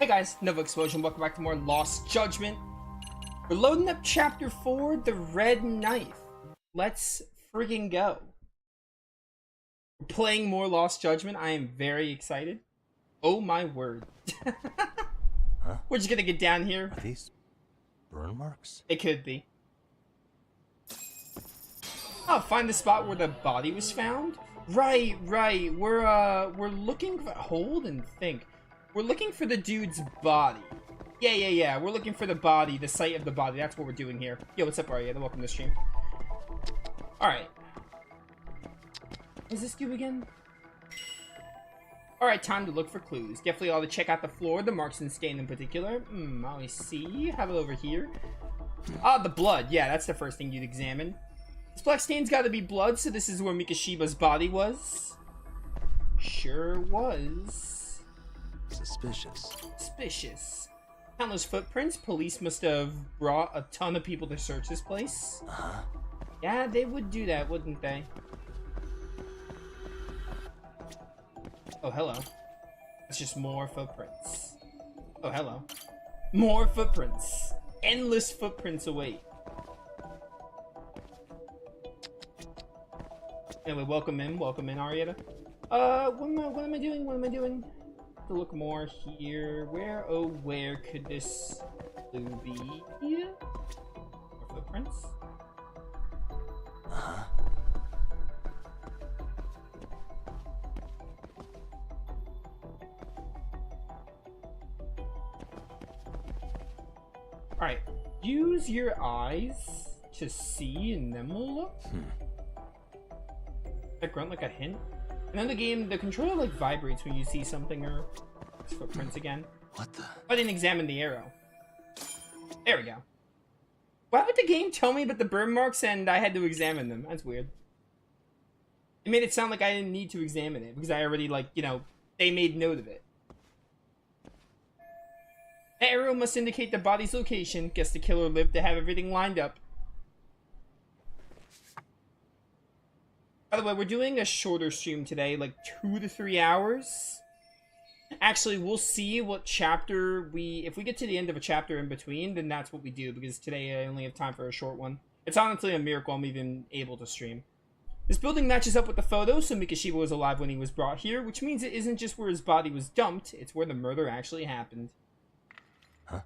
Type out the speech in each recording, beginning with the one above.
Hey guys, NovaExplosion, welcome back to more Lost Judgment. We're loading up Chapter 4, The Red Knife. Let's friggin' go. We're playing more Lost Judgment. I am very excited. Oh my word. Huh? We're just gonna get down here. Are these burn marks? It could be. Oh, find the spot where the body was found? Right. We're looking for... Hold and think. We're looking for the dude's body. Yeah. We're looking for the body, the site of the body. That's what we're doing here. Yo, what's up, Aria? Welcome to the stream. Alright. What does this do again? Alright, time to look for clues. Definitely ought to check out the floor, the marks and stain in particular. I see. Have it over here. Ah, the blood. Yeah, that's the first thing you'd examine. This black stain's gotta be blood, so this is where Mikashiba's body was. Sure was. Suspicious. Countless footprints. Police must have brought a ton of people to search this place. Yeah, they would do that, wouldn't they? Oh, hello. It's just more footprints. Oh, hello. More footprints. Endless footprints await. Anyway, welcome in, Arietta. What am I doing? To look more here. Where could this clue be? More footprints. Alright. Use your eyes to see and then we'll look. That grunt like a hint? And then the game, the controller like vibrates when you see something or it's footprints again. What the? I didn't examine the arrow. There we go. Why would the game tell me about the burn marks and I had to examine them? That's weird. It made it sound like I didn't need to examine it because I already like, you know, they made note of it. The arrow must indicate the body's location. Guess the killer lived to have everything lined up. By the way, we're doing a shorter stream today, like 2 to 3 hours. Actually, we'll see what chapter if we get to the end of a chapter in between, then that's what we do, because today I only have time for a short one. It's honestly a miracle I'm even able to stream. This building matches up with the photo, so Mikashiba was alive when he was brought here, which means it isn't just where his body was dumped, it's where the murder actually happened. Huh?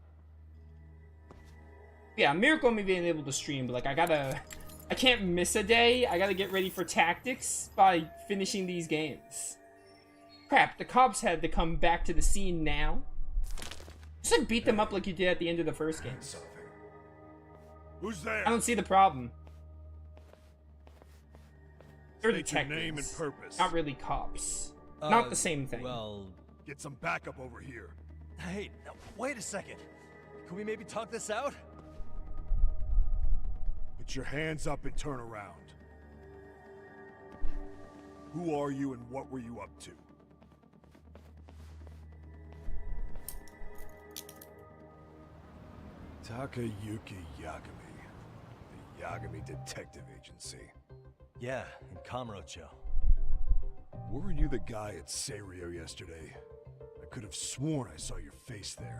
Yeah, a miracle I'm even able to stream, but like I can't miss a day. I gotta get ready for tactics by finishing these games. Crap, the cops had to come back to the scene now. Just like beat them up like you did at the end of the first game. Who's there? I don't see the problem. They're State your detectives. name and purpose. Not really cops. Not the same thing. Well, Get some backup over here. hey, now, wait a second. Can we maybe talk this out? Put your hands up and turn around. Who are you and what were you up to? Takayuki Yagami. The Yagami Detective Agency. Yeah, in Kamurocho. Weren't you the guy at Serio yesterday? I could have sworn I saw your face there.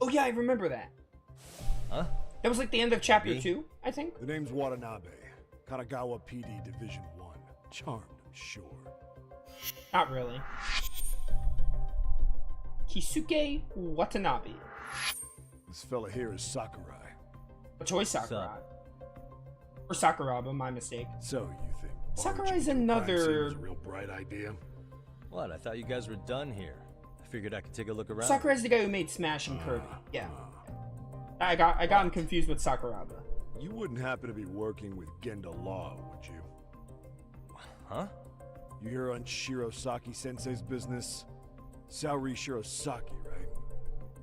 Oh yeah, I remember that. Huh? That was like the end of chapter Me? 2, I think. The name's Watanabe. Kanagawa PD Division 1. Charmed, I'm sure. Not really. Kisuke Watanabe. This fella here is Sakurai. Choi Sakurai. Or Sakuraba, my mistake. So, you think Sakurai's barging into crime another- scene was a real bright idea? What? I thought you guys were done here. I figured I could take a look around. Sakurai's the guy who made Smash and Kirby. Yeah. I got him confused with Sakuraba. You wouldn't happen to be working with Genda Law, would you? Huh? You hear on Shirosaki Sensei's business? Saori Shirosaki, right?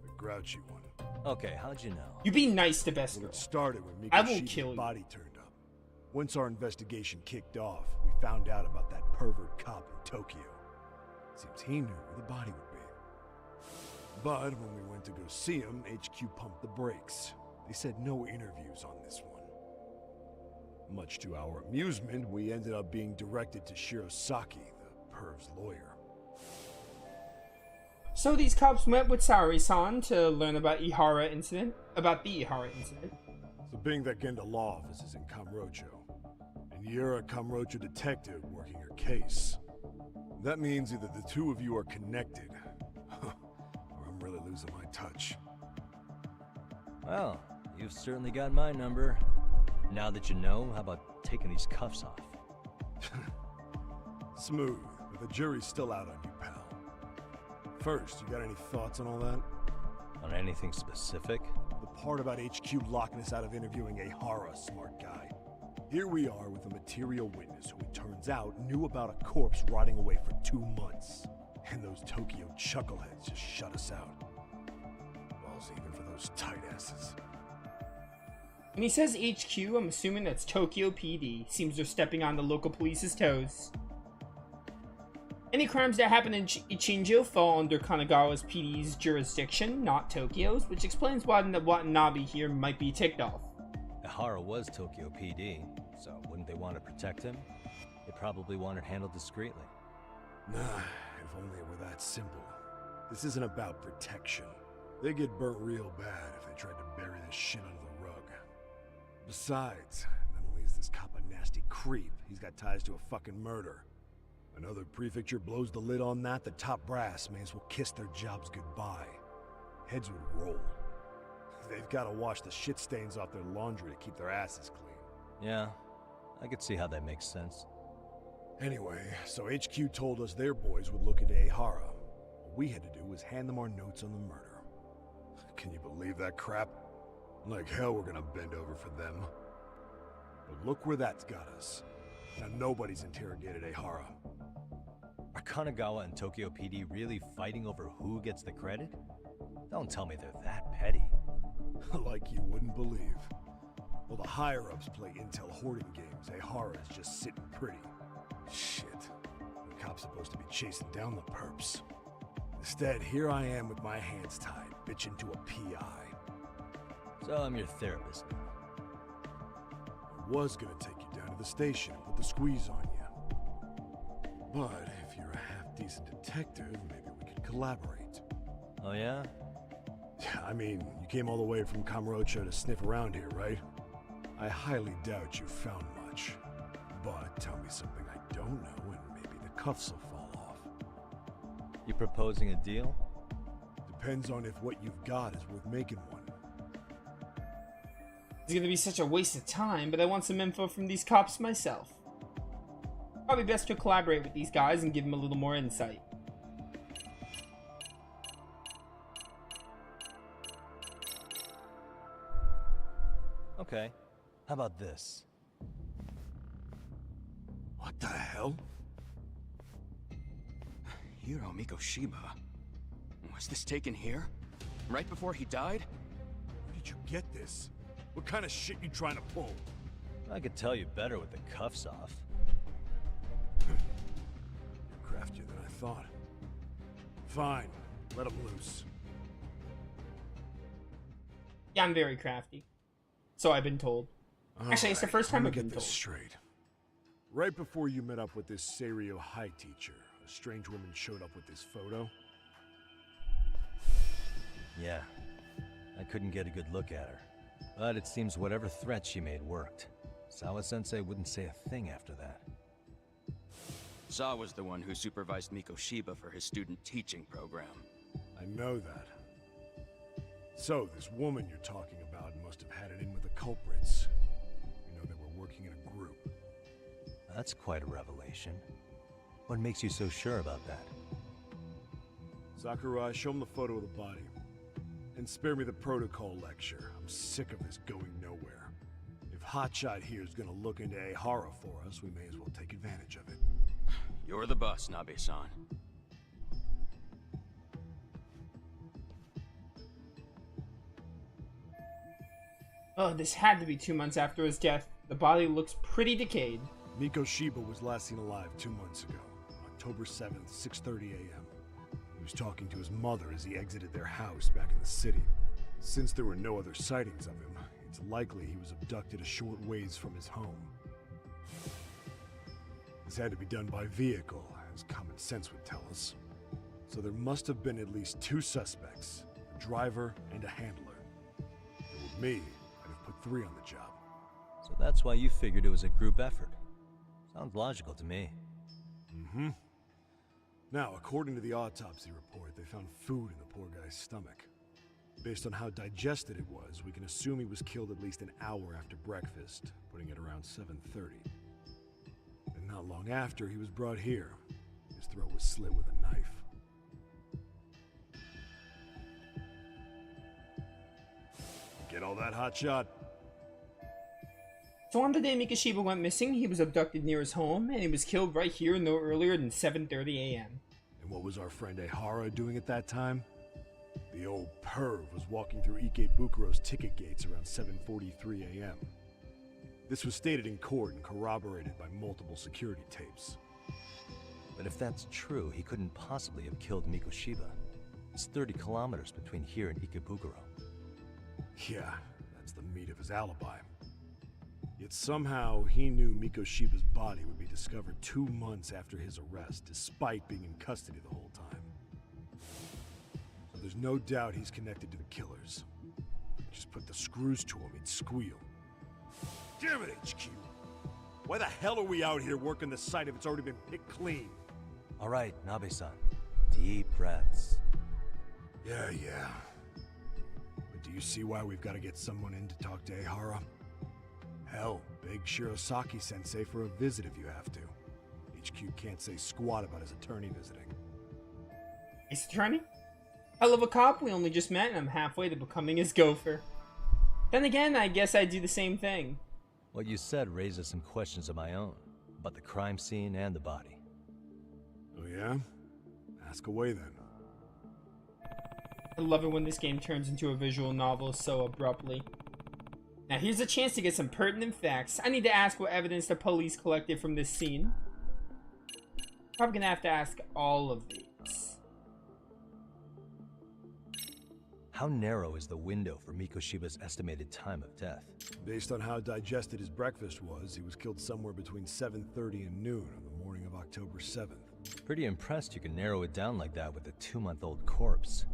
The grouchy one. Okay, how'd you know? You be nice to Well, Beskar. it started when I will kill Mikashiba's you. body turned up. Once our investigation kicked off, we found out about that pervert cop in Tokyo. Seems he knew where the body would be. But when we went to go see him, HQ pumped the brakes. They said no interviews on this one. Much to our amusement, we ended up being directed to Shirosaki, the perv's lawyer. So these cops met with Saori-san to learn about the Ihara incident. So being that Genda law office is in Kamurocho, and you're a Kamurocho detective working your case, that means either the two of you are connected, or I'm really losing my touch. Well, you've certainly got my number. Now that you know, how about taking these cuffs off? Smooth, but the jury's still out on you, pal. First, you got any thoughts on all that? On anything specific? The part about HQ locking us out of interviewing Ihara, smart guy. Here we are with a material witness who it turns out knew about a corpse rotting away for 2 months. And those Tokyo chuckleheads just shut us out. Balls even for those tight asses. When he says HQ, I'm assuming that's Tokyo PD. Seems they're stepping on the local police's toes. Any crimes that happen in Ichinjo fall under Kanagawa's PD's jurisdiction, not Tokyo's, which explains why the Watanabe here might be ticked off. Ihara was Tokyo PD, so wouldn't they want to protect him? They probably want it handled discreetly. Nah, if only it were that simple. This isn't about protection. They get burnt real bad if they tried to bury this shit under the rug. Besides, not only is this cop a nasty creep, he's got ties to a fucking murder. Another prefecture blows the lid on that, the top brass may as well kiss their jobs goodbye. Heads would roll. They've got to wash the shit stains off their laundry to keep their asses clean. Yeah, I could see how that makes sense. Anyway, so HQ told us their boys would look into Ihara. What we had to do was hand them our notes on the murder. Can you believe that crap? Like hell we're gonna bend over for them. But look where that's got us. Now nobody's interrogated Ihara. Are Kanagawa and Tokyo PD really fighting over who gets the credit? Don't tell me they're that petty. Like you wouldn't believe. Well, the higher-ups play intel hoarding games. Ihara's just sitting pretty. Shit. The cop's supposed to be chasing down the perps. Instead, here I am with my hands tied, bitching to a PI. So I'm your therapist now. I was gonna take you down to the station and put the squeeze on you. But if you're a half-decent detective, maybe we could collaborate. Oh yeah? I mean, you came all the way from Kamurocho to sniff around here, right? I highly doubt you found much. But tell me something I don't know and maybe the cuffs will fall off. You proposing a deal? Depends on if what you've got is worth making one. It's gonna be such a waste of time, but I want some info from these cops myself. Probably best to collaborate with these guys and give them a little more insight. Okay, how about this? What the hell? Hiro Mikoshiba. Was this taken here? Right before he died? Where did you get this? What kind of shit you trying to pull? I could tell you better with the cuffs off. You're craftier than I thought. Fine, let him loose. Yeah, I'm very crafty. So I've been told. Actually, it's the first time I've been Let me get told. this straight. Right before you met up with this Seiryo High teacher, a strange woman showed up with this photo. Yeah, I couldn't get a good look at her. But it seems whatever threat she made worked. Sawa-sensei wouldn't say a thing after that. Saw was the one who supervised Mikoshiba for his student teaching program. I know that. So, this woman you're talking about must have had it in with the culprits. You know, they were working in a group. That's quite a revelation. What makes you so sure about that? Sakurai, show him the photo of the body. And spare me the protocol lecture. I'm sick of this going nowhere. If Hotshot here is gonna look into Ihara for us, we may as well take advantage of it. You're the boss, Nabe-san. Oh, this had to be 2 months after his death. The body looks pretty decayed. Mikoshiba was last seen alive 2 months ago, October 7th, 6:30 a.m. He was talking to his mother as he exited their house back in the city. Since there were no other sightings of him, it's likely he was abducted a short ways from his home. This had to be done by vehicle, as common sense would tell us. So there must have been at least 2 suspects, a driver and a handler. If it were me, I'd have put 3 on the job. So that's why you figured it was a group effort. Sounds logical to me. Mm-hmm. Now, according to the autopsy report, they found food in the poor guy's stomach. Based on how digested it was, we can assume he was killed at least an hour after breakfast, putting it around 7:30. And not long after, he was brought here. His throat was slit with a knife. Get all that, hotshot? So on the day Mikoshiba went missing, he was abducted near his home, and he was killed right here no earlier than 7:30 a.m. And what was our friend Ehara doing at that time? The old perv was walking through Ikebukuro's ticket gates around 7:43 a.m. This was stated in court and corroborated by multiple security tapes. But if that's true, he couldn't possibly have killed Mikoshiba. It's 30 kilometers between here and Ikebukuro. Yeah, that's the meat of his alibi. Yet somehow he knew Mikoshiba's body would be discovered 2 months after his arrest, despite being in custody the whole time. So there's no doubt he's connected to the killers. Just put the screws to him, he'd squeal. Damn it, HQ! Why the hell are we out here working the site if it's already been picked clean? All right, Nabe-san. Deep breaths. Yeah. But do you see why we've got to get someone in to talk to Ehara? Hell, beg Shirosaki-sensei for a visit if you have to. HQ can't say squat about his attorney visiting. His attorney? I love a cop, we only just met, and I'm halfway to becoming his gopher. Then again, I guess I'd do the same thing. What you said raises some questions of my own, about the crime scene and the body. Oh yeah? Ask away then. I love it when this game turns into a visual novel so abruptly. Now here's a chance to get some pertinent facts. I need to ask what evidence the police collected from this scene. Probably gonna have to ask all of these. How narrow is the window for Mikoshiba's estimated time of death? Based on how digested his breakfast was, he was killed somewhere between 7:30 and noon on the morning of October 7th. Pretty impressed you can narrow it down like that with a 2-month-old corpse.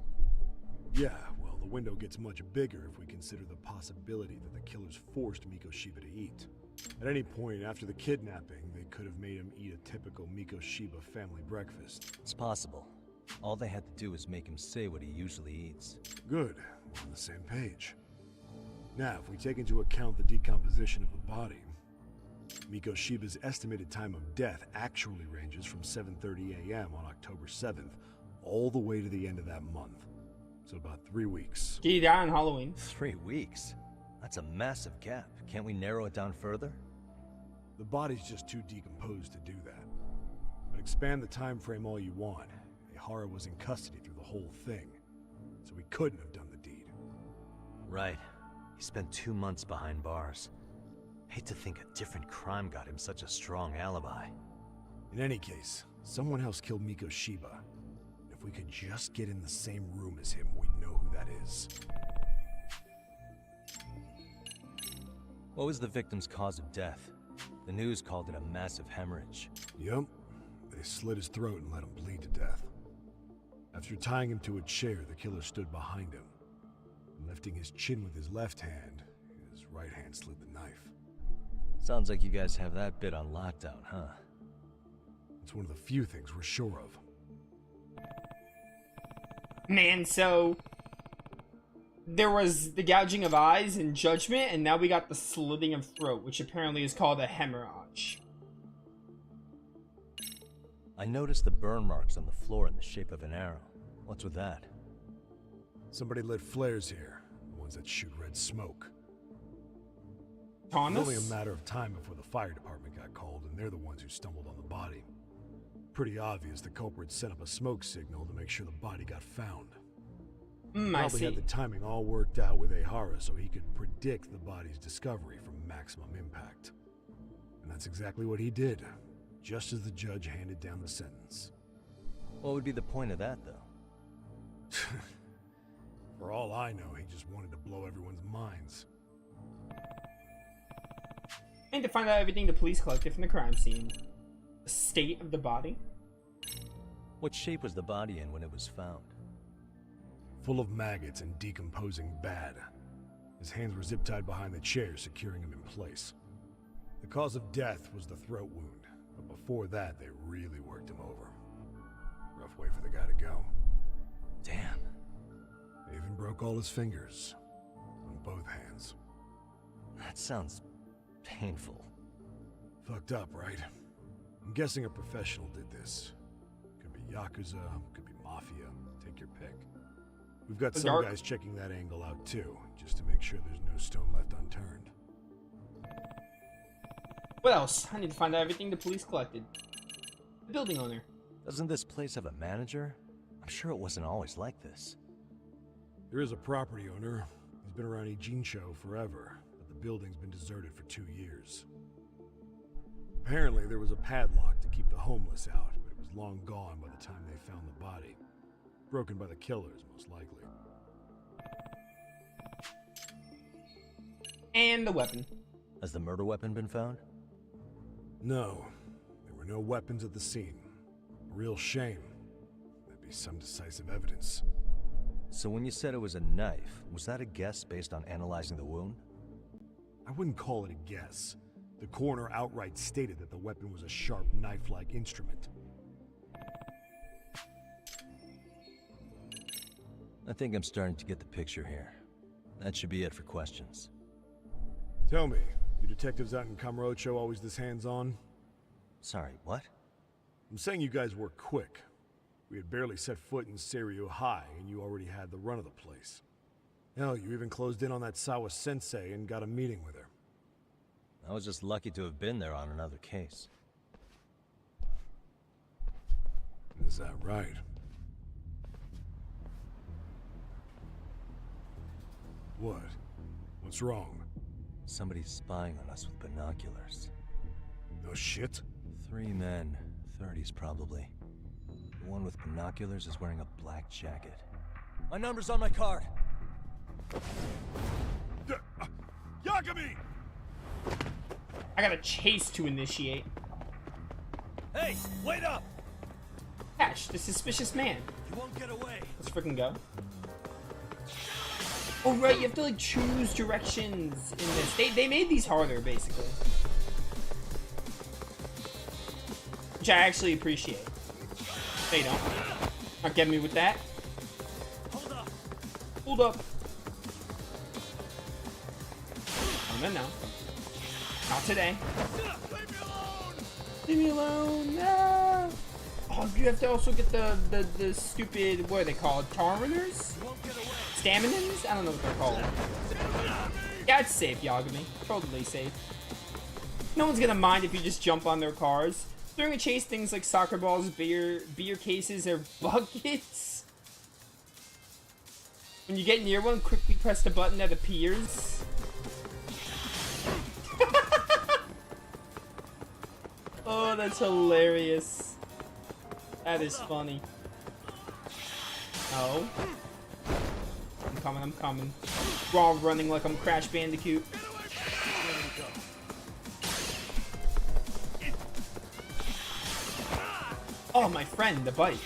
Yeah, well, the window gets much bigger if we consider the possibility that the killers forced Mikoshiba to eat. At any point after the kidnapping, they could have made him eat a typical Mikoshiba family breakfast. It's possible. All they had to do was make him say what he usually eats. Good, we're on the same page. Now, if we take into account the decomposition of the body, Mikoshiba's estimated time of death actually ranges from 7:30 a.m. on October 7th all the way to the end of that month. So about 3 weeks. Did he die on Halloween? 3 weeks? That's a massive gap. Can't we narrow it down further? The body's just too decomposed to do that. But expand the time frame all you want. Ehara was in custody through the whole thing, so he couldn't have done the deed. Right. He spent 2 months behind bars. Hate to think a different crime got him such a strong alibi. In any case, someone else killed Mikoshiba. If we could just get in the same room as him, we'd know who that is. What was the victim's cause of death? The news called it a massive hemorrhage. Yep. They slit his throat and let him bleed to death. After tying him to a chair, the killer stood behind him. Lifting his chin with his left hand, his right hand slid the knife. Sounds like you guys have that bit on lockdown, huh? It's one of the few things we're sure of. Man, so there was the gouging of eyes in Judgment, and now we got the slitting of throat, which apparently is called a hemorrhage. I noticed the burn marks on the floor in the shape of an arrow. What's with that? Somebody lit flares here, the ones that shoot red smoke. It's Thomas? only a matter of time before the fire department got called, and they're the ones who stumbled on the body. Pretty obvious the culprit set up a smoke signal to make sure the body got found. I Probably see. had the timing all worked out with Ehara so he could predict the body's discovery from maximum impact. And that's exactly what he did, just as the judge handed down the sentence. What would be the point of that, though? For all I know, he just wanted to blow everyone's minds. And to find out everything the police collected from the crime scene. The state of the body. What shape was the body in when it was found? Full of maggots and decomposing bad. His hands were zip-tied behind the chair, securing him in place. The cause of death was the throat wound, but before that, they really worked him over. Rough way for the guy to go. Damn. They even broke all his fingers. On both hands. That sounds painful. Fucked up, right? I'm guessing a professional did this. Could be Yakuza, could be Mafia, take your pick. We've got some guys checking that angle out too, just to make sure there's no stone left unturned. What else? I need to find out everything the police collected. The building owner. Doesn't this place have a manager? I'm sure it wasn't always like this. There is a property owner. He's been around Ijincho forever, but the building's been deserted for 2 years. Apparently, there was a padlock to keep the homeless out, but it was long gone by the time they found the body. Broken by the killers, most likely. And the weapon. Has the murder weapon been found? No, there were no weapons at the scene. A real shame. That'd be some decisive evidence. So when you said it was a knife, was that a guess based on analyzing the wound? I wouldn't call it a guess. The coroner outright stated that the weapon was a sharp knife-like instrument. I think I'm starting to get the picture here. That should be it for questions. Tell me, you detectives out in Kamurocho always this hands-on? Sorry, what? I'm saying you guys work quick. We had barely set foot in Seiryu High, and you already had the run of the place. Hell, you even closed in on that Sawa-sensei and got a meeting with her. I was just lucky to have been there on another case. Is that right? What? What's wrong? Somebody's spying on us with binoculars. No shit? 3 men, 30s probably. The one with binoculars is wearing a black jacket. My number's on my card! Yagami! I got a chase to initiate. Hey, wait up! Catch the suspicious man. You won't get away! Let's freaking go. Oh right, you have to like choose directions in this. They made these harder, basically. Which I actually appreciate. They don't. Not getting me with that. Hold up! Hold up. Oh, no, no. Not today. Leave me alone! Leave me alone. No. Oh, you have to also get the stupid, what are they called? Tarminers? You won't get away! Staminans? I don't know what they're called. Yeah, it's safe, Yagami. Totally safe. No one's gonna mind if you just jump on their cars. During a chase, things like soccer balls, beer cases, or buckets. When you get near one, quickly press the button that appears. Oh, that's hilarious. That is funny. Oh. I'm coming. We're all running like I'm Crash Bandicoot. Oh, my friend, the bike.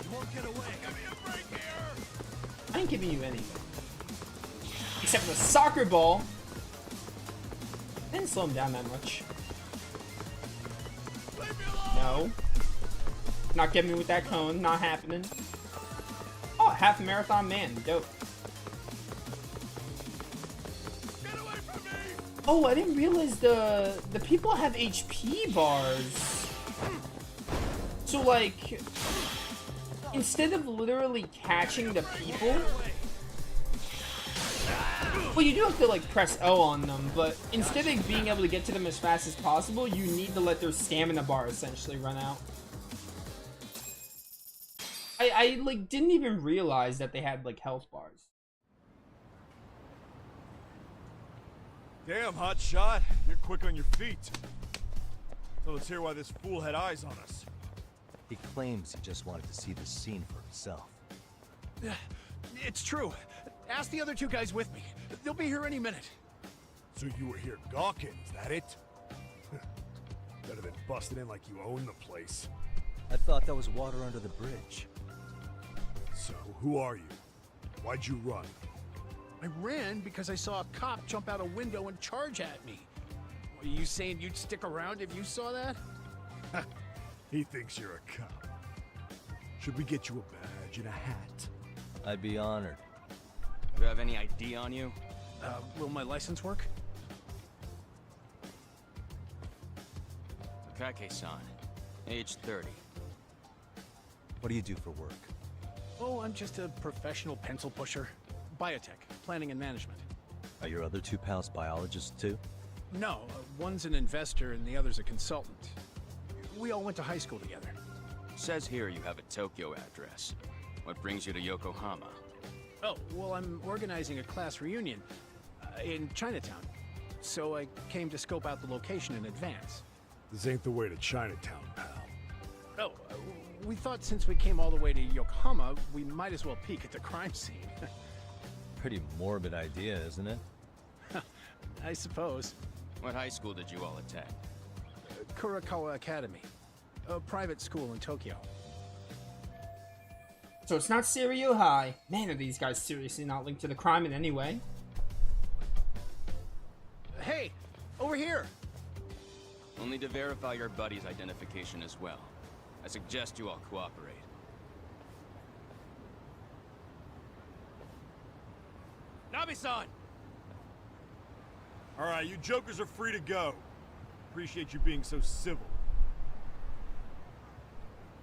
You won't get away! Give me a break here! I ain't giving you anything. Except for the soccer ball. I didn't slow him down that much. No. Not getting me with that cone. Not happening. Oh, half marathon man. Dope. Get away from me! Oh, I didn't realize the people have HP bars. So like, instead of literally catching the people, well, you do have to like press O on them, but instead of being able to get to them as fast as possible, you need to let their stamina bar essentially run out. I like didn't even realize that they had like health bars. Damn, hotshot. You're quick on your feet. So let's hear why this fool had eyes on us. He claims he just wanted to see the scene for himself. It's true. Ask the other 2 guys with me. They'll be here any minute. So you were here gawking, is that it? Better than busting in like you own the place. I thought that was water under the bridge. So, who are you? Why'd you run? I ran because I saw a cop jump out a window and charge at me. Are you saying you'd stick around if you saw that? He thinks you're a cop. Should we get you a badge and a hat? I'd be honored. Do you have any ID on you? Will my license work? Takake-san, age 30. What do you do for work? Oh, I'm just a professional pencil pusher. Biotech, planning and management. Are your other two pals biologists too? No, one's an investor and the other's a consultant. We all went to high school together. Says here you have a Tokyo address. What brings you to Yokohama? Oh, well, I'm organizing a class reunion in Chinatown. So I came to scope out the location in advance. This ain't the way to Chinatown, pal. Oh, we thought since we came all the way to Yokohama, we might as well peek at the crime scene. Pretty morbid idea, isn't it? I suppose. What high school did you all attend? Kurakawa Academy, a private school in Tokyo. So it's not Serio High. Man, are these guys seriously not linked to the crime in any way? Hey, over here! We'll need to verify your buddy's identification as well. I suggest you all cooperate. Nabi-san! Alright, you jokers are free to go. Appreciate you being so civil.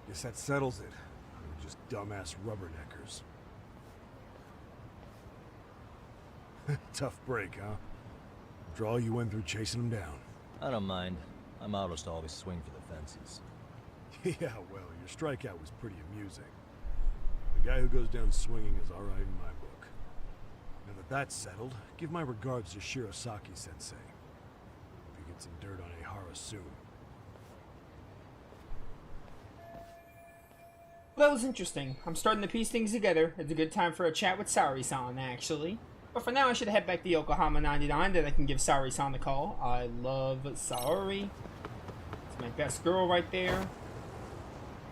Guess that settles it. We're just dumbass rubberneckers. Tough break, huh? After all you went through chasing them down. I don't mind. I'm almost always swing for the fences. Yeah, well, your strikeout was pretty amusing. The guy who goes down swinging is alright in my book. Now that that's settled, give my regards to Shirosaki-sensei. Hope you get some dirt on Ehara soon. Well, that was interesting. I'm starting to piece things together. It's a good time for a chat with Sari-san, actually. But for now, I should head back to Yokohama 99, then I can give Sari-san a call. I love Sari. It's my best girl right there.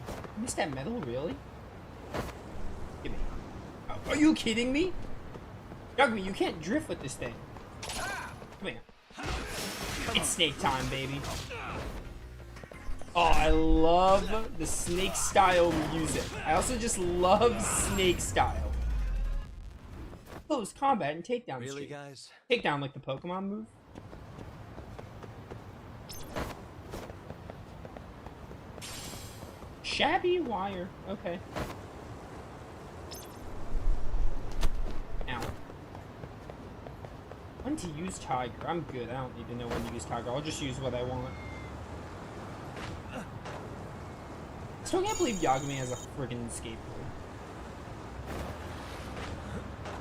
I missed that medal, really? Give me. Are you kidding me? Yagami, you can't drift with this thing. Come here. It's snake time, baby. Oh, I love the snake style music. I also just love snake style. Close combat and takedown. Really, streak. guys? Takedown like the Pokemon move. Shabby wire. Okay. Ow. When to use Tiger? I'm good. I don't need to know when to use Tiger. I'll just use what I want. I still can't believe Yagami has a friggin' skateboard.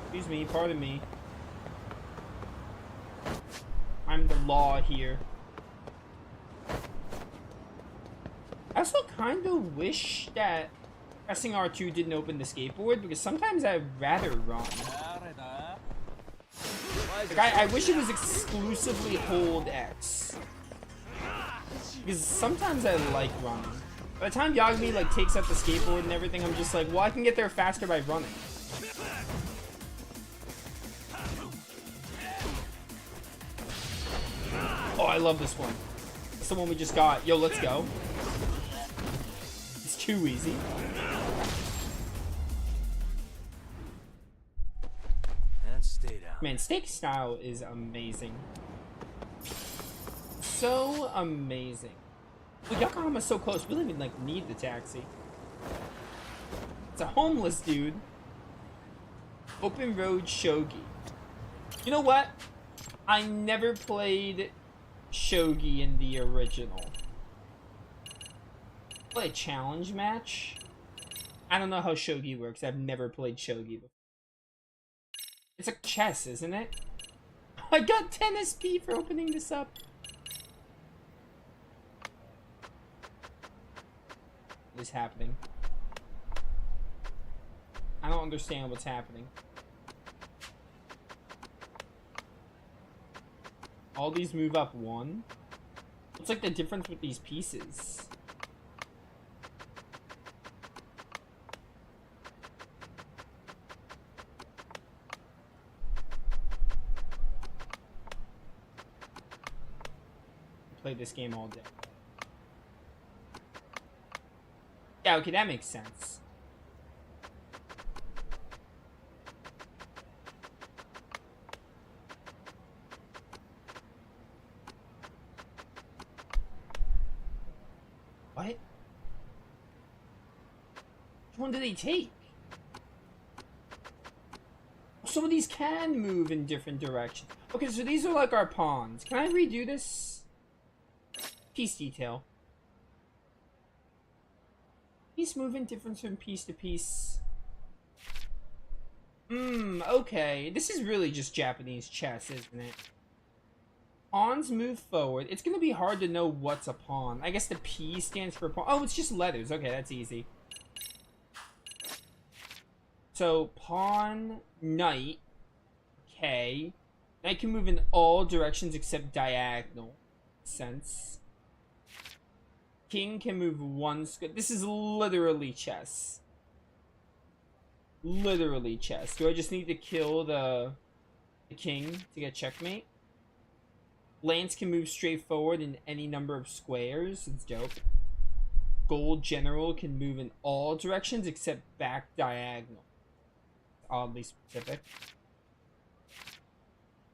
Excuse me, pardon me. I'm the law here. I also kind of wish that pressing R2 didn't open the skateboard, because sometimes I'd rather run. Like, I wish it was exclusively hold X. Because sometimes I like running. By the time Yagami like takes up the skateboard and everything, I'm just like, well, I can get there faster by running. Oh, I love this one. It's the one we just got. Yo, let's go. It's too easy. And stay down. Man, snake style is amazing. So amazing. Well, Yokohama's so close. We don't even like need the taxi. It's a homeless dude. Open road shogi. You know what? I never played shogi in the original. Play a challenge match? I don't know how shogi works. I've never played shogi before. It's like chess, isn't it? I got 10 SP for opening this up. What is happening? I don't understand what's happening. All these move up one. What's like the difference with these pieces? Play this game all day. Yeah, okay, that makes sense. What? Which one did they take? Some of these can move in different directions. Okay, so these are like our pawns. Can I redo this? Piece detail. Piece movement difference from piece to piece. Okay. This is really just Japanese chess, isn't it? Pawns move forward. It's gonna be hard to know what's a pawn. I guess the P stands for pawn. Oh, it's just letters. Okay, that's easy. So, pawn, knight. Okay. Knight can move in all directions except diagonal. Sense. King can move one square. This is literally chess. Literally chess. Do I just need to kill the king to get checkmate? Lance can move straight forward in any number of squares. It's dope. Gold general can move in all directions except back diagonal. Oddly specific.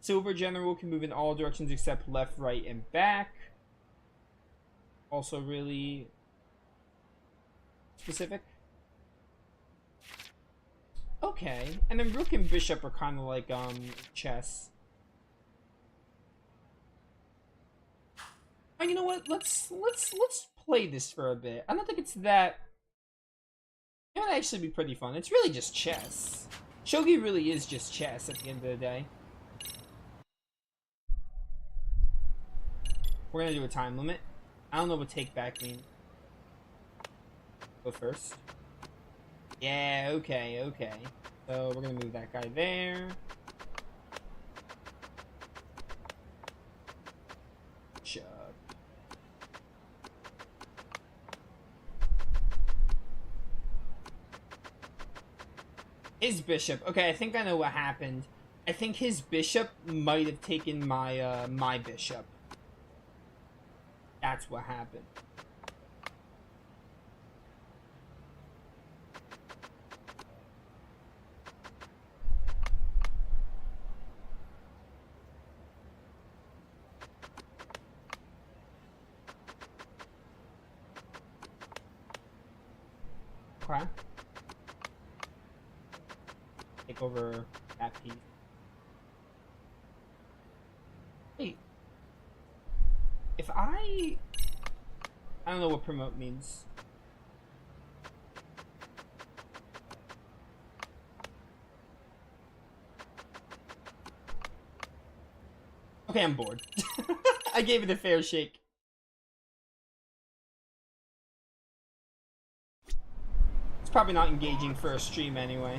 Silver general can move in all directions except left, right, and back. Also really specific. Okay. And then rook and bishop are kind of like chess. Oh, you know what? Let's play this for a bit. I don't think it's that. It would actually be pretty fun. It's really just chess. Shogi really is just chess at the end of the day. We're gonna do a time limit. I don't know what take back means. Go first. Yeah, okay, okay. So we're gonna move that guy there. Bishop. His bishop. Okay, I think I know what happened. I think his bishop might have taken my my bishop. That's what happened. Okay. Take over that piece. Wait. If I don't know what promote means. Okay, I'm bored. I gave it a fair shake. It's probably not engaging for a stream anyway.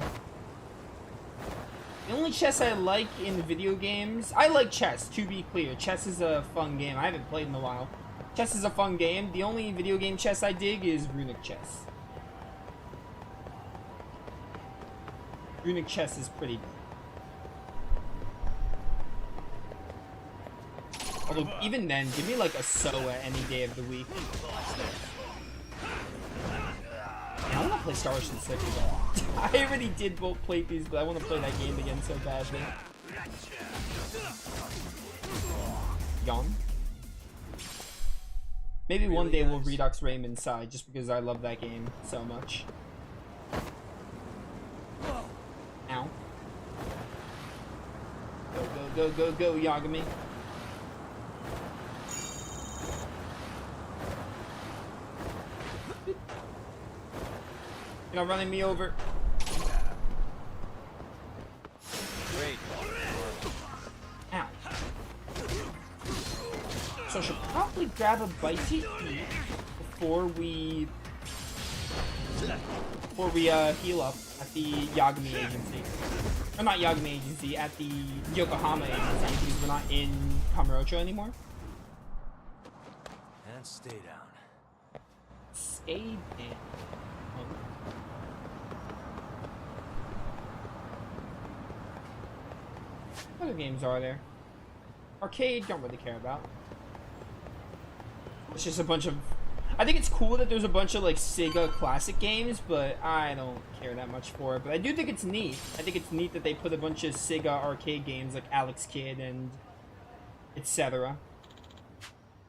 The only chess I like in video games... I like chess, to be clear. Chess is a fun game. I haven't played in a while. Chess is a fun game. The only video game chess I dig is runic chess. Runic chess is pretty good. Although, even then, give me like a SOA any day of the week. I want to play Star Ocean 6 again. I already did both play these, but I want to play that game again so badly. Yawn. Maybe one day we'll Redux Raymond side, just because I love that game so much. Ow. Go, go, go, go, go, Yagami. You're not running me over. Great. Ow. So I should probably grab a bite to eat before we heal up at the Yagami Agency. Or not Yagami Agency, at the Yokohama Agency, because we're not in Kamurocho anymore. and stay down. Stay down. What other games are there? Arcade, don't really care about. It's just a bunch of... I think it's cool that there's a bunch of, like, Sega classic games, but I don't care that much for it. But I do think it's neat. I think it's neat that they put a bunch of Sega arcade games, like Alex Kidd and etc.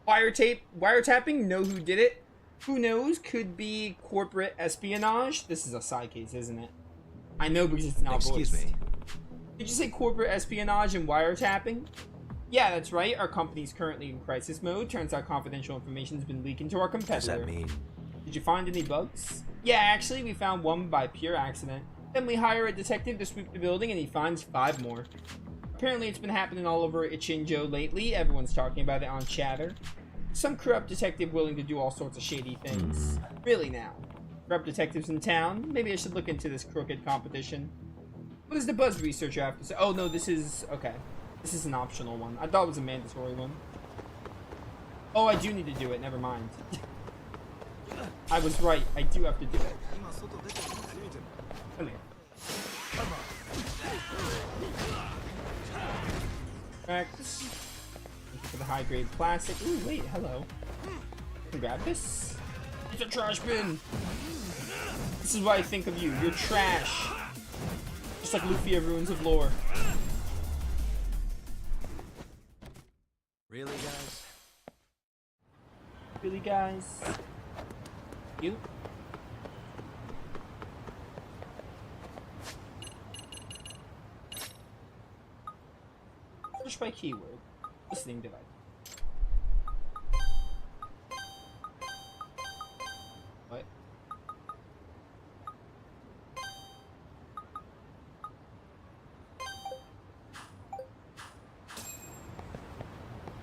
Wiretapping, know who did it? Who knows? Could be corporate espionage. This is a side case, isn't it? I know because it's not Excuse voiced. me. Did you say corporate espionage and wiretapping? Yeah, that's right. Our company's currently in crisis mode. Turns out confidential information has been leaking to our What does competitor. that mean? Did you find any bugs? Yeah, actually, we found one by pure accident. Then we hire a detective to sweep the building, and he finds 5 more. Apparently, it's been happening all over Ichinjo lately. Everyone's talking about it on chatter. Some corrupt detective willing to do all sorts of shady things. Really now? Corrupt detectives in town? Maybe I should look into this crooked competition. What does the buzz researcher have to say? Oh, no, this is... Okay. This is an optional one. I thought it was a mandatory one. Oh, I do need to do it. Never mind. I was right. I do have to do it. Come here. Practice. Thank you for the high-grade plastic. Ooh, wait. Hello. Can I grab this? It's a trash bin. This is what I think of you. You're trash. Just like Luffy of Ruins of Lore. Really, guys? Really, guys? You? Search by keyword. Listening device. What?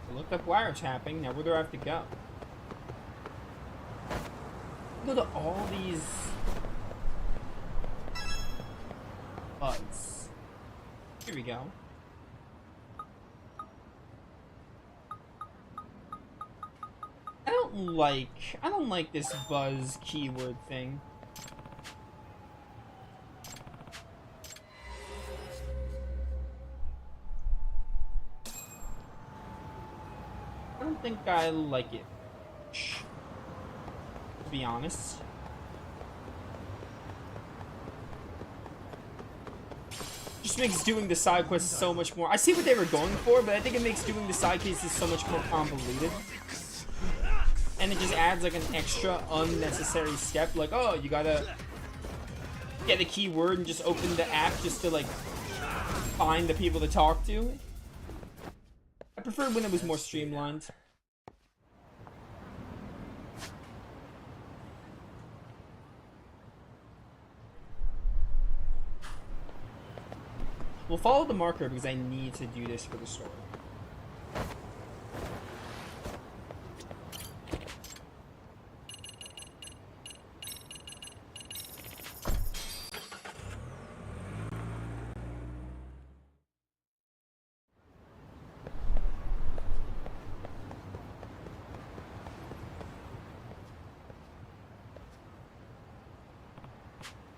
I looked up wiretapping. Now where do I have to go? Go to all these buds. Here we go. I don't like this buzz keyword thing. I don't think I like it. To be honest. Just makes doing the side quests so much more. I see what they were going for, but I think it makes doing the side cases so much more convoluted. And it just adds like an extra unnecessary step. Like, oh, you gotta get a keyword and just open the app just to like find the people to talk to. I preferred when it was more streamlined. We'll follow the marker because I need to do this for the story.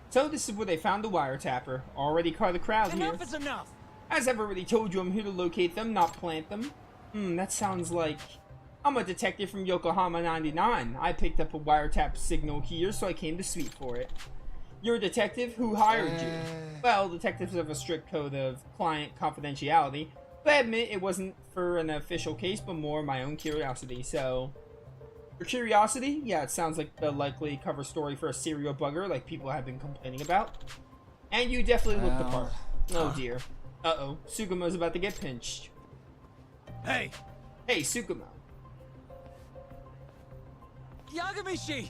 So this is where they found the wiretapper. Already caught the crowd here. Enough is enough! As I've already told you, I'm here to locate them, not plant them. That sounds like... I'm a detective from Yokohama 99. I picked up a wiretap signal here, so I came to sweep for it. You're a detective? Who hired you? Well, detectives have a strict code of client confidentiality, but I admit it wasn't for an official case, but more my own curiosity, so... Your curiosity? Yeah, it sounds like the likely cover story for a serial bugger like people have been complaining about. And you definitely look the part. Oh dear. Uh-oh. Tsukumo's about to get pinched. Hey! Hey, Tsukumo. Yagamishi!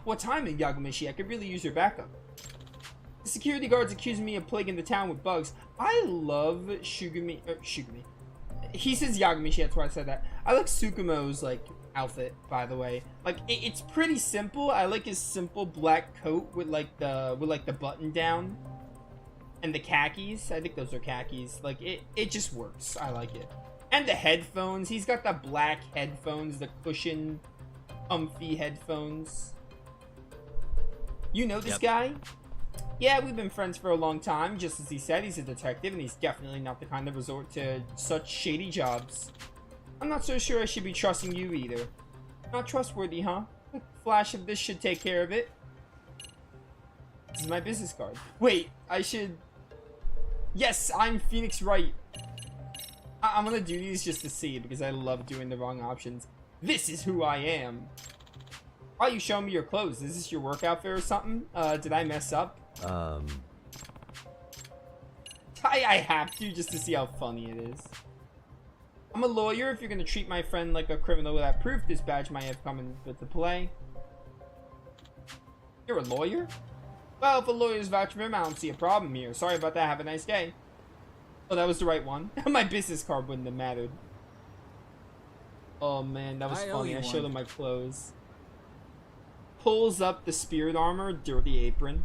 What timing, Yagamishi? I could really use your backup. The security guards accusing me of plaguing the town with bugs. I love Shugumi. Shugumi. He says Yagamishi, that's why I said that. I like Tsukumo's, like, outfit, by the way. Like, it's pretty simple. I like his simple black coat with, like, the button down. And the khakis. I think those are khakis. Like, it just works. I like it. And the headphones. He's got the black headphones, the cushion comfy headphones. You know this Yep. guy? Yeah, we've been friends for a long time. Just as he said, he's a detective, and he's definitely not the kind to resort to such shady jobs. I'm not so sure I should be trusting you either. Not trustworthy, huh? A flash of this should take care of it. This is my business card. Wait, I should... Yes, I'm Phoenix Wright. I'm gonna do these just to see, because I love doing the wrong options. This is who I am. Why are you showing me your clothes? Is this your work outfit or something? Did I mess up? I have to, just to see how funny it is. I'm a lawyer. If you're gonna treat my friend like a criminal without proof, this badge might have come into play. You're a lawyer? Well, if a lawyer's vouch for him, I don't see a problem here. Sorry about that. Have a nice day. Oh, that was the right one. My business card wouldn't have mattered. Oh, man, that was funny. I showed him my clothes. Pulls up the spirit armor, dirty apron.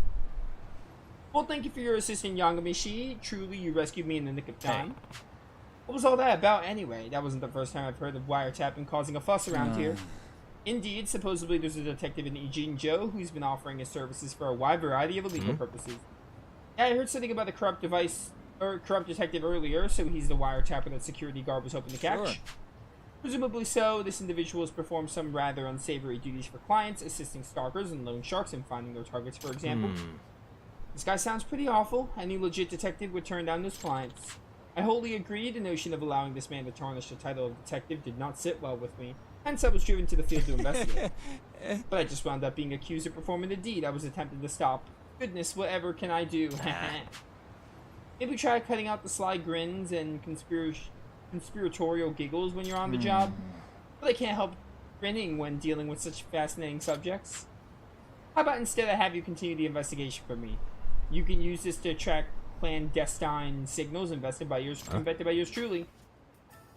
Well, thank you for your assistance, Yangamishi. Truly, you rescued me in the nick of time. Hey. What was all that about, anyway? That wasn't the first time I've heard of wiretapping causing a fuss around here. Indeed, supposedly there's a detective in Ijinjo who's been offering his services for a wide variety of illegal purposes. Yeah, I heard something about the corrupt detective earlier, so he's the wiretapper that security guard was hoping to catch. Sure. Presumably so, this individual has performed some rather unsavory duties for clients, assisting stalkers and loan sharks in finding their targets, for example. This guy sounds pretty awful. Any legit detective would turn down those clients. I wholly agree. The notion of allowing this man to tarnish the title of detective did not sit well with me. Hence, I was driven to the field to investigate. But I just wound up being accused of performing the deed I was attempting to stop. Goodness, whatever can I do? Maybe try cutting out the sly grins and conspiratorial giggles when you're on the job. But I can't help grinning when dealing with such fascinating subjects. How about instead I have you continue the investigation for me? You can use this to track clandestine signals invented by yours truly. You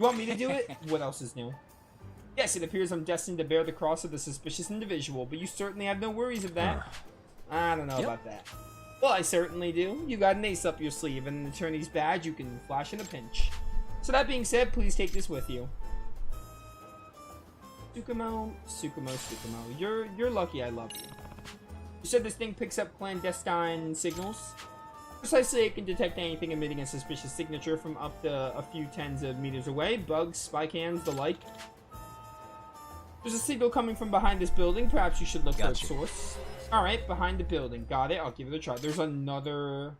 want me to do it? What else is new? Yes, it appears I'm destined to bear the cross of the suspicious individual, but you certainly have no worries of that. I don't know about that. Well, I certainly do. You got an ace up your sleeve and an attorney's badge you can flash in a pinch. So that being said, please take this with you. Tsukumo. You're lucky I love you. You said this thing picks up clandestine signals? Precisely, it can detect anything emitting a suspicious signature from up to a few tens of meters away. Bugs, spy cans, the like. There's a signal coming from behind this building. Perhaps you should look for its source. Alright, behind the building. Got it. I'll give it a try. There's another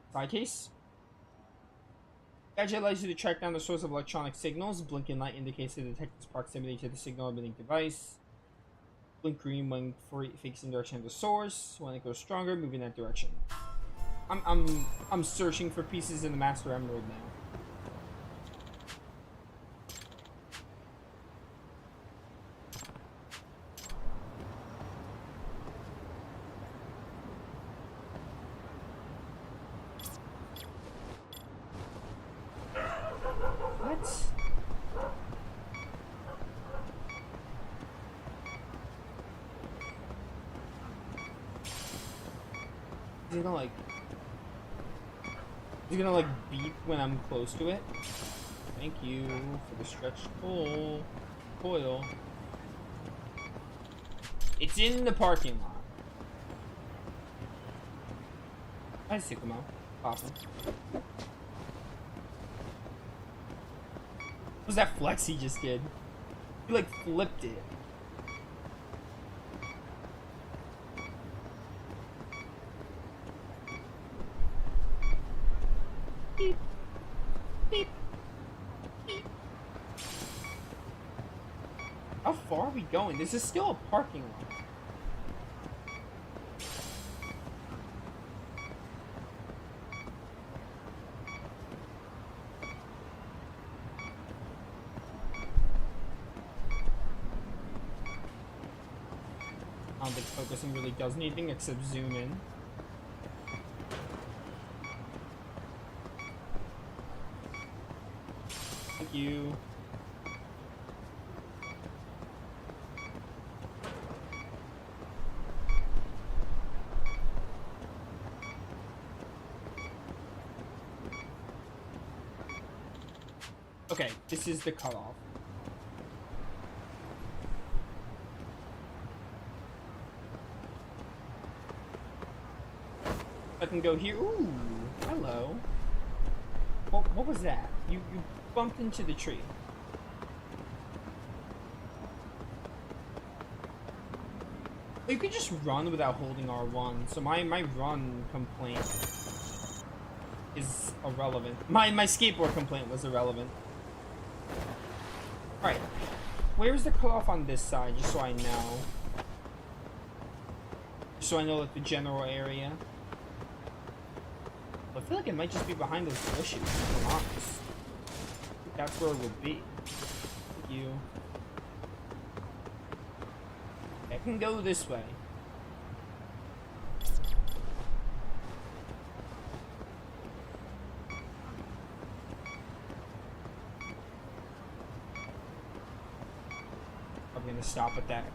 spy case. Gadget allows you to track down the source of electronic signals. Blinking light indicates the detective's proximity to the signal emitting device. Blink green when facing the direction of the source. When it goes stronger, move in that direction. I'm searching for pieces in the Master Emerald now. Is it gonna like beep when I'm close to it? Thank you for the stretched coil. It's in the parking lot. Hi, Sycamo. Poppin'. What was that flex he just did? He like flipped it. Beep. Beep. Beep. How far are we going? This is still a parking lot. I don't think focusing really does anything except zoom in. Thank you. Okay, this is the cutoff. can go here. Ooh, hello. What was that? You bumped into the tree. You could just run without holding R1, so my run complaint is irrelevant. My skateboard complaint was irrelevant. Alright. Where's the cutoff on this side, just so I know? Just so I know, like, the general area. I feel like it might just be behind those bushes, if I'm honest. I think that's where it would be. Thank you. I can go this way. I'm gonna stop at that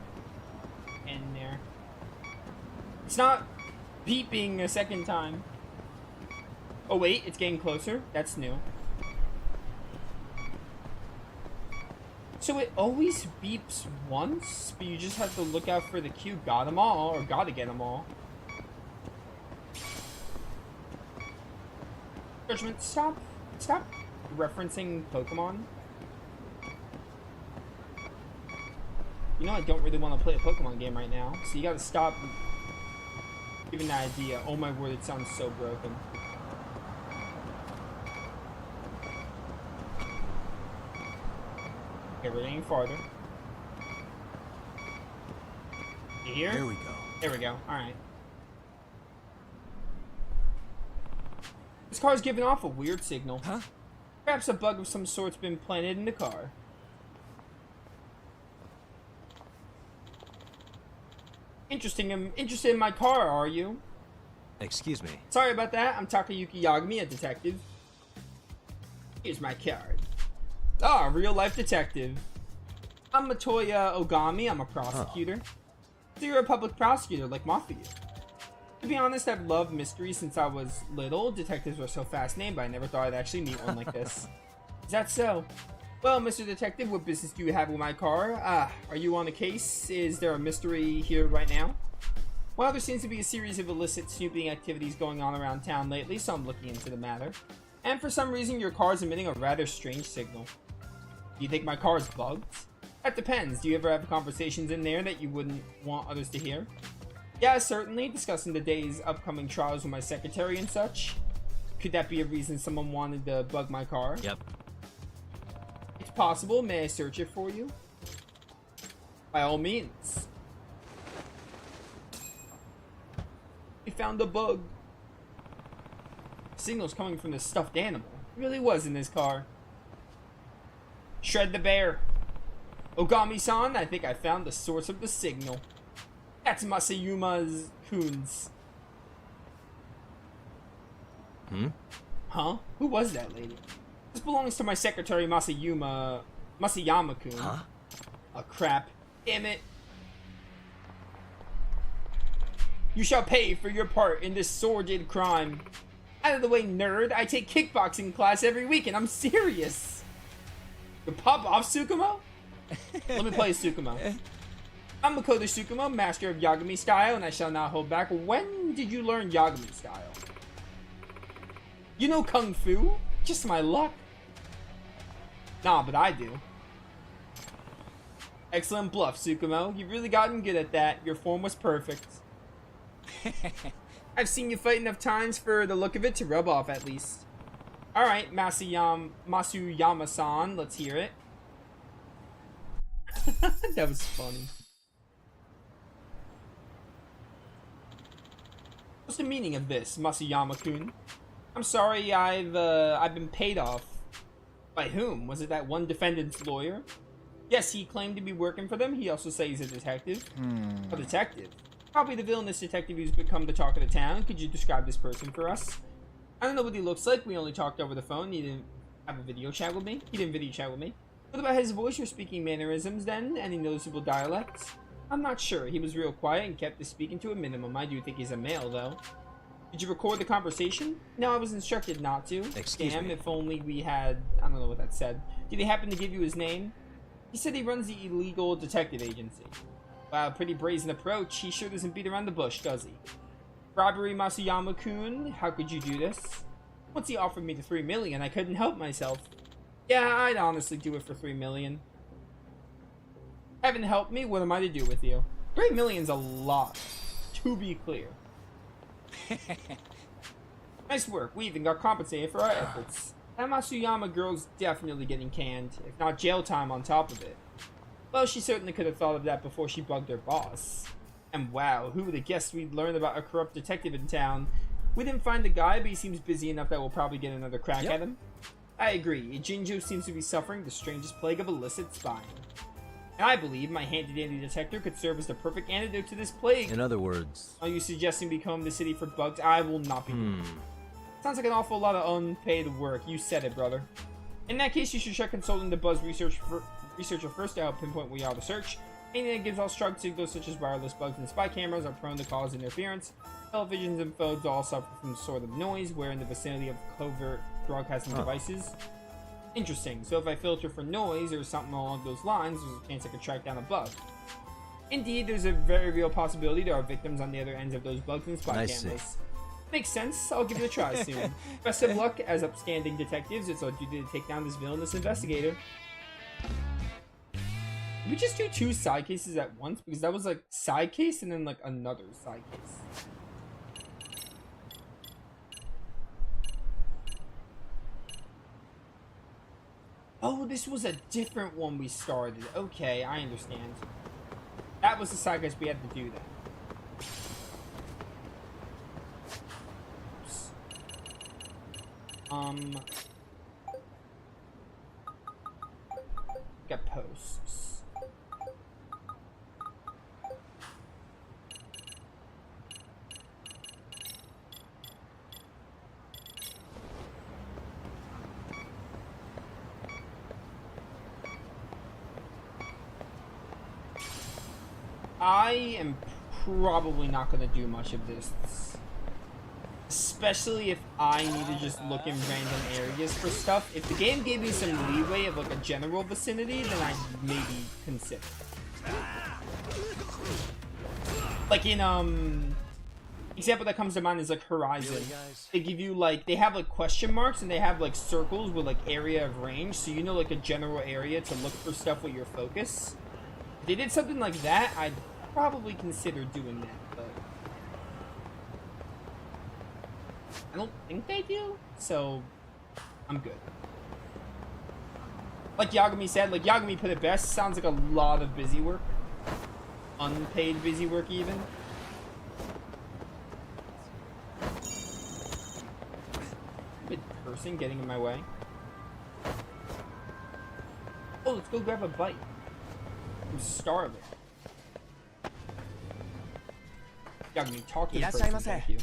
end there. It's not beeping a second time. Oh wait, it's getting closer? That's new. So it always beeps once, but you just have to look out for the cue. Got them all, or gotta get them all. Judgment, stop referencing Pokemon. You know I don't really want to play a Pokemon game right now, so you gotta stop giving that idea. Oh my word, it sounds so broken. Okay, we're getting farther. You hear? There we go. There we go. Alright. This car's giving off a weird signal. Huh? Perhaps a bug of some sort's been planted in the car. Interested in my car, are you? Excuse me. Sorry about that. I'm Takayuki Yagami, a detective. Here's my card. Ah, real-life detective. I'm Matoya Ogami. I'm a prosecutor. So you're a public prosecutor, like Mafia. To be honest, I've loved mysteries since I was little. Detectives are so fascinating, but I never thought I'd actually meet one like this. Is that so? Well, Mr. Detective, what business do you have with my car? Are you on a case? Is there a mystery here right now? Well, there seems to be a series of illicit snooping activities going on around town lately, so I'm looking into the matter. And for some reason, your car is emitting a rather strange signal. Do you think my car is bugged? That depends. Do you ever have conversations in there that you wouldn't want others to hear? Yeah, certainly. Discussing the day's upcoming trials with my secretary and such. Could that be a reason someone wanted to bug my car? Yep. It's possible. May I search it for you? By all means. We found a bug. The signal's coming from the stuffed animal. It really was in this car. Shred the bear. Ogami-san, I think I found the source of the signal. That's Masayuma's Kun's. Huh? Who was that lady? This belongs to my secretary Masayama-kun. Huh? Oh crap. Damn it. You shall pay for your part in this sordid crime. Out of the way, nerd. I take kickboxing class every week and I'm serious. You pop off, Tsukumo? Let me play Tsukumo. I'm Makoto Tsukumo, master of Yagami style, and I shall not hold back. When did you learn Yagami style? You know Kung Fu? Just my luck. Nah, but I do. Excellent bluff, Tsukumo. You've really gotten good at that. Your form was perfect. I've seen you fight enough times for the look of it to rub off, at least. Alright, Masuyama-san, let's hear it. That was funny. What's the meaning of this, Masuyama-kun? I'm sorry, I've been paid off. By whom? Was it that one defendant's lawyer? Yes, he claimed to be working for them. He also says he's a detective. A detective? Probably the villainous detective who's become the talk of the town. Could you describe this person for us? I don't know what he looks like. We only talked over the phone. He didn't have a video chat with me. What about his voice or speaking mannerisms then? Any noticeable dialects? I'm not sure. He was real quiet and kept his speaking to a minimum. I do think he's a male, though. Did you record the conversation? No, I was instructed not to. Excuse Damn, me. if only we had... I don't know what that said. Did he happen to give you his name? He said he runs the illegal detective agency. Wow, pretty brazen approach. He sure doesn't beat around the bush, does he? Robbery, Masuyama-kun. How could you do this? Once he offered me the 3 million, I couldn't help myself. Yeah, I'd honestly do it for 3 million. Haven't helped me, what am I to do with you? 3 million's a lot, to be clear. Nice work, we even got compensated for our efforts. That Masuyama girl's definitely getting canned, if not jail time on top of it. Well, she certainly could have thought of that before she bugged her boss. And wow, who would have guessed we'd learn about a corrupt detective in town? We didn't find the guy, but he seems busy enough that we'll probably get another crack at him. I agree, Jinju seems to be suffering the strangest plague of illicit spying. And I believe my handy-dandy detector could serve as the perfect antidote to this plague. In other words... Are you suggesting we comb the city for bugs? I will not be doing it. Sounds like an awful lot of unpaid work. You said it, brother. In that case, you should check consulting the Buzz researcher first to help pinpoint where you ought to search. Anything that gives off strong signals such as wireless bugs and spy cameras are prone to cause interference. Televisions and phones all suffer from the sort of noise where in the vicinity of covert broadcasting devices. Interesting. So if I filter for noise or something along those lines, there's a chance I could track down a bug. Indeed, there's a very real possibility there are victims on the other ends of those bugs and spy cameras. Makes sense. I'll give it a try soon. Best of luck as upstanding detectives. It's our duty to take down this villainous investigator. Did we just do 2 side cases at once? Because that was like side case and then like another side case. Oh, this was a different one we started. Okay, I understand. That was the side case we had to do that. Got posts. I am probably not going to do much of this. Especially if I need to just look in random areas for stuff. If the game gave me some leeway of like a general vicinity, then I'd maybe consider. Like in example that comes to mind is like Horizon. They give you like, they have like question marks and they have like circles with like area of range, so you know like a general area to look for stuff with your focus. If they did something like that, I'd probably consider doing that. I don't think they do, so I'm good. Like Yagami said, like Yagami put it best, sounds like a lot of busy work. Unpaid busy work even. Stupid person getting in my way. Oh, let's go grab a bite. I'm starving. Yagami, talk to the person, thank you.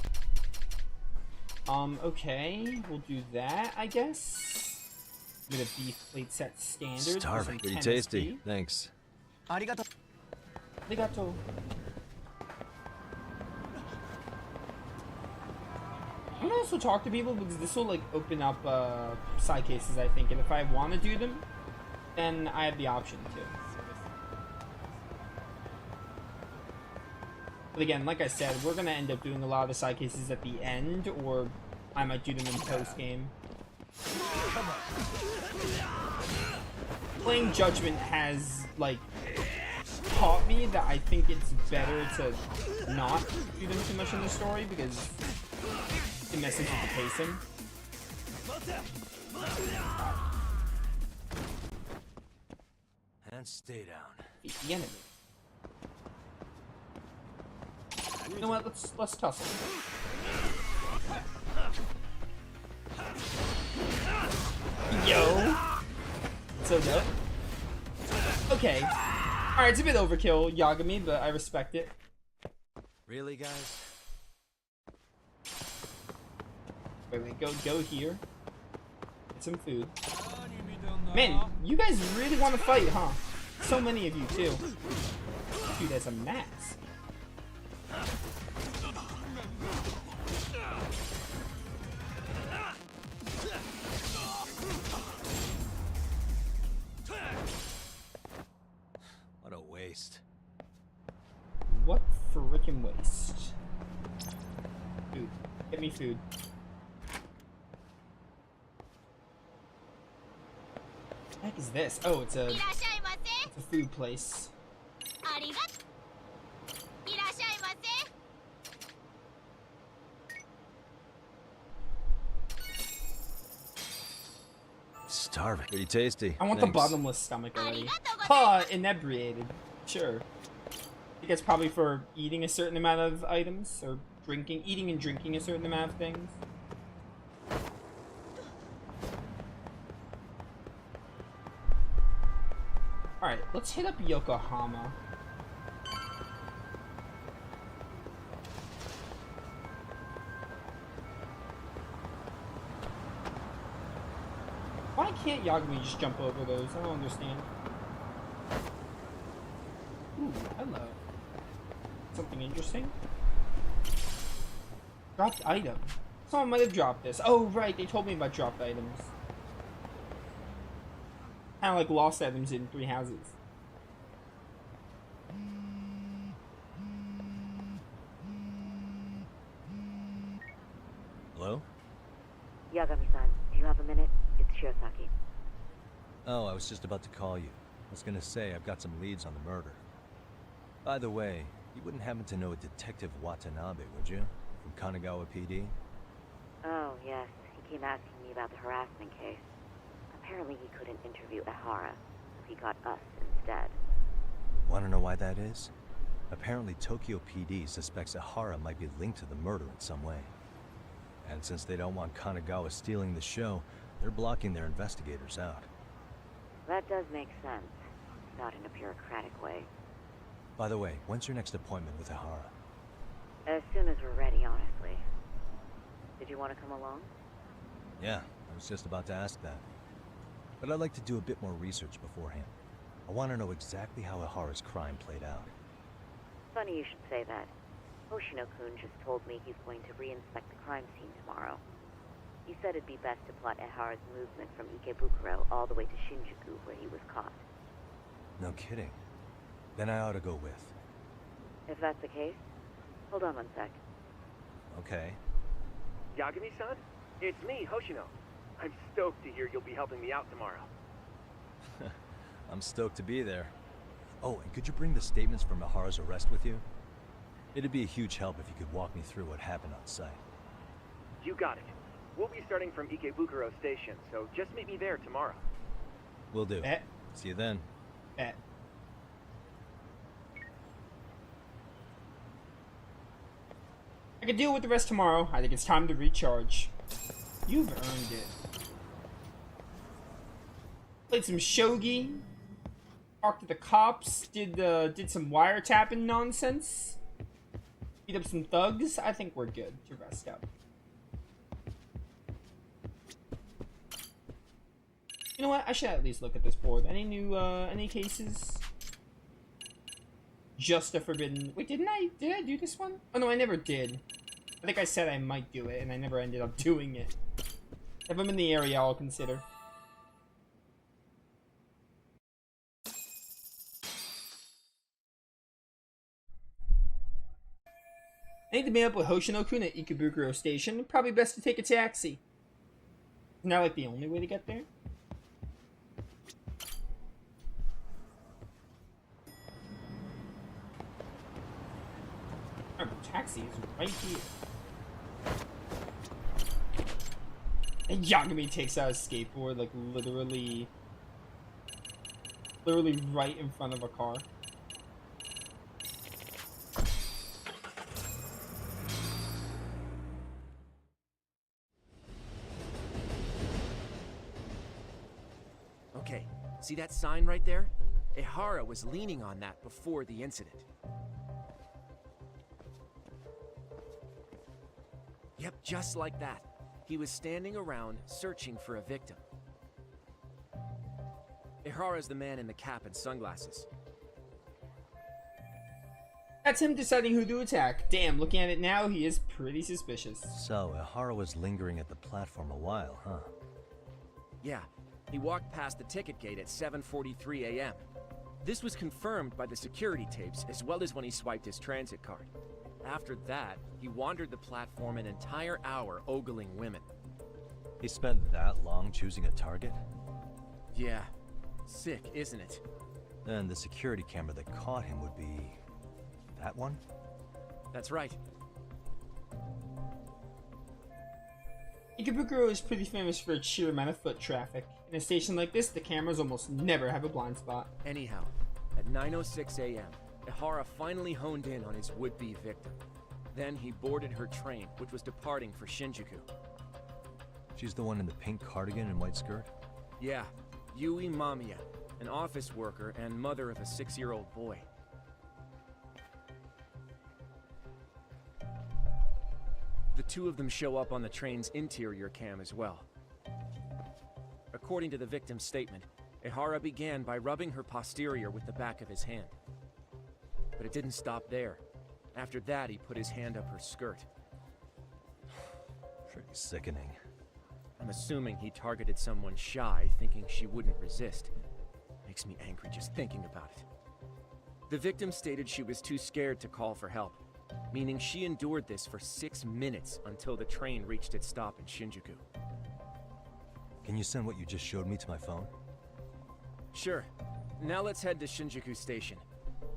Okay, we'll do that, I guess. Get a beef plate set standard. Starving. Pretty tasty. Thanks. Arigato. Arigato. I'm gonna also talk to people because this will like open up side cases, I think, and if I want to do them, then I have the option to. But again, like I said, we're going to end up doing a lot of the side cases at the end, or I might do them in post-game. Playing Judgment has, like, taught me that I think it's better to not do them too much in the story, because it messes with the pacing. And stay down. The enemy. You know what? Let's tussle. Yo. So dope. Okay. Alright, it's a bit overkill, Yagami, but I respect it. Really, guys? Wait, go here. Get some food. Man, you guys really want to fight, huh? So many of you, too. Dude, that's a mask. What a waste. What frickin' waste. me food. What the heck is this? Oh, it's a food place. Starving. Pretty tasty. I want the bottomless stomach already. Ha! Inebriated. Sure. I think that's probably for eating a certain amount of items, or eating and drinking a certain amount of things. Alright, let's hit up Yokohama. Why can't Yagami just jump over those? I don't understand. Ooh, hello. Something interesting? Dropped item. Someone might have dropped this. Oh, right, they told me about dropped items. Kind of like lost items in Three Houses. Hello? Yagami-san, do you have a minute? It's Shiosaki. Oh, I was just about to call you. I was gonna say I've got some leads on the murder. By the way, you wouldn't happen to know a Detective Watanabe, would you? From Kanagawa PD? Oh, yes. He came asking me about the harassment case. Apparently he couldn't interview Ehara, so he got us instead. Wanna know why that is? Apparently Tokyo PD suspects Ehara might be linked to the murder in some way. And since they don't want Kanagawa stealing the show, they're blocking their investigators out. That does make sense. Not in a bureaucratic way. By the way, when's your next appointment with Ehara? As soon as we're ready, honestly. Did you want to come along? Yeah, I was just about to ask that. But I'd like to do a bit more research beforehand. I want to know exactly how Ehara's crime played out. Funny you should say that. Hoshino-kun just told me he's going to re-inspect the crime scene tomorrow. He said it'd be best to plot Ehara's movement from Ikebukuro all the way to Shinjuku, where he was caught. No kidding. Then I ought to go with. If that's the case, hold on one sec. Okay. Yagami-san? It's me, Hoshino. I'm stoked to hear you'll be helping me out tomorrow. I'm stoked to be there. Oh, and could you bring the statements from Ehara's arrest with you? It'd be a huge help if you could walk me through what happened on site. You got it. We'll be starting from Ikebukuro Station, so just meet me there tomorrow. Will do. Bet. See you then. Bet. I can deal with the rest tomorrow. I think it's time to recharge. You've earned it. Played some shogi. Talked to the cops. Did some wiretapping nonsense. Beat up some thugs. I think we're good to rest up. You know what? I should at least look at this board. Any new any cases? Just a forbidden. Wait, did I do this one? Oh no, I never did. I think I said I might do it, and I never ended up doing it. If I'm in the area, I'll consider. I need to meet up with Hoshino-kun at Ikebukuro Station. Probably best to take a taxi. Isn't that like the only way to get there? Oh, the taxi is right here. And Yagami takes out his skateboard, like literally right in front of a car. Okay, see that sign right there? Ehara was leaning on that before the incident. Yep, just like that. He was standing around searching for a victim. Ehara's the man in the cap and sunglasses. That's him deciding who to attack. Damn, looking at it now, he is pretty suspicious. So, Ehara was lingering at the platform a while, huh? Yeah, he walked past the ticket gate at 7:43 a.m. This was confirmed by the security tapes as well as when he swiped his transit card. After that, he wandered the platform an entire hour ogling women. He spent that long choosing a target? Yeah. Sick, isn't it? And the security camera that caught him would be... that one? That's right. Ikebukuro is pretty famous for its sheer amount of foot traffic. In a station like this, the cameras almost never have a blind spot. Anyhow, at 9:06 a.m., Ihara finally honed in on his would-be victim. Then he boarded her train, which was departing for Shinjuku. She's the one in the pink cardigan and white skirt? Yeah, Yui Mamiya, an office worker and mother of a 6-year-old boy. The two of them show up on the train's interior cam as well. According to the victim's statement, Ihara began by rubbing her posterior with the back of his hand. But it didn't stop there. After that, he put his hand up her skirt. Pretty sickening. I'm assuming he targeted someone shy, thinking she wouldn't resist. Makes me angry just thinking about it. The victim stated she was too scared to call for help, meaning she endured this for 6 minutes until the train reached its stop in Shinjuku. Can you send what you just showed me to my phone? Sure. Now let's head to Shinjuku Station.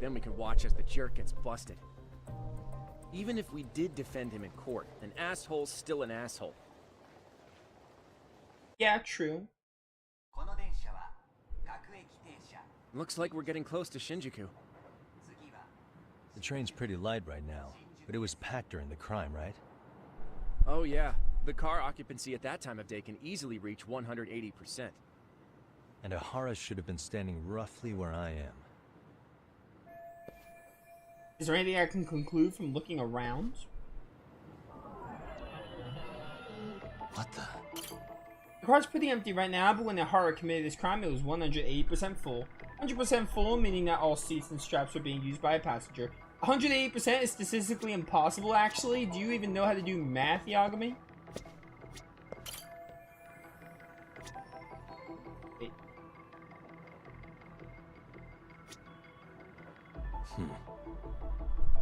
Then we can watch as the jerk gets busted. Even if we did defend him in court, an asshole's still an asshole. Yeah, true. Looks like we're getting close to Shinjuku. The train's pretty light right now, but it was packed during the crime, right? Oh yeah, the car occupancy at that time of day can easily reach 180%. And Ihara should have been standing roughly where I am. Is there anything I can conclude from looking around? What the? The car's pretty empty right now, but when Ihara committed this crime, it was 180% full. 100% full, meaning that all seats and straps are being used by a passenger. 180% is statistically impossible, actually. Do you even know how to do math, Yagami? Wait.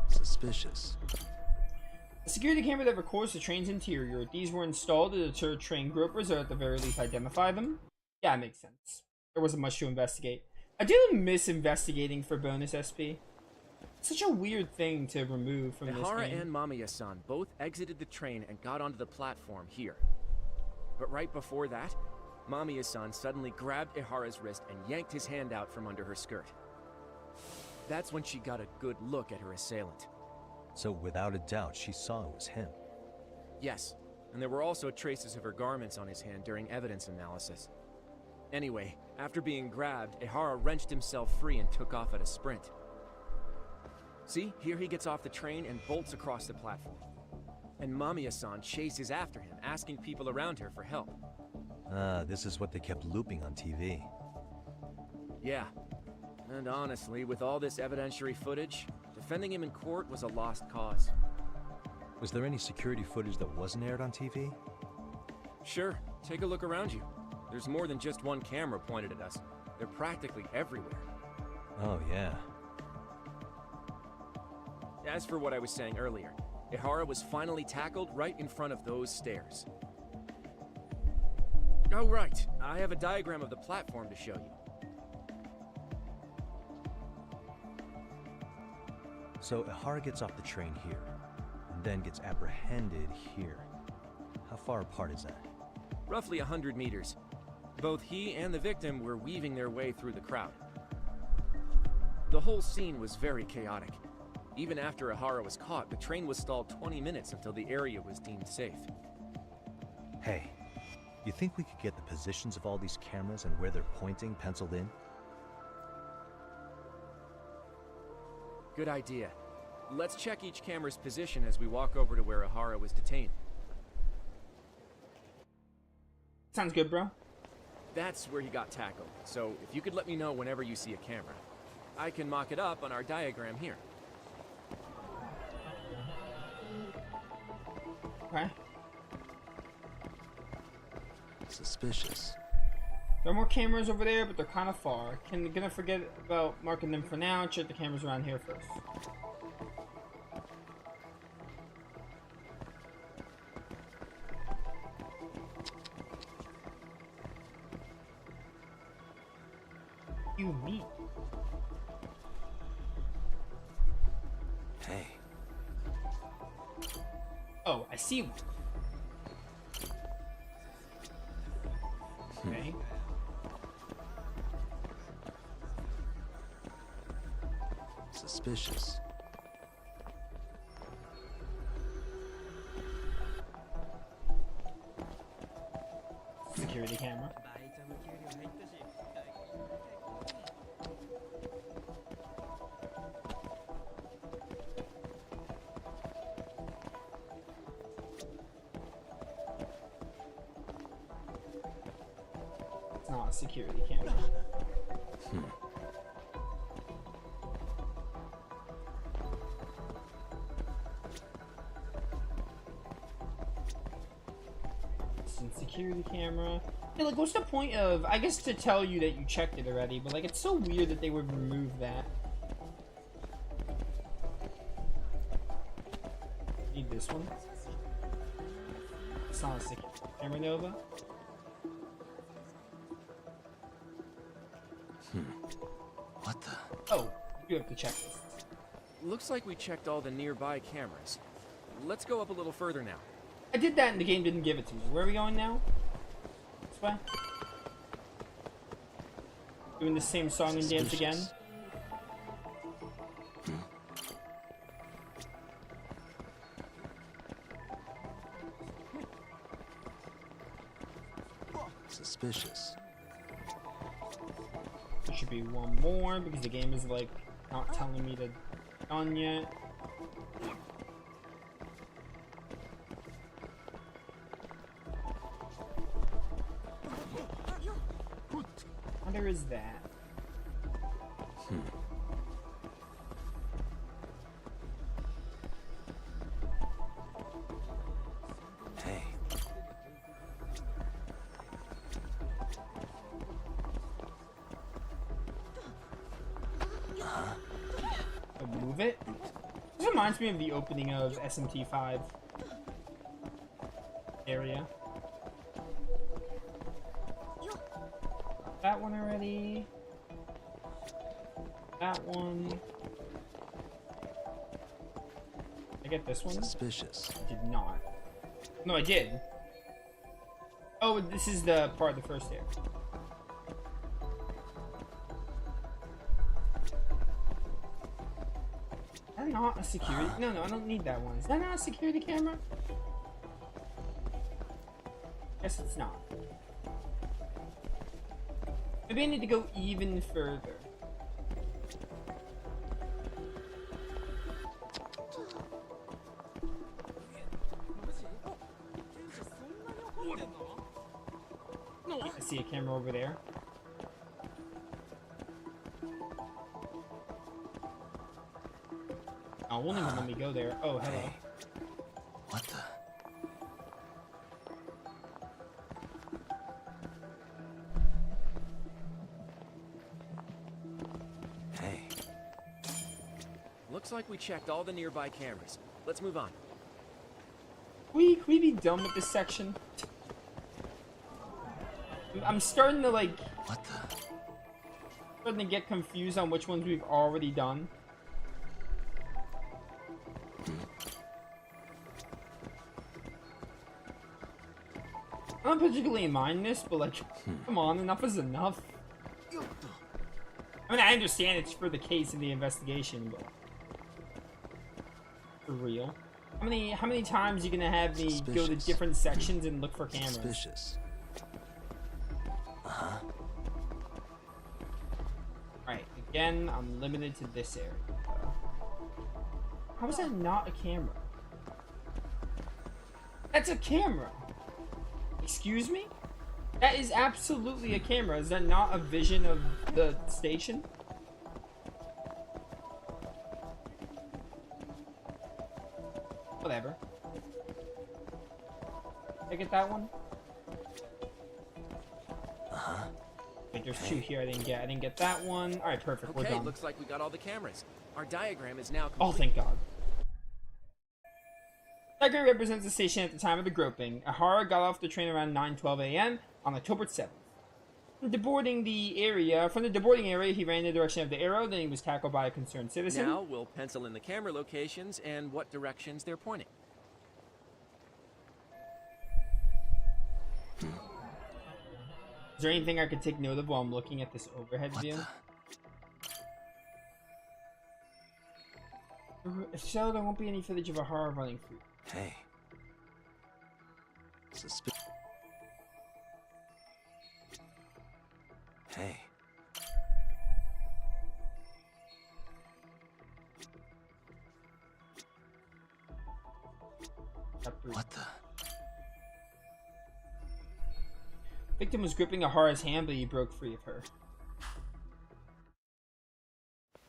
Suspicious. A security camera that records the train's interior. These were installed to deter train gropers, or at the very least identify them. Yeah, it makes sense. There wasn't much to investigate. I do miss investigating for bonus SP. Such a weird thing to remove from this Ihara game. and Mamiya-san both exited the train and got onto the platform here. But right before that, Mamiya-san suddenly grabbed Ihara's wrist and yanked his hand out from under her skirt. That's when she got a good look at her assailant. So without a doubt, she saw it was him. Yes, and there were also traces of her garments on his hand during evidence analysis. Anyway, after being grabbed, Ihara wrenched himself free and took off at a sprint. See, here he gets off the train and bolts across the platform. And Mamiya-san chases after him, asking people around her for help. Ah, this is what they kept looping on TV. Yeah. And honestly, with all this evidentiary footage, defending him in court was a lost cause. Was there any security footage that wasn't aired on TV? Sure, take a look around you. There's more than just one camera pointed at us. They're practically everywhere. Oh, yeah. As for what I was saying earlier, Ihara was finally tackled right in front of those stairs. Oh right, I have a diagram of the platform to show you. So Ihara gets off the train here, and then gets apprehended here. How far apart is that? Roughly 100 meters. Both he and the victim were weaving their way through the crowd. The whole scene was very chaotic. Even after Ihara was caught, the train was stalled 20 minutes until the area was deemed safe. Hey, you think we could get the positions of all these cameras and where they're pointing penciled in? Good idea. Let's check each camera's position as we walk over to where Ihara was detained. Sounds good, bro. That's where he got tackled, so if you could let me know whenever you see a camera. I can mock it up on our diagram here. Okay. Suspicious. There are more cameras over there, but they're kind of far. Gonna forget about marking them for now. Check the cameras around here first. You mean? Hey. Oh, I see. Okay. Suspicious. Security camera. It's not a security camera. Security camera. Yeah, like, what's the point of? I guess to tell you that you checked it already, but like, it's so weird that they would remove that. Need this one. It's not a security camera, Nova. What the? Oh, you have to check this. Looks like we checked all the nearby cameras. Let's go up a little further now. I did that and the game didn't give it to me. Where are we going now? This way? Doing the same song and dance again? Suspicious. There should be one more because the game is like not telling me to done yet. Wonder is that? Hey. Oh, move it? This reminds me of the opening of SMT5 area. That one already. That one. I get this one? Suspicious. I did not. No, I did. Oh, this is the part of the first area. Is that not a security? No, I don't need that one. Is that not a security camera? Guess it's not. Maybe I need to go even further. I see a camera over there. Oh, won't even let me go there. Oh, hello. Hey. What the? Hey. Looks like we checked all the nearby cameras. Let's move on. Can we be done with this section? I'm starting to like... What the? Starting to get confused on which ones we've already done. I don't particularly mind this, but like, come on, enough is enough. I mean, I understand it's for the case of the investigation, but for real. How many times are you gonna have me go to different sections and look for cameras? Suspicious. Alright, again, I'm limited to this area. How is that not a camera? That's a camera! Excuse me? That is absolutely a camera. Is that not a vision of the station? Whatever. Did I get that one? Wait, there's two here I didn't get. I didn't get that one. Alright, perfect. We're Okay, done. looks like we got all the cameras. Our diagram is now Oh, complete. thank God. Diagram represents the station at the time of the groping. Ahara got off the train around 9:12 a.m. on October 7th. Deboarding the area, he ran in the direction of the arrow, then he was tackled by a concerned citizen. Now we'll pencil in the camera locations and what directions they're pointing. Is there anything I could take note of while I'm looking at this overhead view? If so, there won't be any footage of a horror running through. Hey. Hey. What the? Victim was gripping Ahara's hand, but he broke free of her.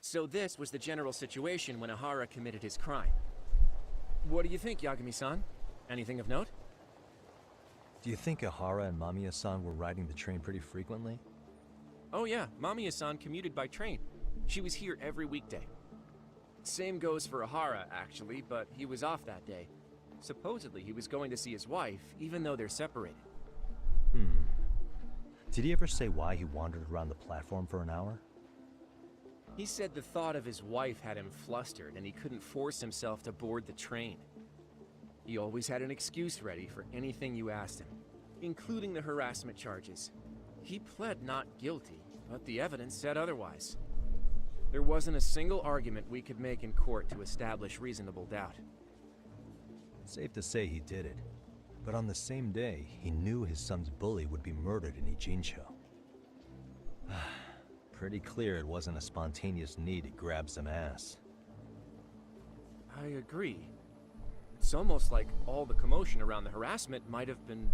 So this was the general situation when Ahara committed his crime. What do you think, Yagami-san? Anything of note? Do you think Ahara and Mamiya-san were riding the train pretty frequently? Oh yeah, Mamiya-san commuted by train. She was here every weekday. Same goes for Ahara, actually, but he was off that day. Supposedly he was going to see his wife, even though they're separated. Did he ever say why he wandered around the platform for an hour? He said the thought of his wife had him flustered and he couldn't force himself to board the train. He always had an excuse ready for anything you asked him, including the harassment charges. He pled not guilty, but the evidence said otherwise. There wasn't a single argument we could make in court to establish reasonable doubt. Safe to say he did it. But on the same day, he knew his son's bully would be murdered in Ijincho. Pretty clear it wasn't a spontaneous need to grab some ass. I agree. It's almost like all the commotion around the harassment might have been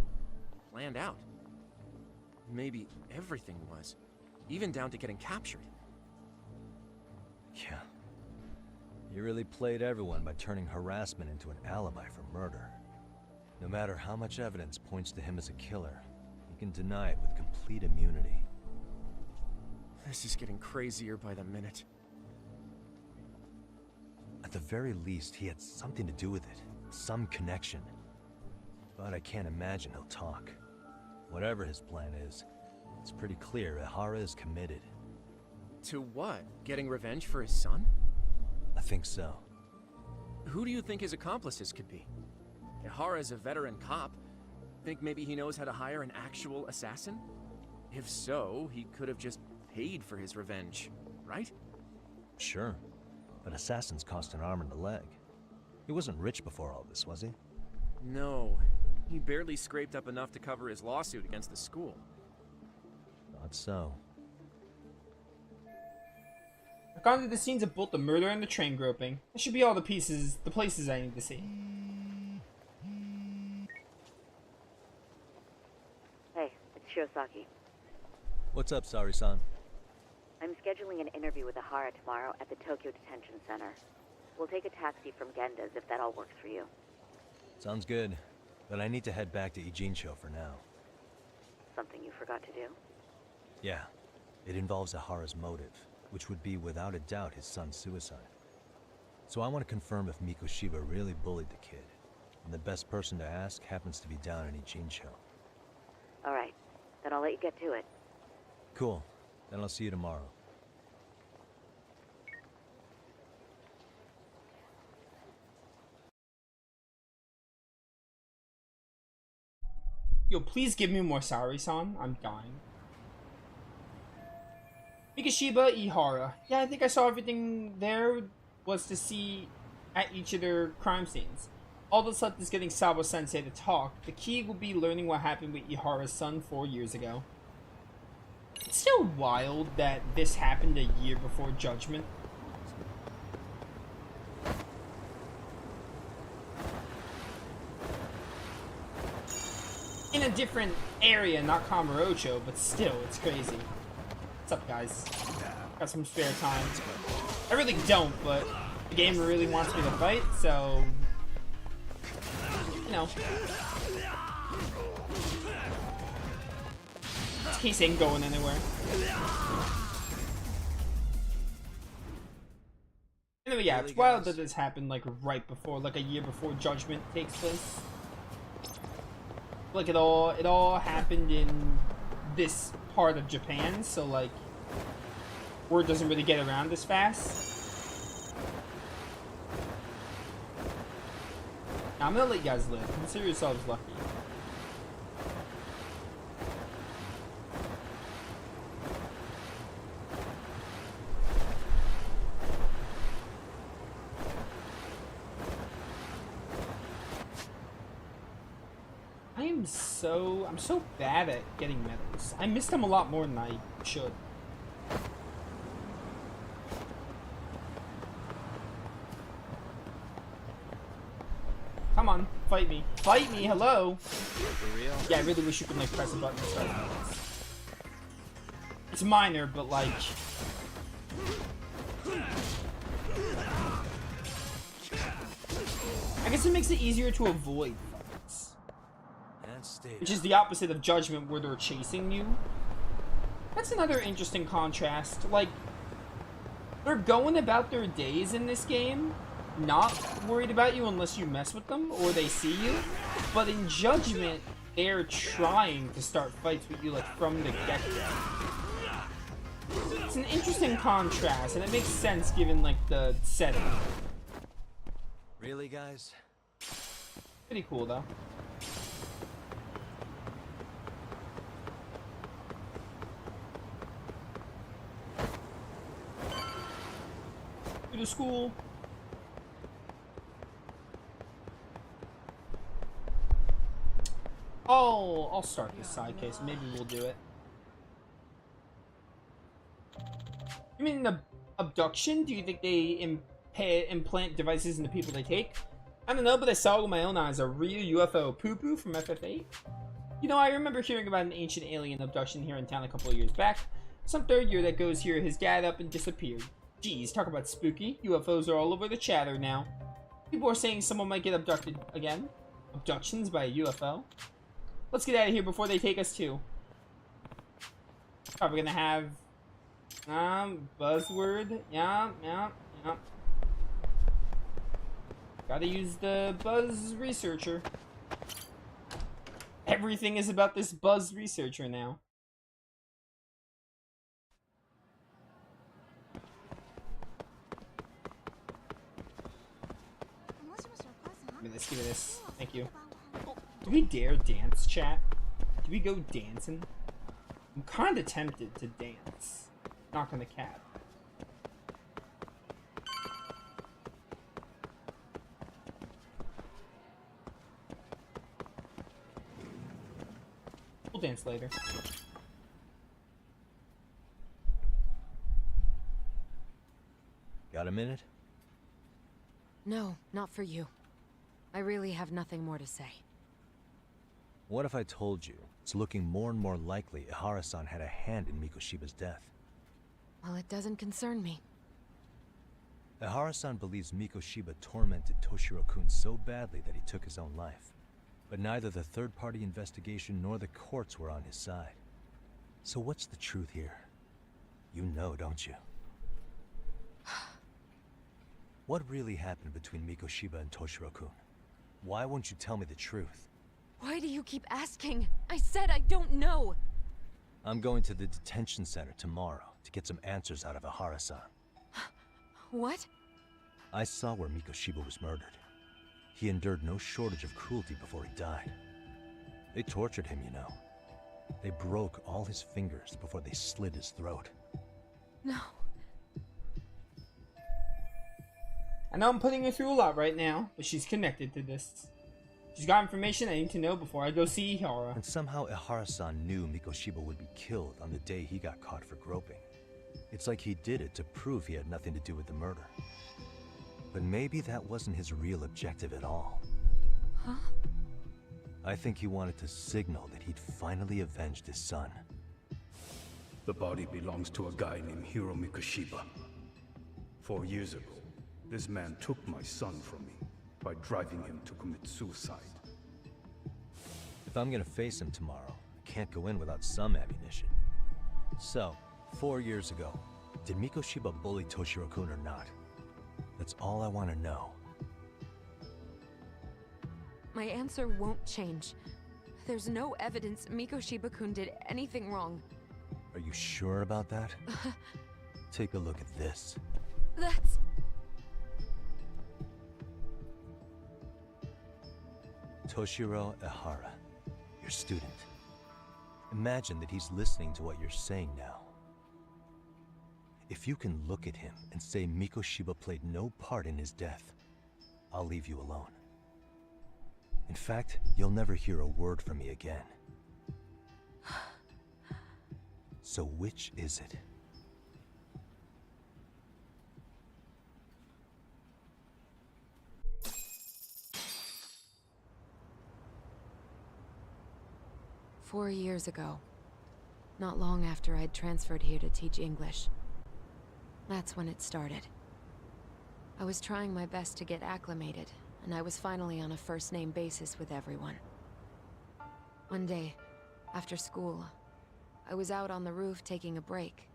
planned out. Maybe everything was, even down to getting captured. Yeah. You really played everyone by turning harassment into an alibi for murder. No matter how much evidence points to him as a killer, he can deny it with complete immunity. This is getting crazier by the minute. At the very least, he had something to do with it. Some connection. But I can't imagine he'll talk. Whatever his plan is, it's pretty clear Ahara is committed. To what? Getting revenge for his son? I think so. Who do you think his accomplices could be? Ahara's a veteran cop. Think maybe he knows how to hire an actual assassin? If so, he could have just paid for his revenge, right? Sure. But assassins cost an arm and a leg. He wasn't rich before all this, was he? No. He barely scraped up enough to cover his lawsuit against the school. Not so. I've gone to the scenes of both the murder and the train groping. That should be all the places I need to see. Hey, it's Shirosaki. What's up, Sari-san? I'm scheduling an interview with Ahara tomorrow at the Tokyo Detention Center. We'll take a taxi from Genda's if that all works for you. Sounds good. But I need to head back to Ijincho for now. Something you forgot to do? Yeah. It involves Ahara's motive, which would be without a doubt his son's suicide. So I want to confirm if Mikoshiba really bullied the kid. And the best person to ask happens to be down in Ijincho. Alright, then I'll let you get to it. Cool. Then I'll see you tomorrow. Yo, please give me more Sari-san. I'm dying. Mikoshiba, Ihara. Yeah, I think I saw everything there was to see at each of their crime scenes. All that's left is getting Sabo-sensei to talk. The key will be learning what happened with Ihara's son 4 years ago. It's still wild that this happened a year before Judgment. In a different area, not Kamurocho, but still, it's crazy. What's up, guys? Got some spare time. I really don't, but the game really wants me to fight, so... You know. This case ain't going anywhere. Anyway, yeah, it's wild that this happened, like, right before, like, a year before Judgment takes place. Like, it all happened in this part of Japan, so like word doesn't really get around as fast. Now, I'm gonna let you guys live. Consider yourselves lucky. I'm so bad at getting medals. I missed them a lot more than I should. Come on, fight me. Fight me, hello! For real? Yeah, I really wish you could like press a button and start fights. It's minor, but like... I guess it makes it easier to avoid fights. Which is the opposite of Judgment, where they're chasing you. That's another interesting contrast. Like, they're going about their days in this game, not worried about you unless you mess with them or they see you. But in Judgment, they're trying to start fights with you, like, from the get-go. It's an interesting contrast, and it makes sense given, like, the setting. Really, guys? Pretty cool, though. To school. Oh, I'll start this side case. Maybe we'll do it. You mean the abduction? Do you think they implant devices in the people they take? I don't know, but I saw with my own eyes a real UFO poo-poo from FF8. You know, I remember hearing about an ancient alien abduction here in town a couple of years back. Some third year that goes here has gathered up and disappeared. Geez, talk about spooky. UFOs are all over the chatter now. People are saying someone might get abducted again. Abductions by a UFO? Let's get out of here before they take us too. Probably gonna have... buzzword. Yeah. Gotta use the buzz researcher. Everything is about this buzz researcher now. Give me this. Thank you. Oh, do we dare dance, chat? Do we go dancing? I'm kind of tempted to dance. Knock on the cat. We'll dance later. Got a minute? No, not for you. I really have nothing more to say. What if I told you it's looking more and more likely Ihara-san had a hand in Mikoshiba's death? Well, it doesn't concern me. Ihara-san believes Mikoshiba tormented Toshiro-kun so badly that he took his own life. But neither the third-party investigation nor the courts were on his side. So what's the truth here? You know, don't you? What really happened between Mikoshiba and Toshiro-kun? Why won't you tell me the truth? Why do you keep asking? I said I don't know! I'm going to the detention center tomorrow to get some answers out of Ihara-san. What? I saw where Mikoshiba was murdered. He endured no shortage of cruelty before he died. They tortured him, you know. They broke all his fingers before they slit his throat. No. I know I'm putting her through a lot right now, but she's connected to this. She's got information I need to know before I go see Ihara. And somehow Ihara-san knew Mikoshiba would be killed on the day he got caught for groping. It's like he did it to prove he had nothing to do with the murder. But maybe that wasn't his real objective at all. Huh? I think he wanted to signal that he'd finally avenged his son. The body belongs to a guy named Hiro Mikoshiba. 4 years ago, this man took my son from me by driving him to commit suicide. If I'm gonna face him tomorrow, I can't go in without some ammunition. So, 4 years ago, did Mikoshiba bully Toshiro-kun or not? That's all I want to know. My answer won't change. There's no evidence Mikoshiba-kun did anything wrong. Are you sure about that? Take a look at this. That's... Toshiro Ehara, your student. Imagine that he's listening to what you're saying now. If you can look at him and say Mikoshiba played no part in his death, I'll leave you alone. In fact, you'll never hear a word from me again. So which is it? "4 years ago, not long after I'd transferred here to teach English. That's when it started. I was trying my best to get acclimated, and I was finally on a first-name basis with everyone. One day, after school, I was out on the roof taking a break,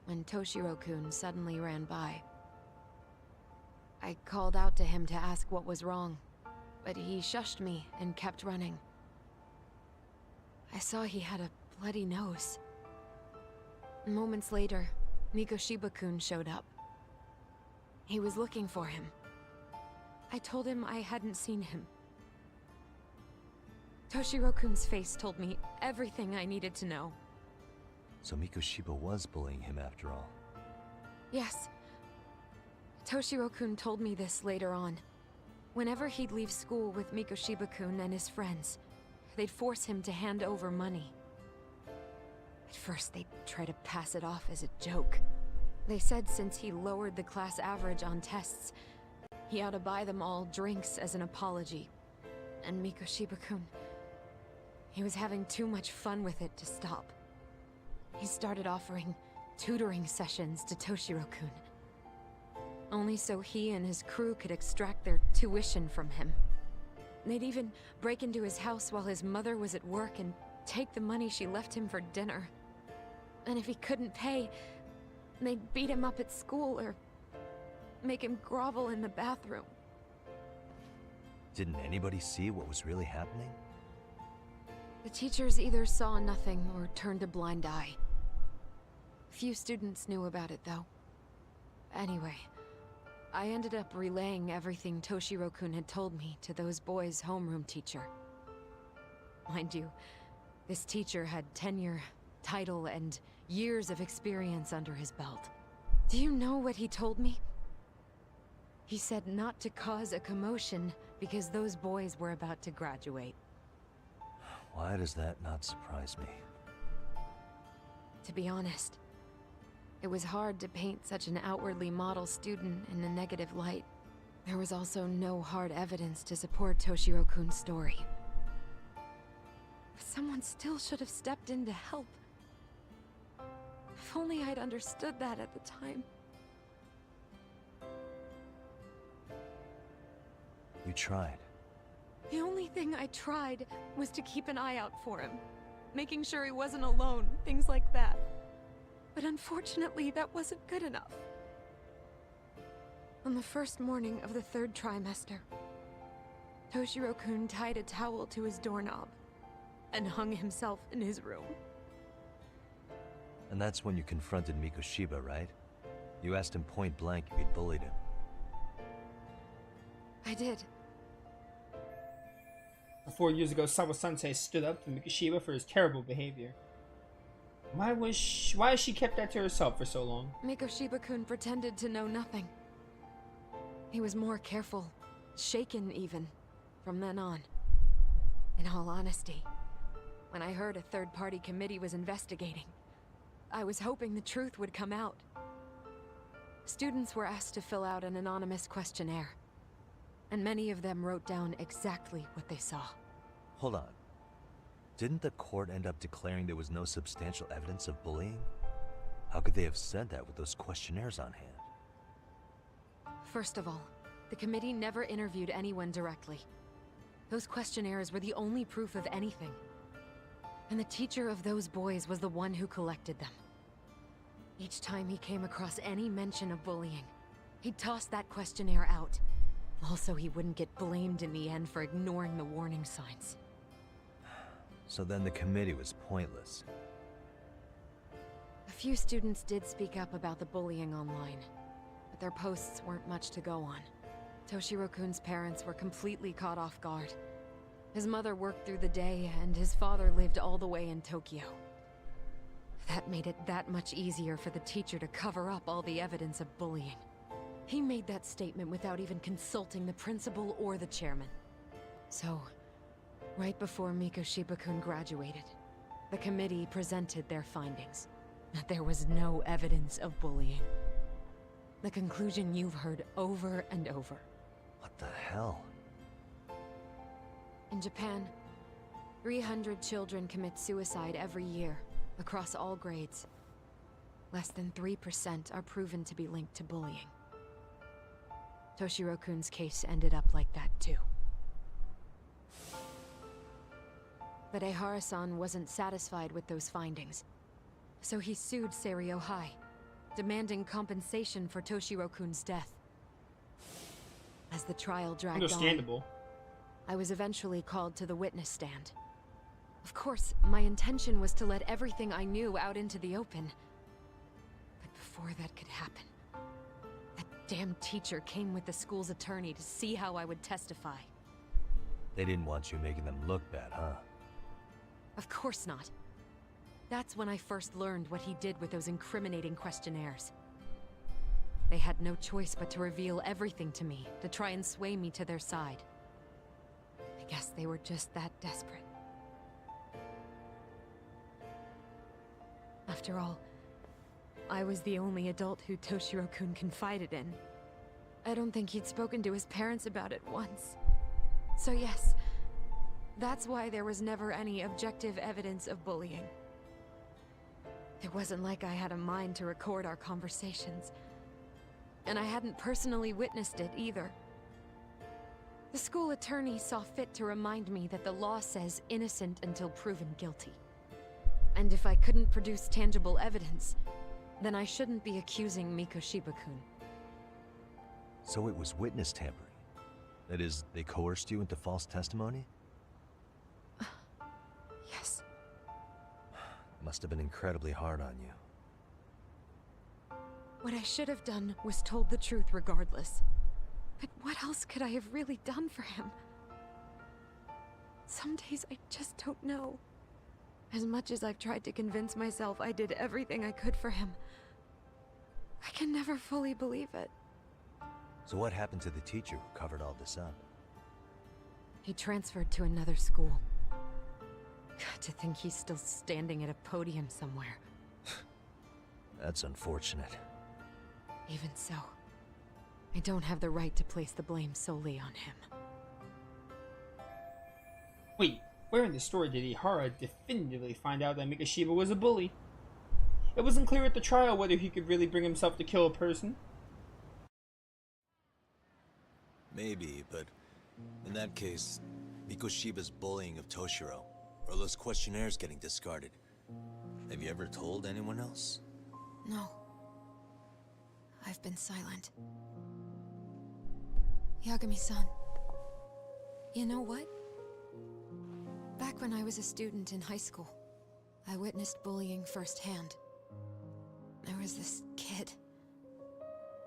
when Toshiro-kun suddenly ran by. I called out to him to ask what was wrong, but he shushed me and kept running. I saw he had a bloody nose. Moments later, Mikoshiba-kun showed up. He was looking for him. I told him I hadn't seen him. Toshiro-kun's face told me everything I needed to know. So Mikoshiba was bullying him after all. Yes. Toshiro-kun told me this later on. Whenever he'd leave school with Mikoshiba-kun and his friends, they'd force him to hand over money. At first, they'd try to pass it off as a joke. They said since he lowered the class average on tests, he ought to buy them all drinks as an apology. And Mikoshiba-kun, he was having too much fun with it to stop. He started offering tutoring sessions to Toshiro-kun, only so he and his crew could extract their tuition from him. They'd even break into his house while his mother was at work and take the money she left him for dinner. And if he couldn't pay, they'd beat him up at school or make him grovel in the bathroom. Didn't anybody see what was really happening? The teachers either saw nothing or turned a blind eye. Few students knew about it, though. Anyway, I ended up relaying everything Toshiro-kun had told me to those boys' homeroom teacher. Mind you, this teacher had tenure, title, and years of experience under his belt. Do you know what he told me? He said not to cause a commotion because those boys were about to graduate. Why does that not surprise me? To be honest, it was hard to paint such an outwardly model student in a negative light. There was also no hard evidence to support Toshiro-kun's story. But someone still should have stepped in to help. If only I'd understood that at the time. You tried. The only thing I tried was to keep an eye out for him, making sure he wasn't alone, things like that. But unfortunately, that wasn't good enough. On the first morning of the 3rd trimester, Toshiro-kun tied a towel to his doorknob and hung himself in his room. And that's when you confronted Mikoshiba, right? You asked him point blank if he'd bullied him. I did. 4 years ago, Sawa-sensei stood up to Mikoshiba for his terrible behavior. Why has she kept that to herself for so long? Mikoshiba-kun pretended to know nothing. He was more careful, shaken even, from then on. In all honesty, when I heard a third-party committee was investigating, I was hoping the truth would come out. Students were asked to fill out an anonymous questionnaire, and many of them wrote down exactly what they saw. Hold on. Didn't the court end up declaring there was no substantial evidence of bullying? How could they have said that with those questionnaires on hand? First of all, the committee never interviewed anyone directly. Those questionnaires were the only proof of anything. And the teacher of those boys was the one who collected them. Each time he came across any mention of bullying, he'd toss that questionnaire out. Also, he wouldn't get blamed in the end for ignoring the warning signs. So then the committee was pointless. few students did speak up about the bullying online, but their posts weren't much to go on. Toshiro-kun's parents were completely caught off guard. His mother worked through the day, and his father lived all the way in Tokyo. That made it that much easier for the teacher to cover up all the evidence of bullying. He made that statement without even consulting the principal or the chairman. So, right before Mikoshiba-kun graduated, the committee presented their findings. That there was no evidence of bullying. The conclusion you've heard over and over. What the hell? In Japan, 300 children commit suicide every year, across all grades. Less than 3% are proven to be linked to bullying. Toshiro-kun's case ended up like that too. But Ehara-san wasn't satisfied with those findings, so he sued Seiryo High, demanding compensation for Toshiro-kun's death. As the trial dragged Understandable. on, I was eventually called to the witness stand. Of course, my intention was to let everything I knew out into the open. But before that could happen, that damn teacher came with the school's attorney to see how I would testify. They didn't want you making them look bad, huh? Of course not. That's when I first learned what he did with those incriminating questionnaires. They had no choice but to reveal everything to me, to try and sway me to their side. I guess they were just that desperate. After all, I was the only adult who Toshiro-kun confided in. I don't think he'd spoken to his parents about it once. So yes, that's why there was never any objective evidence of bullying. It wasn't like I had a mind to record our conversations. And I hadn't personally witnessed it either. The school attorney saw fit to remind me that the law says innocent until proven guilty. And if I couldn't produce tangible evidence, then I shouldn't be accusing Mikoshiba-kun. So it was witness tampering? That is, they coerced you into false testimony? Yes. Must have been incredibly hard on you. What I should have done was told the truth regardless. But what else could I have really done for him? Some days I just don't know. As much as I've tried to convince myself I did everything I could for him, I can never fully believe it. So what happened to the teacher who covered all this up? He transferred to another school. God, to think he's still standing at a podium somewhere. That's unfortunate. Even so, I don't have the right to place the blame solely on him. Wait, where in the story did Ihara definitively find out that Mikoshiba was a bully? It wasn't clear at the trial whether he could really bring himself to kill a person. Maybe, but in that case, Mikoshiba's bullying of Toshiro, or those questionnaires getting discarded. Have you ever told anyone else? No. I've been silent. Yagami-san, you know what? Back when I was a student in high school, I witnessed bullying firsthand. There was this kid.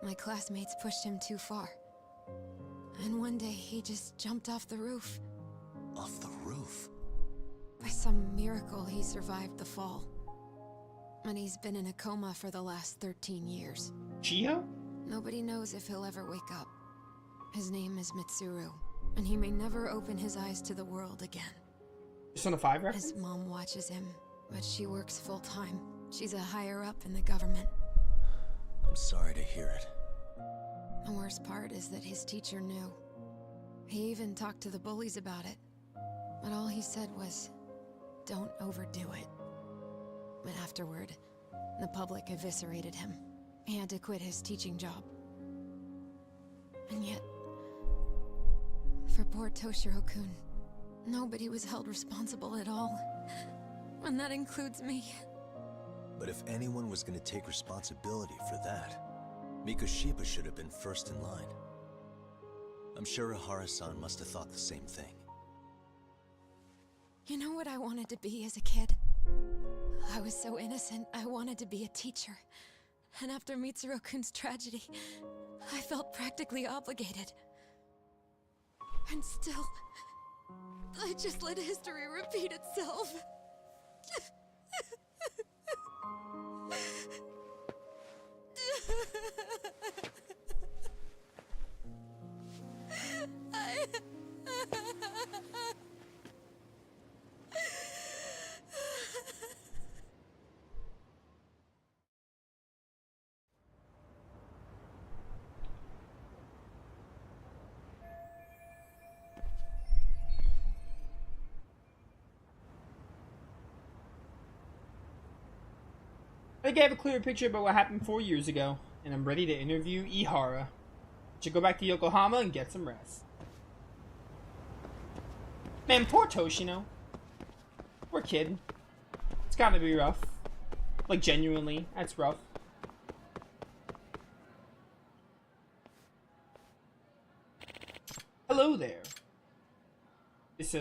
My classmates pushed him too far. And one day he just jumped off the roof. Off the roof? By some miracle, he survived the fall. And he's been in a coma for the last 13 years. Chiho? Nobody knows if he'll ever wake up. His name is Mitsuru, and he may never open his eyes to the world again. Persona 5 reference? His mom watches him, but she works full-time. She's a higher-up in the government. I'm sorry to hear it. The worst part is that his teacher knew. He even talked to the bullies about it. But all he said was, don't overdo it. But afterward, the public eviscerated him. He had to quit his teaching job. And yet, for poor Toshiro-kun, nobody was held responsible at all. And that includes me. But if anyone was going to take responsibility for that, Mikoshiba should have been first in line. I'm sure Ihara-san must have thought the same thing. You know what I wanted to be as a kid? I I was so innocent, I wanted to be a teacher. And after Mitsuru-kun's tragedy, I felt practically obligated. And still, I just let history repeat itself. I think I have a clearer picture about what happened 4 years ago, and I'm ready to interview Ihara. Should go back to Yokohama and get some rest. Man, poor Toshino. Poor kid. It's gotta be rough. Like, genuinely, that's rough. Hello there. It's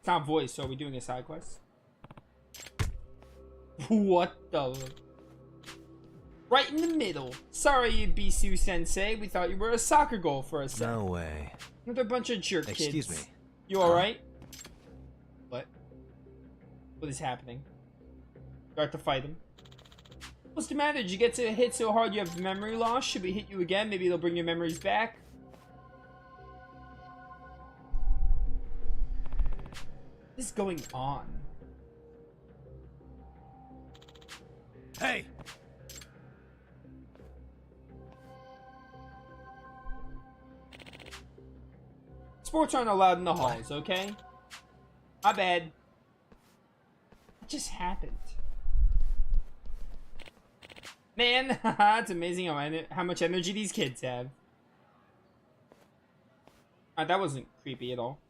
not voice, so are we doing a side quest? What the? Right in the middle. Sorry, Bisu Sensei. We thought you were a soccer goal for a second. No way. Another bunch of jerk kids. Excuse me. You alright? What? What is happening? Do I have to fight him? What's the matter? Did you get to hit so hard you have memory loss? Should we hit you again? Maybe it'll bring your memories back? What is going on? Hey! Sports aren't allowed in the halls, okay? My bad. What just happened? Man, it's amazing how much energy these kids have. That wasn't creepy at all.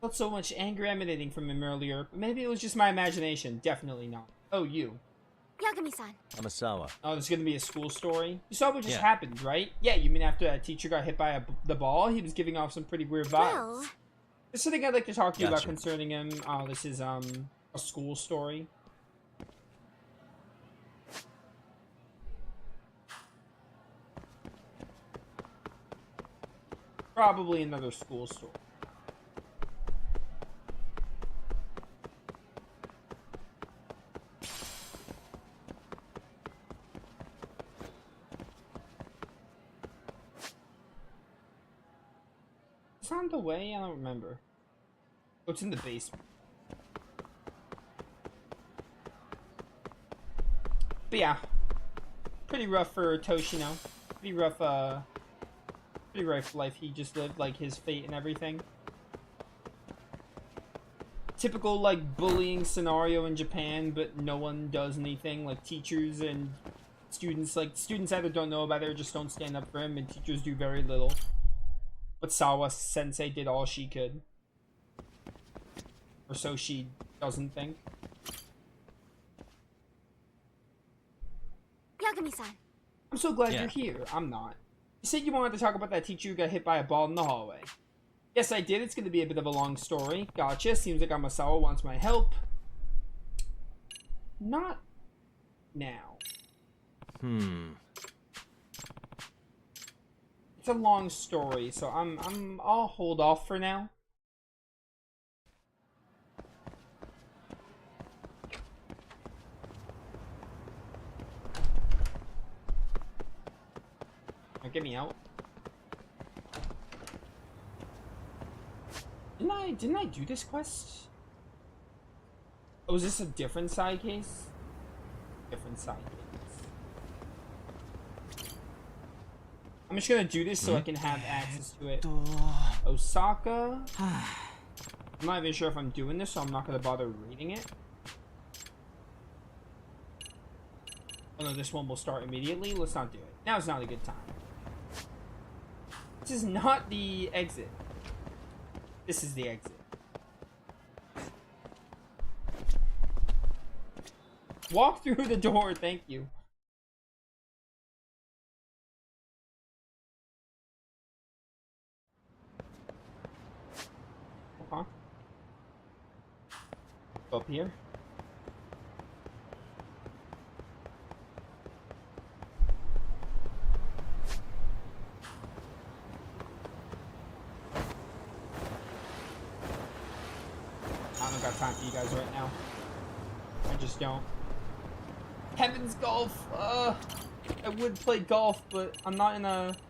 Felt so much anger emanating from him earlier, but maybe it was just my imagination. Definitely not. Oh, you. Yagami-san. Amasawa. Oh, there's gonna be a school story? You saw what just happened, right? Yeah, you mean after that teacher got hit by the ball? He was giving off some pretty weird vibes. Well... There's something I'd like to talk to you about concerning him. This is, a school story. Probably another school story. It's on the way? I don't remember. Oh, it's in the basement. But yeah. Pretty rough for Toshino. Pretty rough life he just lived, like his fate and everything. Typical, like, bullying scenario in Japan, but no one does anything. Like, teachers and students, either don't know about it or just don't stand up for him, and teachers do very little. But Sawa Sensei did all she could. Or so she doesn't think. Yagami-san. I'm so glad you're here. I'm not. You said you wanted to talk about that teacher who got hit by a ball in the hallway. Yes, I did. It's going to be a bit of a long story. Gotcha. Seems like Amasawa wants my help. Not now. It's a long story, so I'll hold off for now. Now get me out. Didn't I do this quest? Oh, is this a different side case? Different side case. I'm just gonna do this so I can have access to it. Osaka. I'm not even sure if I'm doing this, so I'm not gonna bother reading it. Oh no, this one will start immediately. Let's not do it. Now's not a good time. This is not the exit. This is the exit. Walk through the door, thank you. Okay. Go up here. just don't. Heaven's golf. I would play golf, but I'm not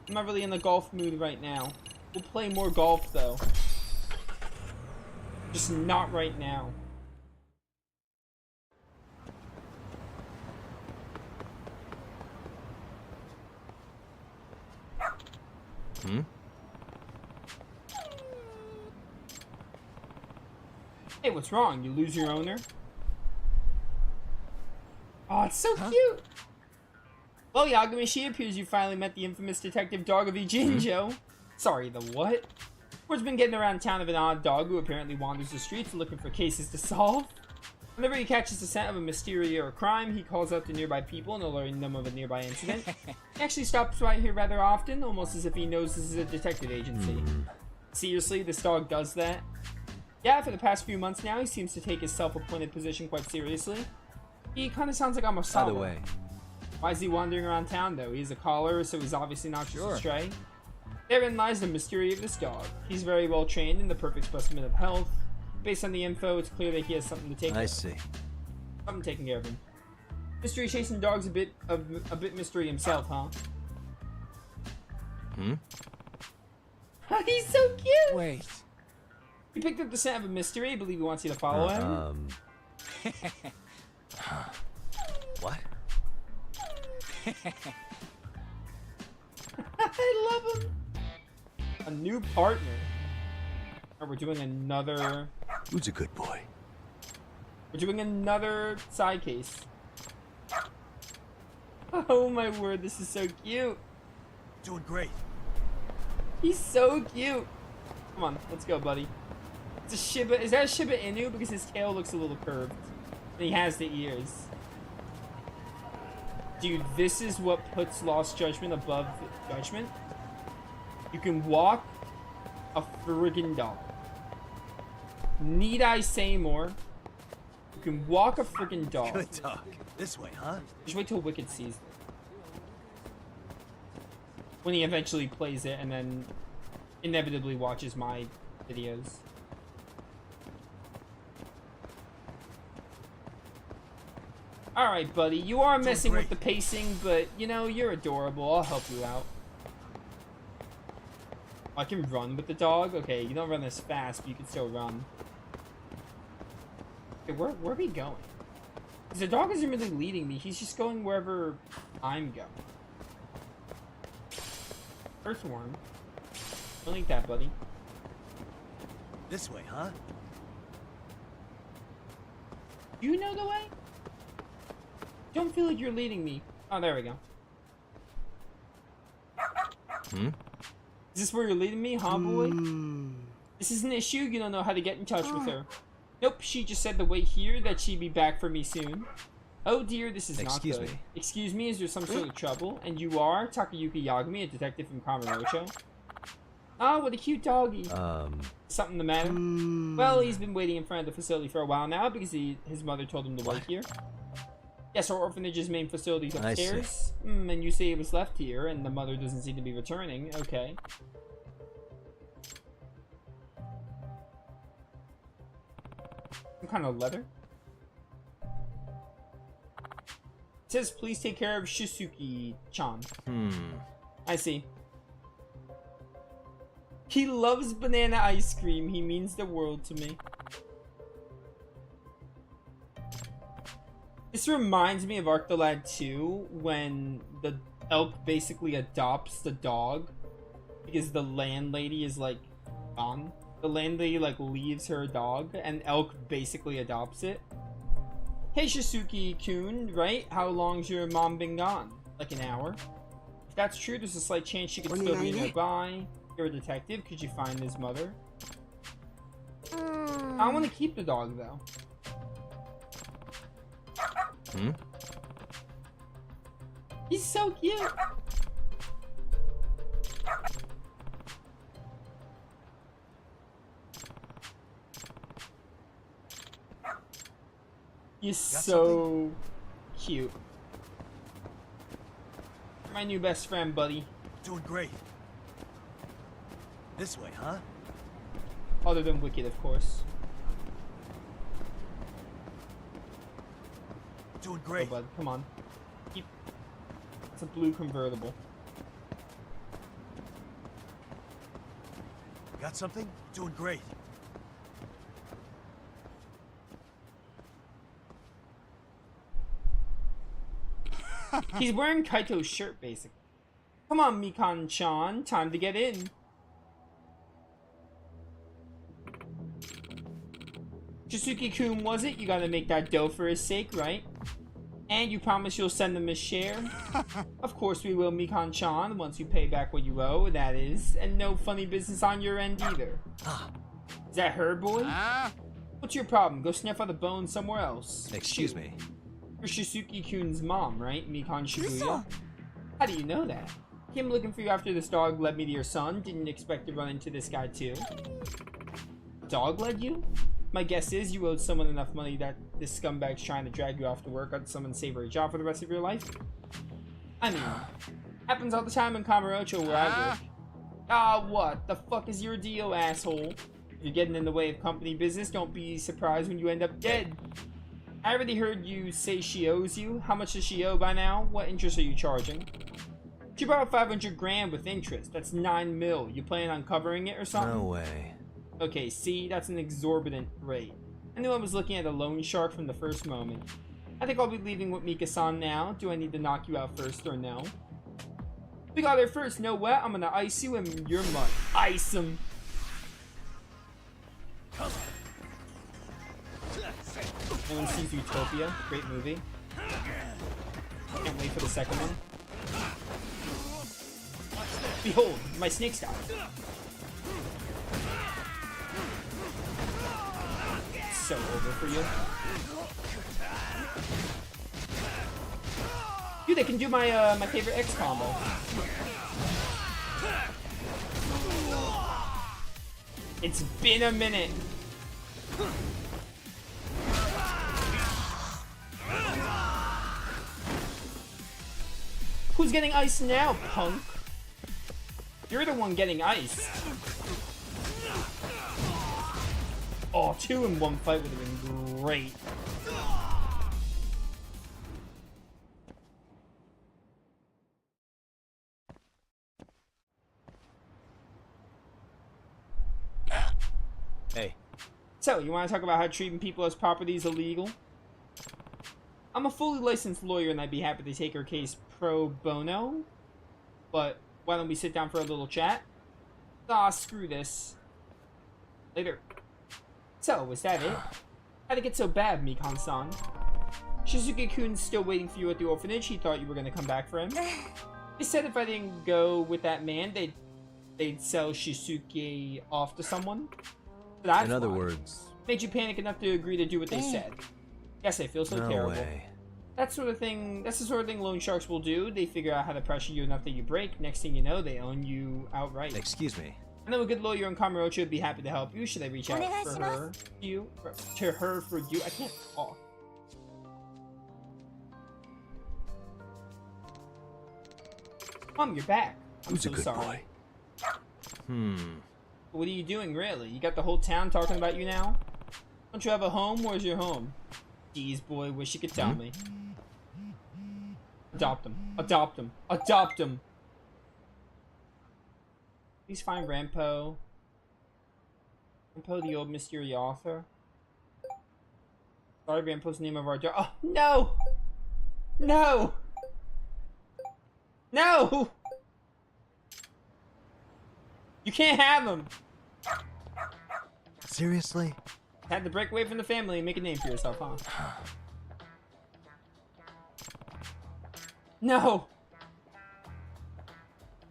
really in the golf mood right now. We'll play more golf though. Just not right now. Hmm? Hey, what's wrong? You lose your owner? Oh, it's so cute! Well, Yagami, she appears you finally met the infamous detective dog of Ijinjo. Sorry, the what? Word's been getting around town of an odd dog who apparently wanders the streets looking for cases to solve. Whenever he catches the scent of a mystery or a crime, he calls out to nearby people and alerting them of a nearby incident. He actually stops right here rather often, almost as if he knows this is a detective agency. Seriously, this dog does that? Yeah, for the past few months now, he seems to take his self-appointed position quite seriously. He kind of sounds like I'm a By the way, why is he wandering around town, though? He's a collar, so he's obviously not just a stray. Therein lies the mystery of this dog. He's very well trained and the perfect specimen of health. Based on the info, it's clear that he has something to take care of. I see. Something taking care of him. Mystery chasing dog's a bit mystery himself, huh? Hmm? He's so cute! Wait. He picked up the scent of a mystery. I believe he wants you to follow him. What? I love him! A new partner. Oh, we're doing another... Who's a good boy? We're doing another side case. Oh my word, this is so cute. Doing great. He's so cute. Come on, let's go, buddy. It's a Shiba. Is that a Shiba Inu? Because his tail looks a little curved. And he has the ears. Dude, this is what puts Lost Judgment above Judgment. You can walk a friggin' dog. Need I say more? You can walk a friggin' dog. Good talk. This way, huh? Just wait till Wicked sees it. When he eventually plays it and then inevitably watches my videos. Alright, buddy. You are messing with the pacing, but, you know, you're adorable. I'll help you out. I can run with the dog? Okay, you don't run as fast, but you can still run. Okay, where are we going? Because the dog isn't really leading me. He's just going wherever I'm going. Earthworm. Don't eat that, buddy. This way, huh? You know the way? Don't feel like you're leading me. Oh, there we go. Hmm? Is this where you're leading me, huh, boy? This is an issue. You don't know how to get in touch with her. Nope, she just said to wait here, that she'd be back for me soon. Oh dear, this is not good. Excuse me, is there some sort of trouble? And you are Takayuki Yagami, a detective from Kamurocho? Oh, what a cute doggy. Something the matter? Well, he's been waiting in front of the facility for a while now because his mother told him to wait here. Yes, our orphanage's main facility's upstairs. And you say it was left here, and the mother doesn't seem to be returning. Okay. Some kind of leather? It says, please take care of Shisuke-chan. I see. He loves banana ice cream. He means the world to me. This reminds me of Arc the Lad 2, when the elk basically adopts the dog because the landlady is like gone. The landlady like leaves her dog and elk basically adopts it. Hey Shisuke-kun, right? How long's your mom been gone? Like an hour? If that's true, there's a slight chance she could still be nearby. You're a detective, could you find his mother? I want to keep the dog though. He's so cute. He's so cute. My new best friend, buddy. Doing great. This way, huh? Other than Wicked, of course. Doing Oh, great. bud, come on. Keep... It's a blue convertible. Got something? Doing great. He's wearing Kaito's shirt, basically. Come on, Mikan-chan. Time to get in. Shisuke-kun, was it? You gotta make that dough for his sake, right? And you promise you'll send him a share? Of course we will, Mikan-chan, once you pay back what you owe, that is. And no funny business on your end either. Is that her, boy? What's your problem? Go sniff out the bone somewhere else. Excuse me. You're Shisuke-kun's mom, right? Mikan Shibuya? How do you know that? Him looking for you after this dog led me to your son. Didn't expect to run into this guy too. Dog led you? My guess is you owed someone enough money that this scumbag's trying to drag you off to work on some unsavory job for the rest of your life. I mean, happens all the time in Kamurocho where I work. What? The fuck is your deal, asshole? If you're getting in the way of company business, don't be surprised when you end up dead. I already heard you say she owes you. How much does she owe by now? What interest are you charging? She borrowed 500 grand with interest. That's 9 mil. You plan on covering it or something? No way. Okay, see, that's an exorbitant rate. I knew I was looking at a loan shark from the first moment. I think I'll be leaving with Mika-san now. Do I need to knock you out first or no? We got there first, know what? I'm gonna ice you and you're mud. Ice him. Anyone sees Utopia? Great movie. Can't wait for the second one. Behold, my snake style. So over for you. Dude, they can do my my favorite X combo. It's been a minute. Who's getting iced now, punk? You're the one getting iced. Oh, 2 in 1 fight would have been great. Hey. So, you want to talk about how treating people as property is illegal? I'm a fully licensed lawyer and I'd be happy to take her case pro bono. But why don't we sit down for a little chat? Ah, screw this. Later. So, was that it? How'd it get so bad, Mikan-san? Shizuke-kun's still waiting for you at the orphanage. He thought you were gonna come back for him. They said if I didn't go with that man, they'd sell Shizuke off to someone. So that's In other why. words... Made you panic enough to agree to do what they said. Yes, I feel so No terrible. way. That's the sort of thing loan sharks will do. They figure out how to pressure you enough that you break. Next thing you know, they own you outright. Excuse me. I know a good lawyer in Kamurocho would be happy to help you. Should I reach out for her? To her for you? I can't talk. Mom, you're back. I'm Who's so a good sorry. boy? What are you doing, really? You got the whole town talking about you now? Don't you have a home? Where's your home? Jeez, boy, wish you could tell me. Adopt him. Adopt him. Adopt him. Please find Rampo. Rampo, the old mystery author. Sorry, Rampo's name of our dog. Oh, no! No! No! You can't have him! Seriously? Had to break away from the family and make a name for yourself, huh? No!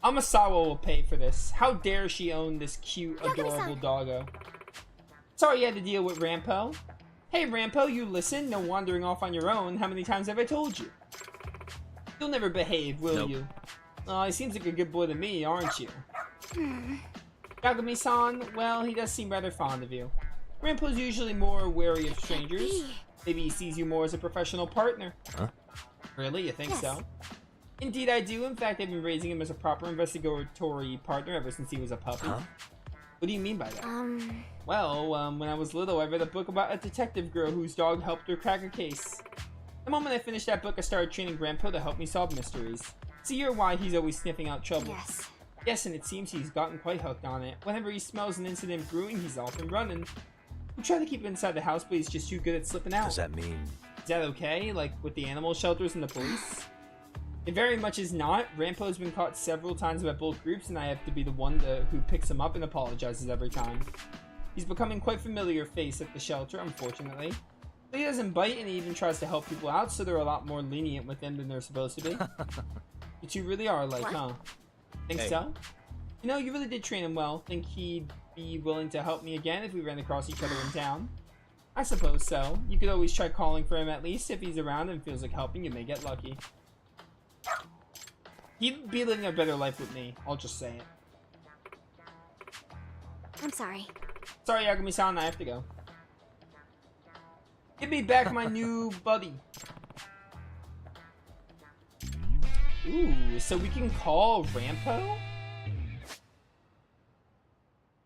Amasawa will pay for this. How dare she own this cute, adorable doggo. Sorry you had to deal with Rampo. Hey Rampo, you listen? No wandering off on your own. How many times have I told you? You'll never behave, will you? Oh, he seems like a good boy to me, aren't you? Yagami-san, well, he does seem rather fond of you. Rampo's usually more wary of strangers. Maybe he sees you more as a professional partner. Huh? Really? You think so? Indeed I do. In fact, I've been raising him as a proper investigatory partner ever since he was a puppy. Huh? What do you mean by that? Well, when I was little, I read a book about a detective girl whose dog helped her crack a case. The moment I finished that book, I started training Grandpa to help me solve mysteries. See here why he's always sniffing out trouble. Yes. Yes, and it seems he's gotten quite hooked on it. Whenever he smells an incident brewing, he's off and running. We try to keep him inside the house, but he's just too good at slipping out. Does that mean... Is that okay? Like, with the animal shelters and the police? It very much is not. Rampo's been caught several times by both groups, and I have to be the one who picks him up and apologizes every time. He's becoming quite familiar face at the shelter, unfortunately. But he doesn't bite, and he even tries to help people out, so they're a lot more lenient with him than they're supposed to be. You two really are like, What? huh? Think so? You know, you really did train him well. Think he'd be willing to help me again if we ran across each other in town? I suppose so. You could always try calling for him at least. If he's around and feels like helping, you may get lucky. He'd be living a better life with me. I'll just say it. I'm sorry. Sorry, Yagami-san, I have to go. Give me back my new buddy. Ooh, so we can call Rampo?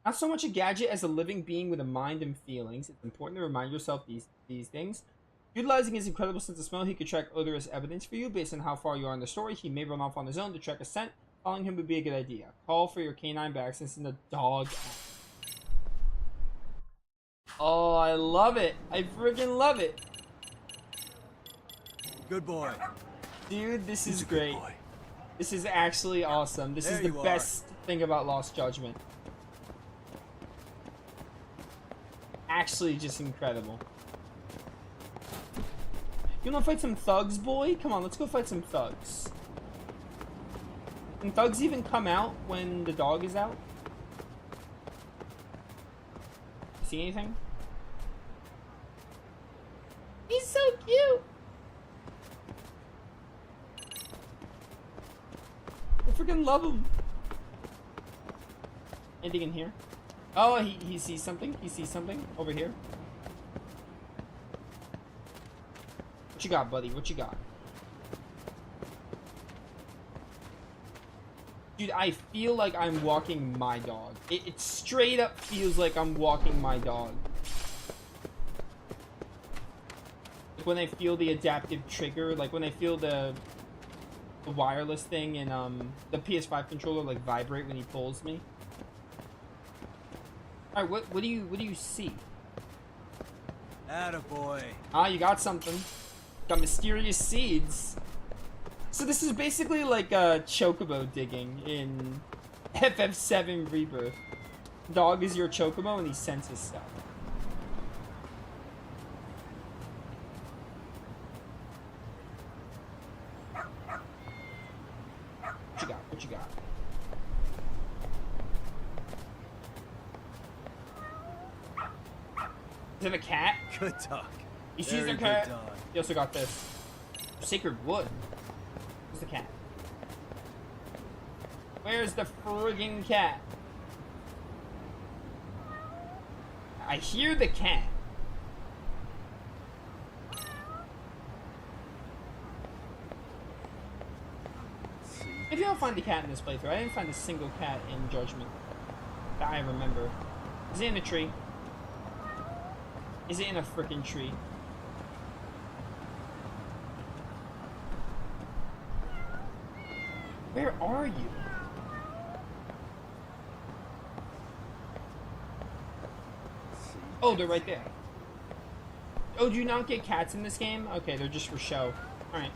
Not so much a gadget as a living being with a mind and feelings. It's important to remind yourself these things. Utilizing his incredible sense of smell, he could track odorous evidence for you. Based on how far you are in the story, he may run off on his own to track a scent. Following him would be a good idea. Call for your canine back since in the dog app. Oh, I love it. I freaking love it. Good boy. Dude, this He's is a good great. boy. This is actually awesome. This There is the you are. best thing about Lost Judgment. Actually, just incredible. You wanna fight some thugs, boy? Come on, let's go fight some thugs. Can thugs even come out when the dog is out? See anything? He's so cute! I freaking love him. Anything in here? Oh, he sees something. He sees something over here. What you got, buddy? What you got? Dude, I feel like I'm walking my dog. It straight up feels like I'm walking my dog. Like when I feel the adaptive trigger, like when I feel the wireless thing in the PS5 controller like vibrate when he pulls me. Alright, what do you see? Attaboy. Ah, you got something. Got mysterious seeds. So this is basically like chocobo digging in FF7 Rebirth. Dog is your chocobo and he senses stuff. What you got? What you got? Is it a cat? Good dog. He sees Very a good cat. dog. He also got this. Sacred wood. Where's the cat? Where's the friggin' cat? I hear the cat. Maybe I'll find the cat in this playthrough. I didn't find a single cat in Judgment that I remember. Is it in a tree? Is it in a frickin' tree? Where are you? Oh, they're right there. Oh, do you not get cats in this game? Okay, they're just for show. Alright.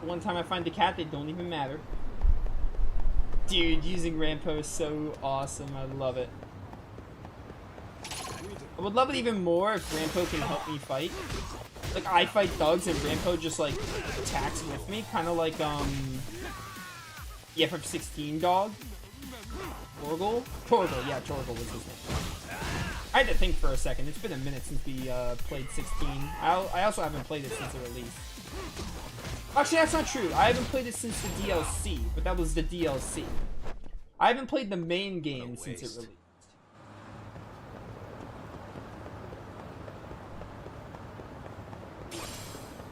One time I find the cat, they don't even matter. Dude, using Rampo is so awesome. I love it. I would love it even more if Rampo can help me fight. Like, I fight thugs and Rampo just, like, attacks with me. Kind of like, the FF16 dog. Torgal? Torgal, yeah, Torgal was his name. I had to think for a second. It's been a minute since we, played 16. I also haven't played it since it released. Actually, that's not true. I haven't played it since the DLC, but that was the DLC. I haven't played the main game since it released.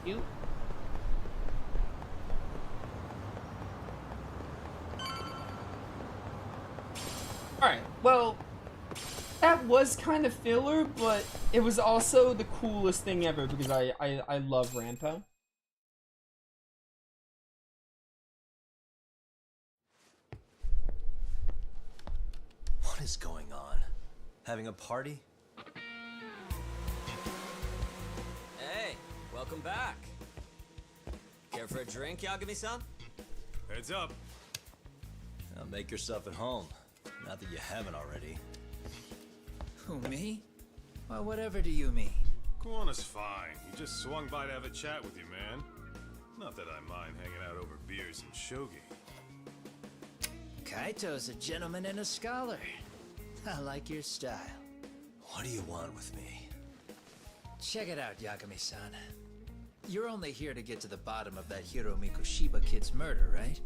You. Alright, well, That was kind of filler, but it was also the coolest thing ever because I love Rampo. What is going on? Having a party? Hey, welcome back. Care for a drink, Yagami-san? Heads up. Now make yourself at home. Not that you haven't already. Who, me? Well, whatever do you mean? Kuwana's fine. He just swung by to have a chat with you, man. Not that I mind hanging out over beers and shogi. Kaito's a gentleman and a scholar. I like your style. What do you want with me? Check it out, Yagami-san. You're only here to get to the bottom of that Hiro Mikoshiba kid's murder, right?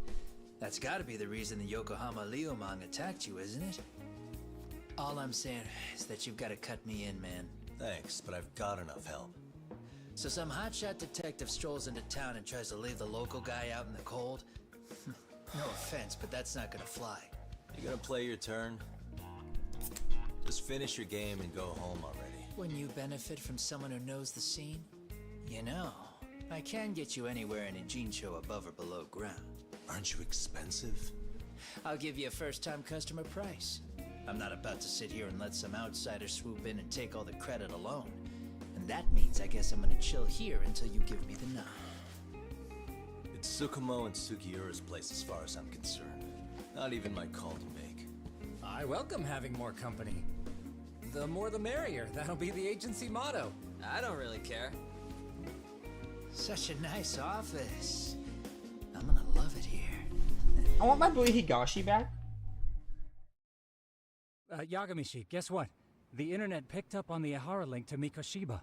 That's gotta be the reason the Yokohama Leomang attacked you, isn't it? All I'm saying is that you've gotta cut me in, man. Thanks, but I've got enough help. So some hotshot detective strolls into town and tries to leave the local guy out in the cold? No offense, but that's not gonna fly. You gonna play your turn? Just finish your game and go home already. When you benefit from someone who knows the scene? You know, I can get you anywhere in a Jincho above or below ground. Aren't you expensive? I'll give you a first-time customer price. I'm not about to sit here and let some outsider swoop in and take all the credit alone. And that means I guess I'm gonna chill here until you give me the nod. It's Tsukumo and Sugiura's place as far as I'm concerned. Not even my call to make. I welcome having more company. The more the merrier. That'll be the agency motto. I don't really care. Such a nice office. I'm gonna love it here. I want my boy Higashi back. Yagami-shi, guess what? The internet picked up on the Ihara link to Mikoshiba.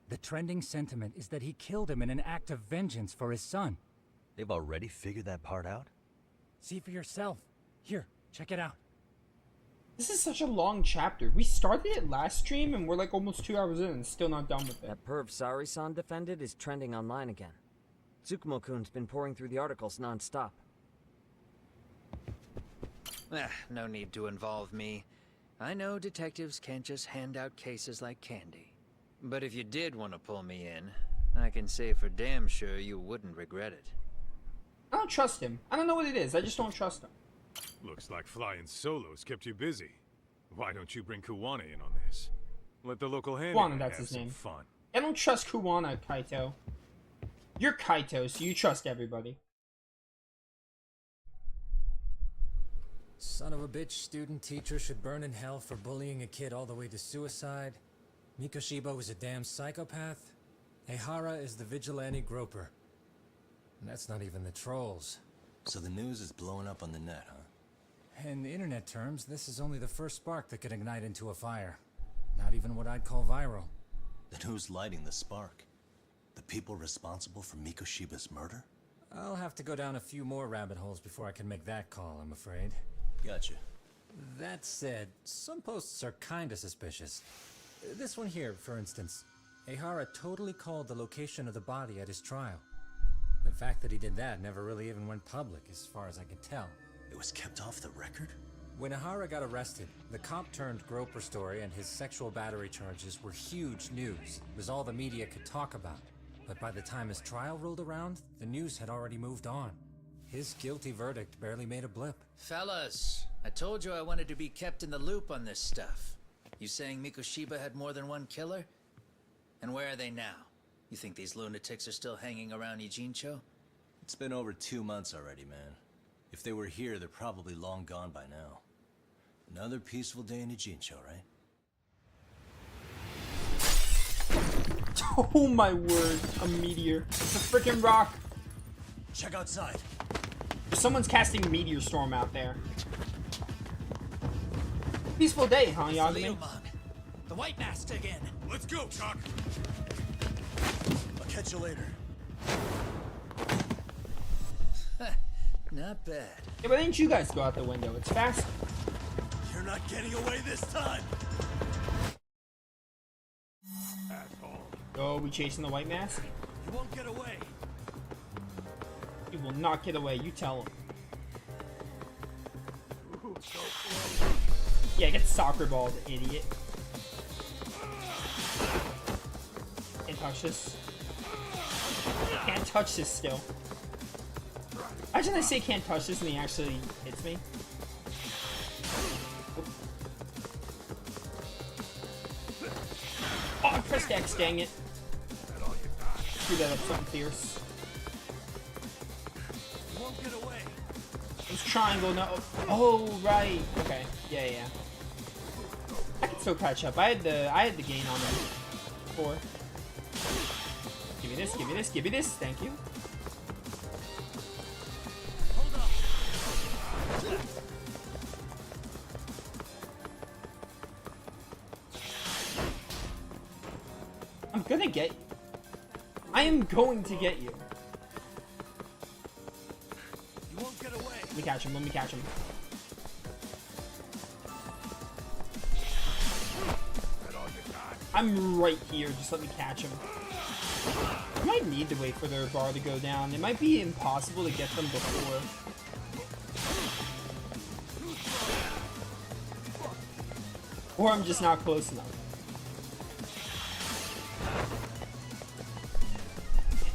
The trending sentiment is that he killed him in an act of vengeance for his son. They've already figured that part out? See for yourself. Here, check it out. This is such a long chapter. We started it last stream and we're like almost 2 hours in and still not done with it. That perv Sari-san defended is trending online again. Tsukumo-kun's been pouring through the articles non-stop. No need to involve me. I know detectives can't just hand out cases like candy. But if you did want to pull me in, I can say for damn sure you wouldn't regret it. I don't trust him. I don't know what it is. I just don't trust him. Looks like flying solos kept you busy. Why don't you bring Kuwana in on this? Let the local handyman Kuwana, that's have his some name. fun. I don't trust Kuwana, Kaito. You're Kaito, so you trust everybody. Son of a bitch student teacher should burn in hell for bullying a kid all the way to suicide. Mikoshiba was a damn psychopath. Ehara is the vigilante groper. And that's not even the trolls. So the news is blowing up on the net, huh? In internet terms, this is only the first spark that could ignite into a fire. Not even what I'd call viral. Then who's lighting the spark? The people responsible for Mikoshiba's murder? I'll have to go down a few more rabbit holes before I can make that call, I'm afraid. Gotcha. That said, some posts are kinda suspicious. This one here, for instance. Ehara totally called the location of the body at his trial. The fact that he did that never really even went public, as far as I can tell. It was kept off the record? When Ehara got arrested, the cop-turned-groper story and his sexual battery charges were huge news. It was all the media could talk about. But by the time his trial rolled around, the news had already moved on. His guilty verdict barely made a blip. Fellas, I told you I wanted to be kept in the loop on this stuff. You saying Mikoshiba had more than one killer? And where are they now? You think these lunatics are still hanging around Ijincho? It's been over 2 months already, man. If they were here, they're probably long gone by now. Another peaceful day in Ijincho, right? Oh my word, a meteor. It's a freaking rock. Check outside. Someone's casting Meteor Storm out there. Peaceful day, huh, Yagami? The white mask again. Let's go, Chuck. I'll catch you later. Not bad. Yeah, but didn't you guys go out the window? It's fast. You're not getting away this time. Asshole. Oh, we chasing the white mask? You won't get away. He will not get away, you tell him. Ooh, so close. Yeah, get soccer balled, idiot. touch this. Can't touch this still. Imagine I say can't touch this and he actually hits me. Oh, I pressed X, dang it. Screw that up something fierce. It's triangle, no. Oh, right. Okay. Yeah, yeah. I can still catch up. I had the gain on him before. Give me this, give me this, give me this. Thank you. I'm gonna get you. I am going to get you. You won't get away. Let me catch him, let me catch him. I'm right here, just let me catch him. I might need to wait for their bar to go down. It might be impossible to get them before. Or I'm just not close enough.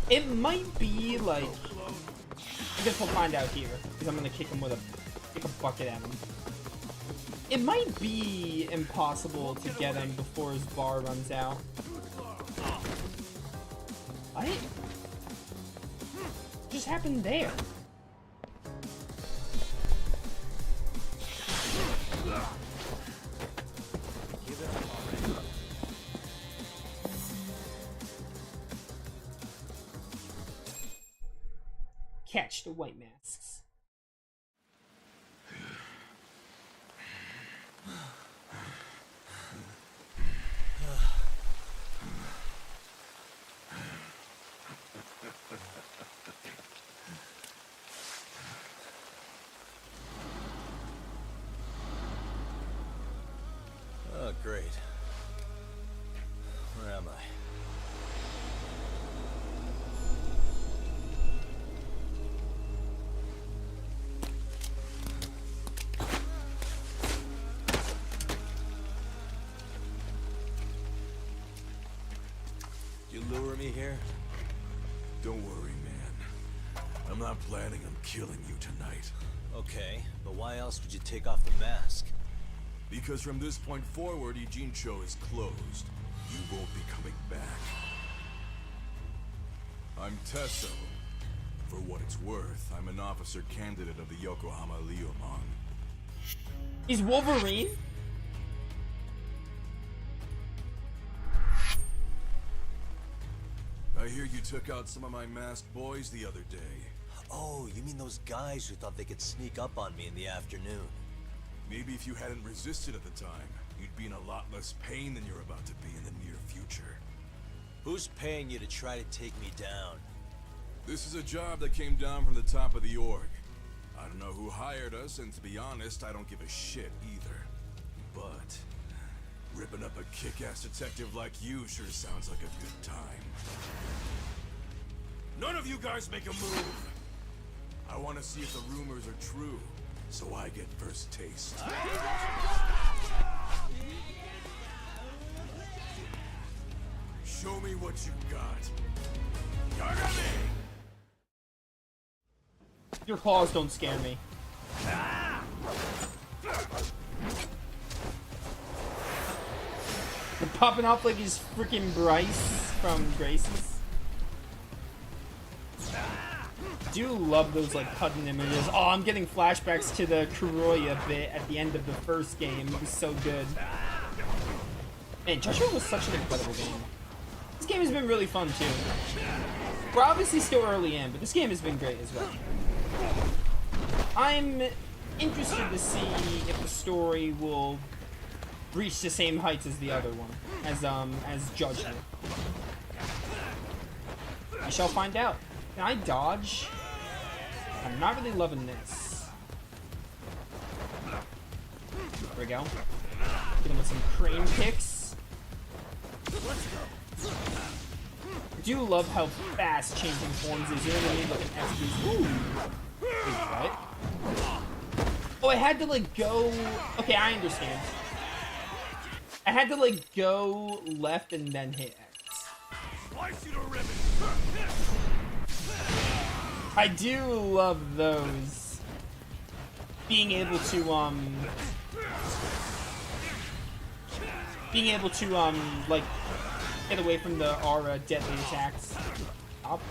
It might be like... I guess we'll find out here, because I'm gonna kick him with a bucket at him. It might be impossible to get him before his bar runs out. What? What just happened there? Catch the white masks. Oh, great. Where am I? You lure me here? Don't worry, man. I'm not planning on killing you tonight. Okay, but why else would you take off the mask? Because from this point forward, Ijincho is closed. You won't be coming back. I'm Tesso. For what it's worth, I'm an officer candidate of the Yokohama Leomon. He's Wolverine? I hear you took out some of my masked boys the other day. Oh, you mean those guys who thought they could sneak up on me in the afternoon? Maybe if you hadn't resisted at the time, you'd be in a lot less pain than you're about to be in the near future. Who's paying you to try to take me down? This is a job that came down from the top of the org. I don't know who hired us, and to be honest, I don't give a shit either. But ripping up a kick-ass detective like you sure sounds like a good time. None of you guys make a move! I want to see if the rumors are true, so I get first taste. Show me what you got. Yagami! Your claws don't scare me. They're popping off like he's freaking Bryce from Grace's. I do love those like cutting images. Oh, I'm getting flashbacks to the Kuroya bit at the end of the first game. It was so good. Man, Joshua was such an incredible game. This game has been really fun too. We're obviously still early in, but this game has been great as well. I'm interested to see if the story will reach the same heights as the other one, as Judgment. I shall find out. Can I dodge? I'm not really loving this. There we go. Get him with some crane kicks. I do love how fast changing forms is. You know what I mean? Like an SB. Ooh. Wait, what? Oh, I had to like go. Okay, I understand. I had to like go left and then hit X. I do love those. Being able to like get away from the aura deadly attacks. Stop.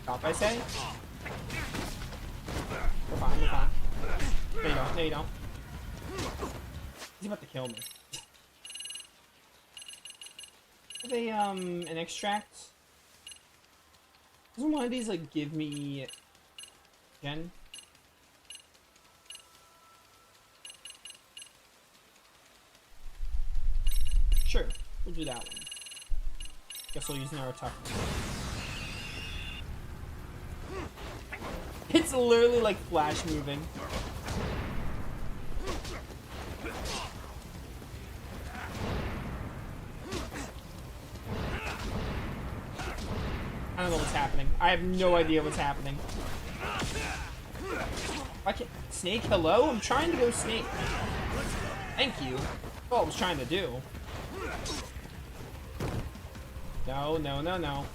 Stop, I say. We're fine, we're fine. No, you don't. No, you don't. He's about to kill me. Have they, an extract? Doesn't one of these, like, give me... Gen? Sure, we'll do that one. Guess we'll use Naruto. It's literally like Flash moving. I don't know what's happening. I have no idea what's happening. I can't... Snake, hello? I'm trying to go Snake. Thank you. That's all I was trying to do. No, no, no, no.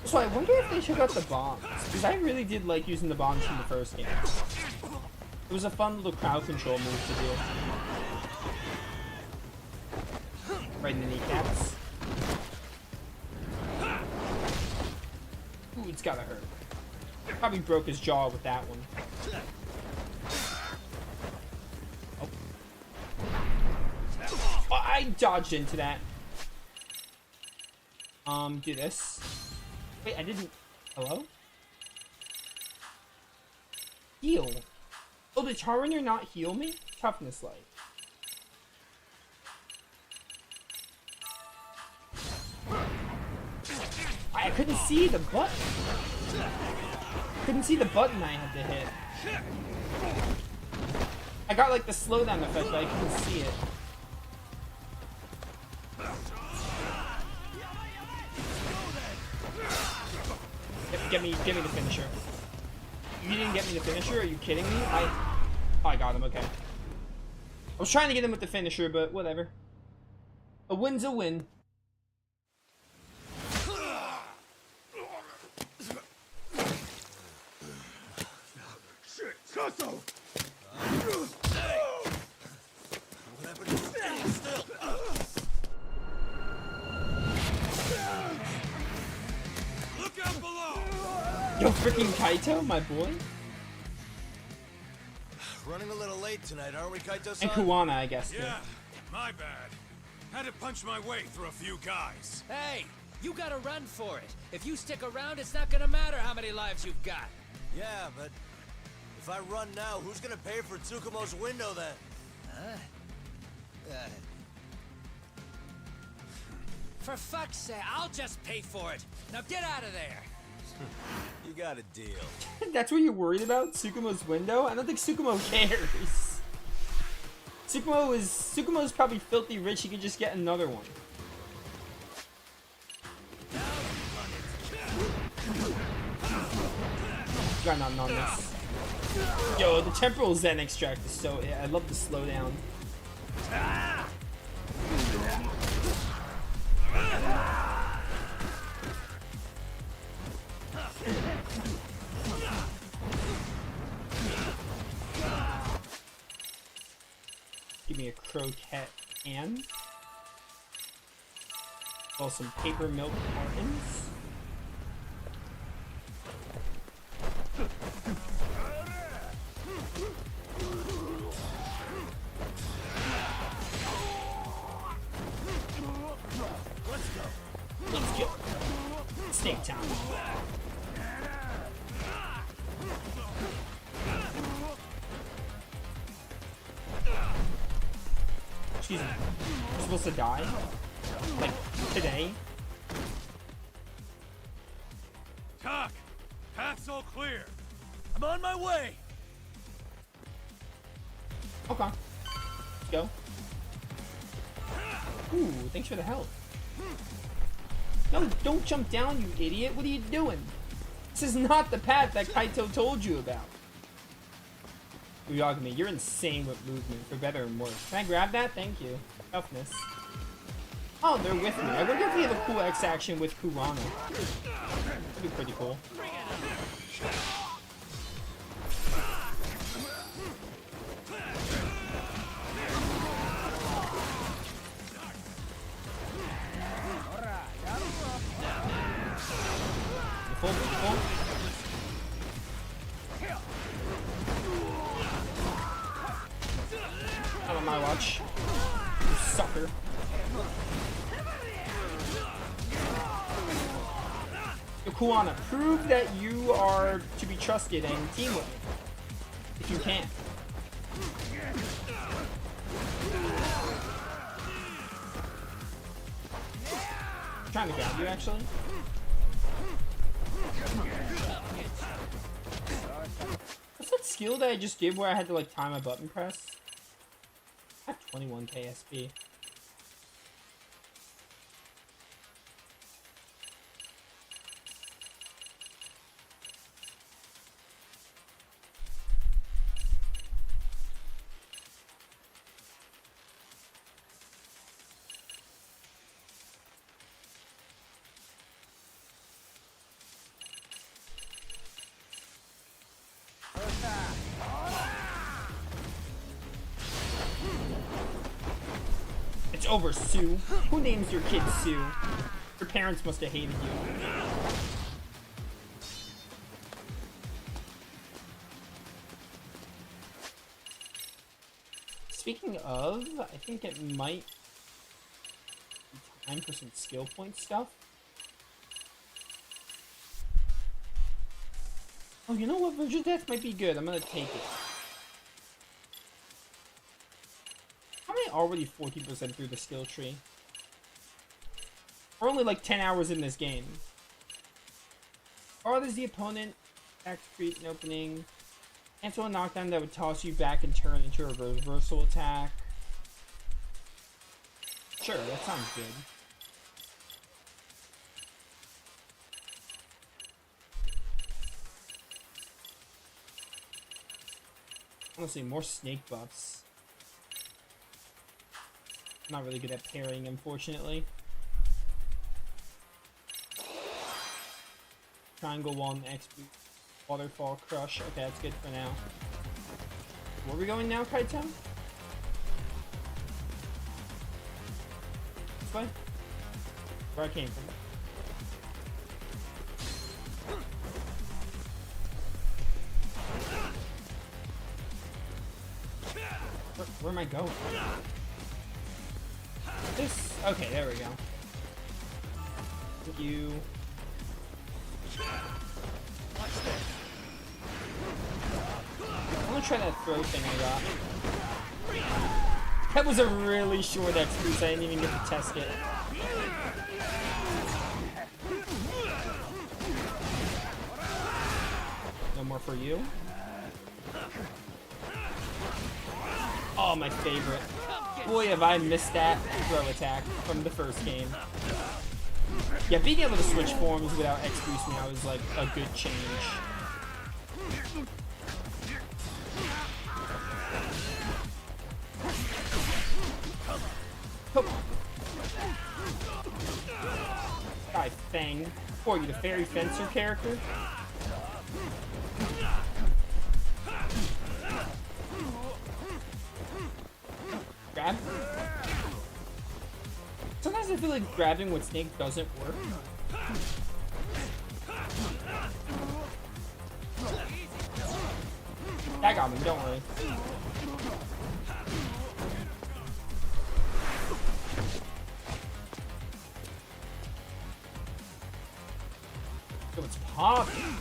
So I wonder if they took out the bombs. Because I really did like using the bombs from the first game. It was a fun little crowd control move to do. Right in the kneecaps. Ooh, it's gotta hurt. Probably broke his jaw with that one. Oh, I dodged into that. Do this. Wait, I didn't... Hello? Heal. Oh, did Charwinder not heal me? Toughness light. I couldn't see the button. Couldn't see the button I had to hit. I got like the slowdown effect, but I couldn't see it. Get me the finisher. You didn't get me the finisher? Are you kidding me? I got him, okay. I was trying to get him with the finisher, but whatever. A win's a win. Shit, Kato! Yo, freaking Kaito, my boy. Running a little late tonight, aren't we, Kaito-san? And Kuwana, I guess. Yeah, my bad. Had to punch my way through a few guys. Hey, you gotta run for it. If you stick around, it's not gonna matter how many lives you've got. Yeah, but if I run now, who's gonna pay for Tsukumo's window then? Huh? For fuck's sake, I'll just pay for it. Now get out of there. You got a deal. That's what you're worried about? Tsukumo's window? I don't think Tsukumo cares. Tsukumo's probably filthy rich, he could just get another one. Got nothing on this. Yo, the temporal Zen extract is so... I love the slowdown. Give me a croquette can. Oh, some paper milk cartons. Let's go. Snake time. Excuse me. You're supposed to die? Like, today? Talk! Path's all clear. I'm on my way! Okay. Let's go. Ooh, thanks for the help. No, don't jump down, you idiot. What are you doing? This is not the path that Kaito told you about. Uyagami, you're insane with movement, for better and worse. Can I grab that? Thank you. Toughness. Oh, they're with me. I wonder if we have a cool X action with Kurana. That'd be pretty cool. Beautiful. Out of my watch. You sucker. Kurana, prove that you are to be trusted and team with. If you can. I'm trying to grab you, actually. What's that skill that I just did where I had to like time a button press? I have 21 KSP. It's over, Sue. Who names your kid Sue? Your parents must have hated you. Speaking of, I think it might be time for some skill point stuff. Oh, you know what? Virgin Death might be good. I'm gonna take it. How many already 40% through the skill tree? We're only like 10 hours in this game. Or there's the opponent. Attack, treat, and opening. Cancel a knockdown that would toss you back and turn into a reversal attack. Sure, that sounds good. Honestly, more snake buffs. I'm not really good at parrying, unfortunately. Triangle 1, X boot, waterfall, crush. Okay, that's good for now. Where are we going now, Kaito? This way? Where I came from. Where am I going? This? Okay, there we go. Thank you. I'm gonna try that throw thing I got. That was a really short X boost. I didn't even get to test it. No more for you. Oh, my favorite. Boy, have I missed that throw attack from the first game. Yeah, being able to switch forms without X boost now is like a good change. Come on. Guy Fang. Or you the fairy fencer character? Grab? Sometimes I feel like grabbing with Snake doesn't work. I got him, don't worry. So it's popping.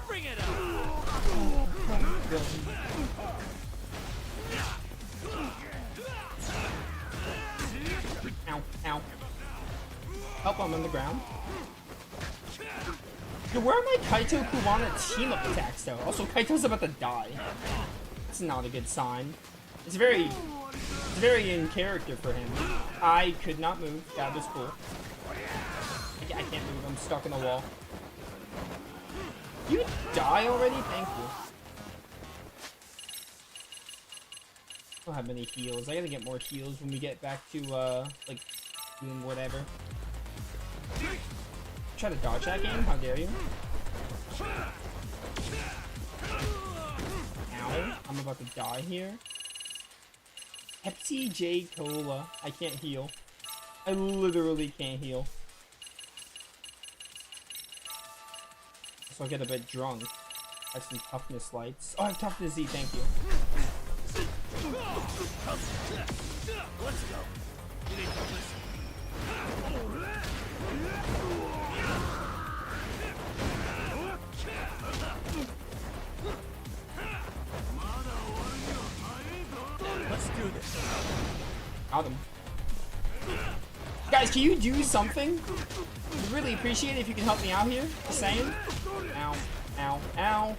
Bring it up. Ow, ow. Help, I'm on the ground. Yo, where are my Kaito Kurana team-up attacks, though? Also, Kaito's about to die. That's not a good sign. It's very in character for him. I could not move. That was cool. I can't move. I'm stuck in the wall. You die already? Thank you. I don't have many heals. I gotta get more heals when we get back to, like, doing whatever. Try to dodge that game? How dare you? Ow. I'm about to die here. Pepsi J Cola. I can't heal. I literally can't heal. So I'll get a bit drunk. I have some toughness lights. Oh, I have toughness Z, thank you. Let's go. You need toughness. Let's do this. Got him. Guys, can you do something? I'd really appreciate it if you can help me out here. Just saying. Ow. Ow. Ow.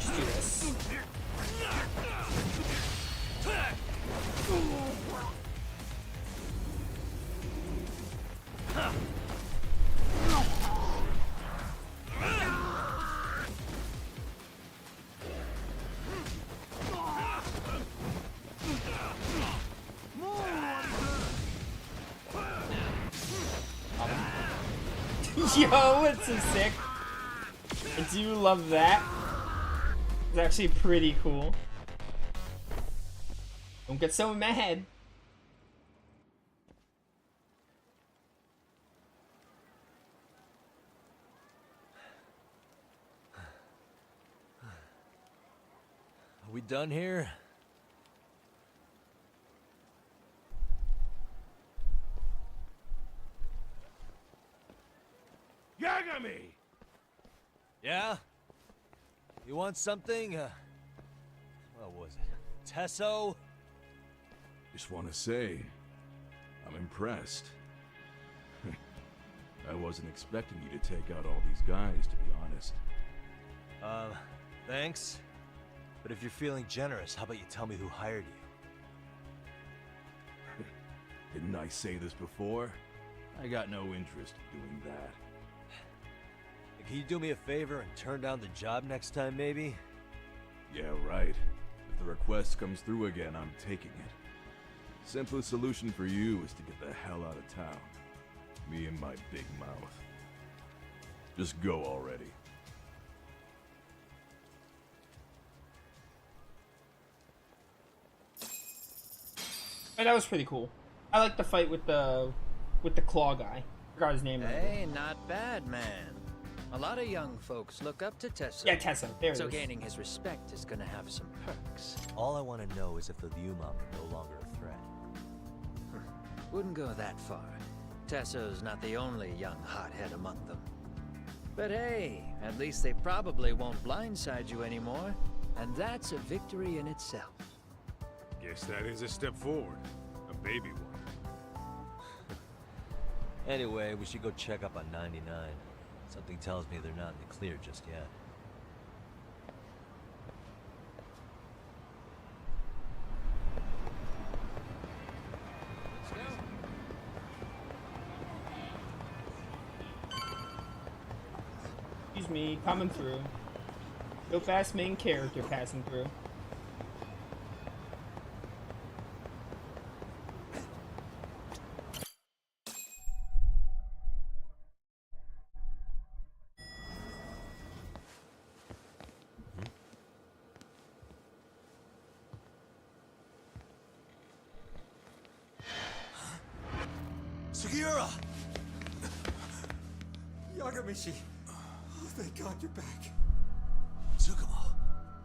Just do this. Yo, it's so sick. I do love that. It's actually pretty cool. Don't get so mad. Are we done here? Yagami! Yeah? You want something? What was it? Tesso? Just want to say, I'm impressed. I wasn't expecting you to take out all these guys, to be honest. Thanks. But if you're feeling generous, how about you tell me who hired you? Didn't I say this before? I got no interest in doing that. Can you do me a favor and turn down the job next time, maybe? Yeah, right. If the request comes through again, I'm taking it. Simplest solution for you is to get the hell out of town. Me and my big mouth. Just go already. Oh, that was pretty cool. I like the fight with the claw guy. Forgot his name. Hey, not bad, man. A lot of young folks look up to Tesso. Yeah, Tesso. There it so is. Gaining his respect is gonna have some perks. All I want to know is if the Liumang are no longer a threat. Wouldn't go that far. Tesso's not the only young hothead among them. But hey, at least they probably won't blindside you anymore, and that's a victory in itself. Guess that is a step forward. A baby one. Anyway, we should go check up on 99. Something tells me they're not in the clear just yet. Excuse me, coming through. Go fast main character passing through. Sugiura! Yagamishi! Oh, thank God you're back. Tsukumo,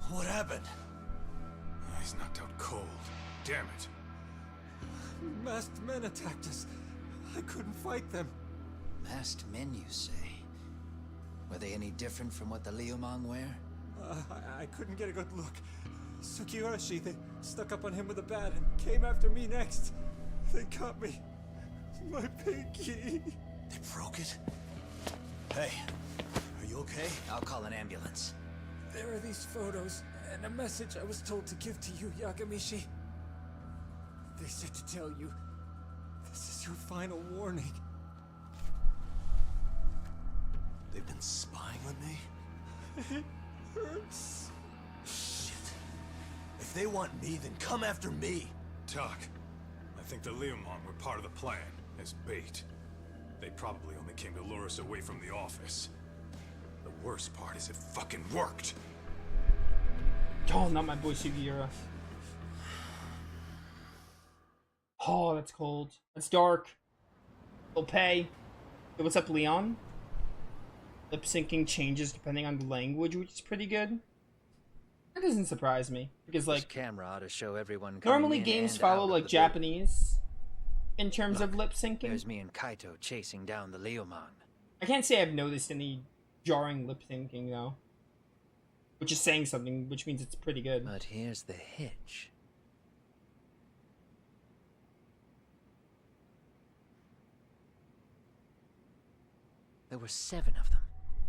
what happened? He's knocked out cold. Damn it. Masked men attacked us. I couldn't fight them. Masked men, you say? Were they any different from what the Liumang wear? I couldn't get a good look. Sugiurashi, they stuck up on him with a bat and came after me next. They caught me. My pinky. They broke it? Hey, are you okay? I'll call an ambulance. There are these photos and a message I was told to give to you, Yagamishi. They said to tell you, 'This is your final warning.' spying on me? It hurts. Shit. If they want me, then come after me. Talk. I think the Leomon were part of the plan, as bait. They probably only came to lure us away from the office. The worst part is it fucking worked. Oh, not my boy Sugiura. Oh, that's cold. That's dark. They'll pay. Hey, what's up, Leon? Lip syncing changes depending on the language, which is pretty good. That doesn't surprise me because, like, this camera ought to show everyone. Normally, games follow like Japanese in terms of lip syncing. There's me and Kaito chasing down the Leomon. I can't say I've noticed any jarring lip syncing though, which is saying something, which means it's pretty good. But here's the hitch. There were 7 of them,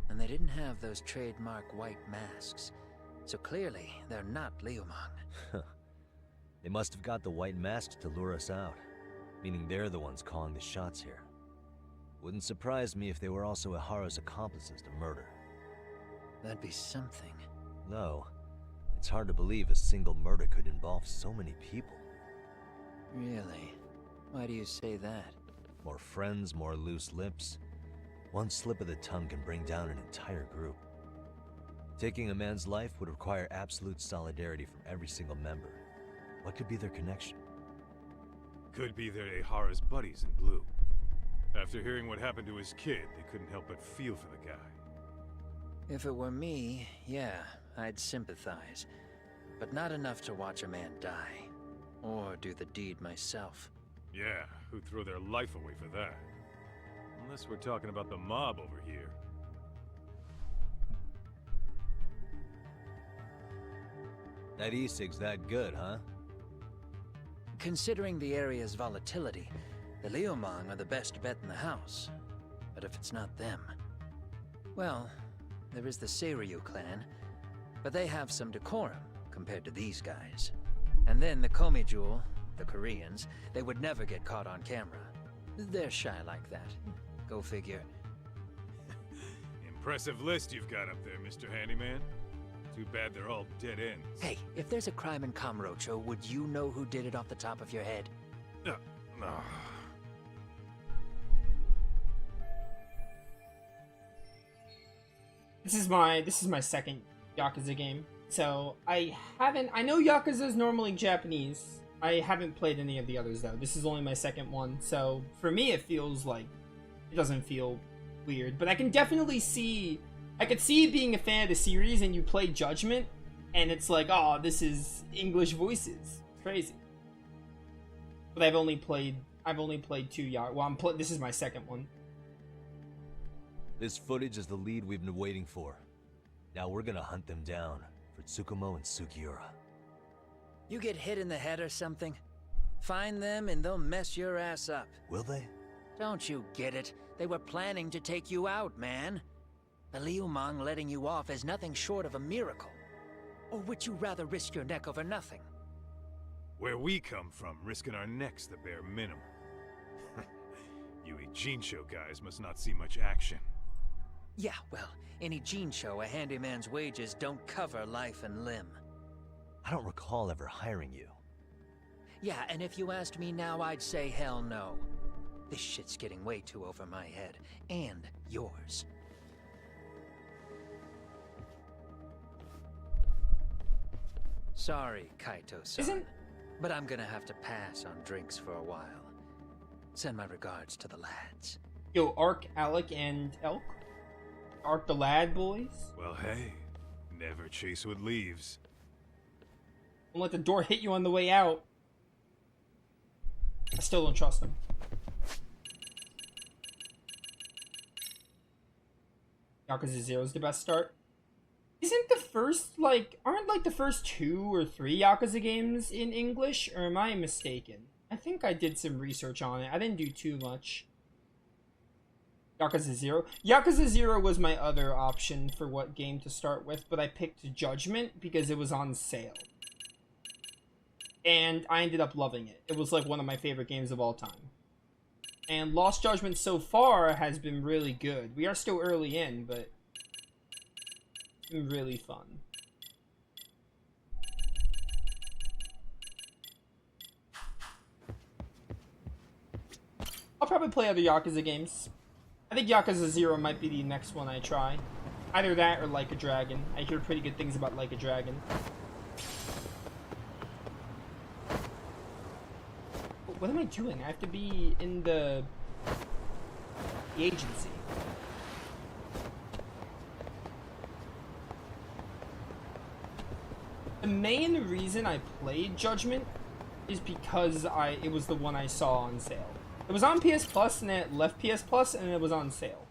and they didn't have those trademark white masks. So clearly, they're not Leomon. They must have got the white masks to lure us out, meaning they're the ones calling the shots here. Wouldn't surprise me if they were also Ihara's accomplices to murder. That'd be something. Though, it's hard to believe a single murder could involve so many people. Really? Why do you say that? More friends, more loose lips. One slip of the tongue can bring down an entire group. Taking a man's life would require absolute solidarity from every single member. What could be their connection? Could be they're Ihara's buddies in blue. After hearing what happened to his kid, they couldn't help but feel for the guy. If it were me, yeah, I'd sympathize. But not enough to watch a man die. Or do the deed myself. Yeah, who'd throw their life away for that? Unless we're talking about the mob over here. That e-cig's that good, huh? Considering the area's volatility, the Leomon are the best bet in the house. But if it's not them... Well, there is the Seiryu clan, but they have some decorum compared to these guys. And then the Komijul, the Koreans, they would never get caught on camera. They're shy like that. Go figure. Impressive list you've got up there, Mr. Handyman. Too bad they're all dead ends. Hey, if there's a crime in Kamurocho, would you know who did it off the top of your head? No. This is my second Yakuza game. So I know Yakuza is normally Japanese. I haven't played any of the others though. This is only my second one. So for me it feels like it doesn't feel weird, but I can definitely see I could see being a fan of the series and you play Judgment and it's like, oh, this is English voices. It's crazy. But I've only played 2 Yakuza. Well, this is my second one. This footage is the lead we've been waiting for. Now we're gonna hunt them down for Tsukumo and Sugiura. You get hit in the head or something? Find them and they'll mess your ass up. Will they? Don't you get it? They were planning to take you out, man. The Leomon letting you off is nothing short of a miracle. Or would you rather risk your neck over nothing? Where we come from, risking our necks the bare minimum. You Ijincho guys must not see much action. Yeah, well, in Ijincho, a handyman's wages don't cover life and limb. I don't recall ever hiring you. Yeah, and if you asked me now, I'd say hell no. This shit's getting way too over my head. And yours. Sorry, Kaito-san. But I'm gonna have to pass on drinks for a while. Send my regards to the lads. Yo, Ark, Alec, and Elk? Ark the lad boys? Well, hey. Never chase what leaves. Don't let the door hit you on the way out. I still don't trust him. Yakuza 0 is the best start. Isn't the first, aren't the first 2 or 3 Yakuza games in English? Or am I mistaken? I think I did some research on it. I didn't do too much. Yakuza 0. Yakuza 0 was my other option for what game to start with, but I picked Judgment because it was on sale. And I ended up loving it. It was like one of my favorite games of all time. And Lost Judgment so far has been really good. We are still early in, but really fun. I'll probably play other Yakuza games. I think Yakuza 0 might be the next one I try. Either that or Like a Dragon. I hear pretty good things about Like a Dragon. What am I doing? I have to be in the agency. The main reason I played Judgment is because it was the one I saw on sale. It was on PS Plus and it left PS Plus and it was on sale.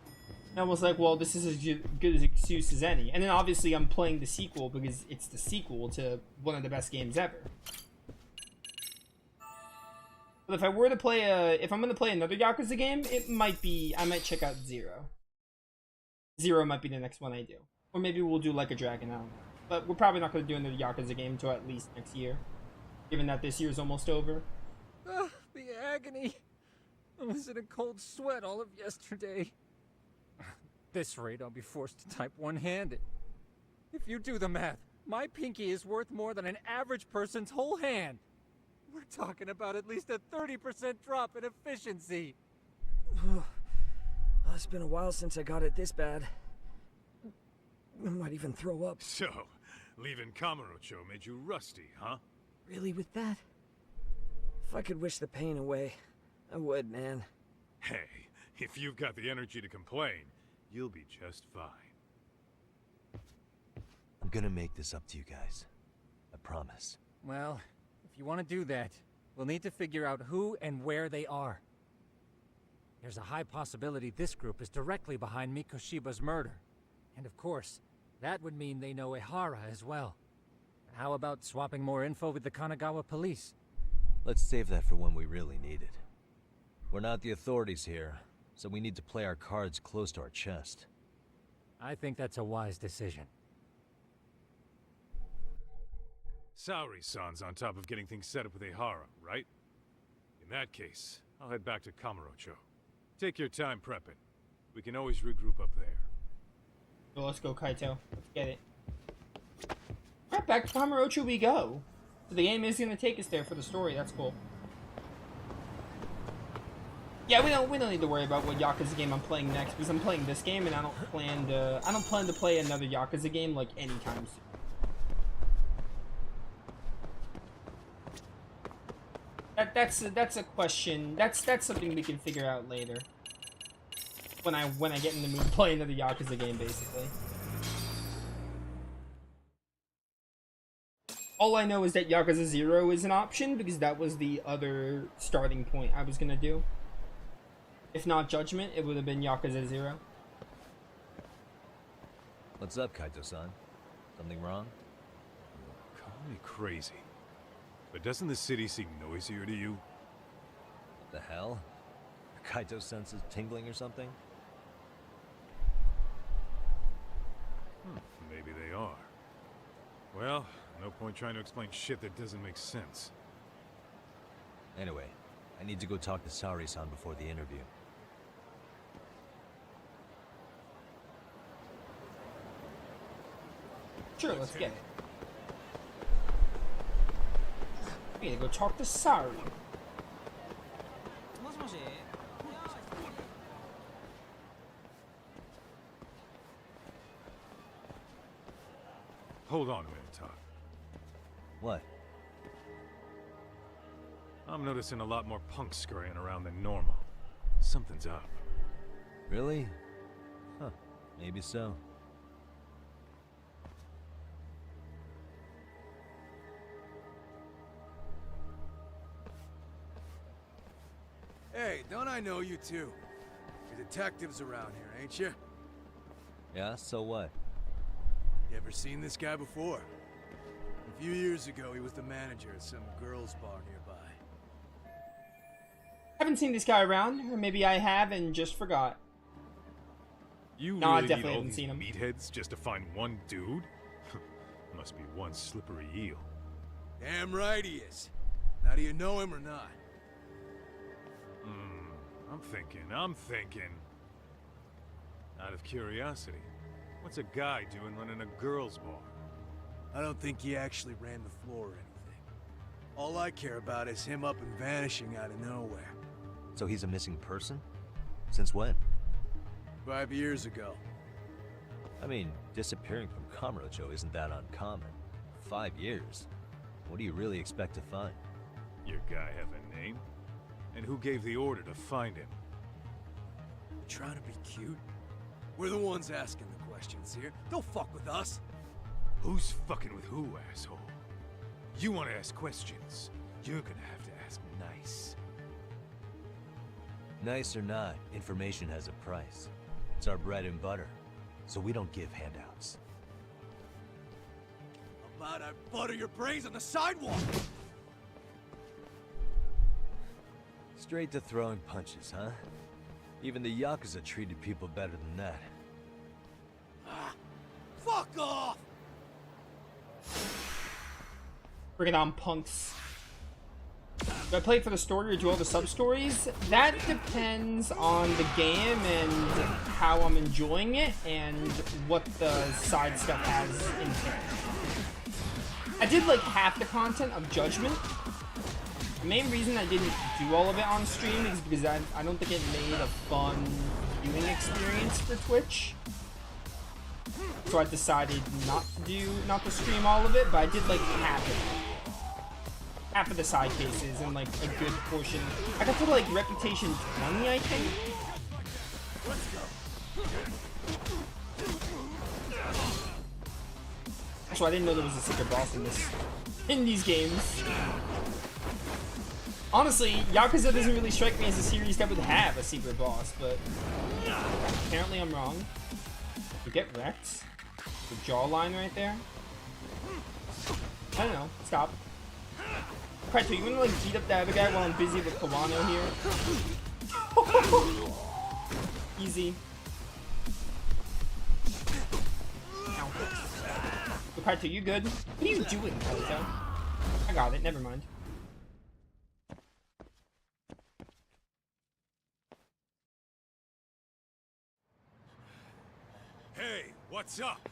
And I was like, well, this is as good an excuse as any. And then obviously I'm playing the sequel because it's the sequel to one of the best games ever. But if I were to play if I'm gonna play another Yakuza game, I might check out 0. 0 might be the next one I do. Or maybe we'll do Like a Dragon, I don't know. But we're probably not gonna do another Yakuza game until at least next year. Given that this year's almost over. The agony. I was in a cold sweat all of yesterday. At this rate, I'll be forced to type one-handed. If you do the math, my pinky is worth more than an average person's whole hand. We're talking about at least a 30% drop in efficiency. It's been a while since I got it this bad. I might even throw up. So, leaving Kamurocho made you rusty, huh? Really with that? If I could wish the pain away, I would, man. Hey, if you've got the energy to complain, you'll be just fine. I'm gonna make this up to you guys. I promise. Well, if you want to do that, we'll need to figure out who and where they are. There's a high possibility this group is directly behind Mikoshiba's murder. And of course, that would mean they know Ehara as well. How about swapping more info with the Kanagawa police? Let's save that for when we really need it. We're not the authorities here, so we need to play our cards close to our chest. I think that's a wise decision. Saori-san's on top of getting things set up with Ehara, right? In that case, I'll head back to Kamurocho. Take your time prepping. We can always regroup up there. Well, let's go, Kaito. Let's get it. Alright, back to Kamurocho we go. So the game is going to take us there for the story. That's cool. Yeah, we don't need to worry about what Yakuza game I'm playing next because I'm playing this game and I don't plan to play another Yakuza game like anytime soon. That's a question. That's something we can figure out later. When I get in the mood to play another Yakuza game, basically. All I know is that Yakuza 0 is an option because that was the other starting point I was gonna do. If not Judgment, it would have been Yakuza 0. What's up, Kaito-san? Something wrong? Call me crazy, but doesn't the city seem noisier to you? What the hell? Kaito's senses tingling or something? Maybe they are. Well, no point trying to explain shit that doesn't make sense. Anyway, I need to go talk to Saori-san before the interview. Sure, let's get it. We need to go talk to Saori. Hold on a minute, Todd. What? I'm noticing a lot more punks scurrying around than normal. Something's up. Really? Huh. Maybe so. Hey, don't I know you two? You're detectives around here, ain't you? Yeah, so what? You ever seen this guy before? A few years ago, he was the manager at some girls' bar nearby. Haven't seen this guy around, or maybe I have and just forgot. You No, I really definitely need all haven't these seen him. meatheads just to find one dude? Must be one slippery eel. Damn right he is. Now, do you know him or not? I'm thinking. Out of curiosity, What's a guy doing running a girls' bar? I don't think he actually ran the floor or anything. All I care about is him up and vanishing out of nowhere. So he's a missing person? Since when? 5 years ago. I mean, disappearing from Kamurocho isn't that uncommon. 5 years. What do you really expect to find? Your guy have a name? And who gave the order to find him? You trying to be cute? We're the ones asking the questions here. Don't fuck with us. Who's fucking with who, asshole? You want to ask questions? You're gonna have to ask nice. Nice or not, information has a price. It's our bread and butter, so we don't give handouts. How about I butter your brains on the sidewalk? Straight to throwing punches, huh? Even the Yakuza treated people better than that. Fuck off! Bring it on, punks. Do I play it for the story or do all the sub-stories? That depends on the game and how I'm enjoying it and what the side stuff has in it. I did like half the content of Judgment. The main reason I didn't do all of it on stream is because I don't think it made a fun viewing experience for Twitch. So I decided not to stream all of it, but I did like half of the side cases and like a good portion. I got to like Reputation 20, I think. So I didn't know there was a secret boss in these games. Honestly, Yakuza doesn't really strike me as a series that would have a secret boss, but apparently I'm wrong. You get wrecked. The jawline right there. I don't know. Stop. Kaito, you wanna like beat up the other guy while I'm busy with Kawano here? Easy. Ow. So Kaito, you good? What are you doing, Kaito? I got it. Never mind. Hey, what's up?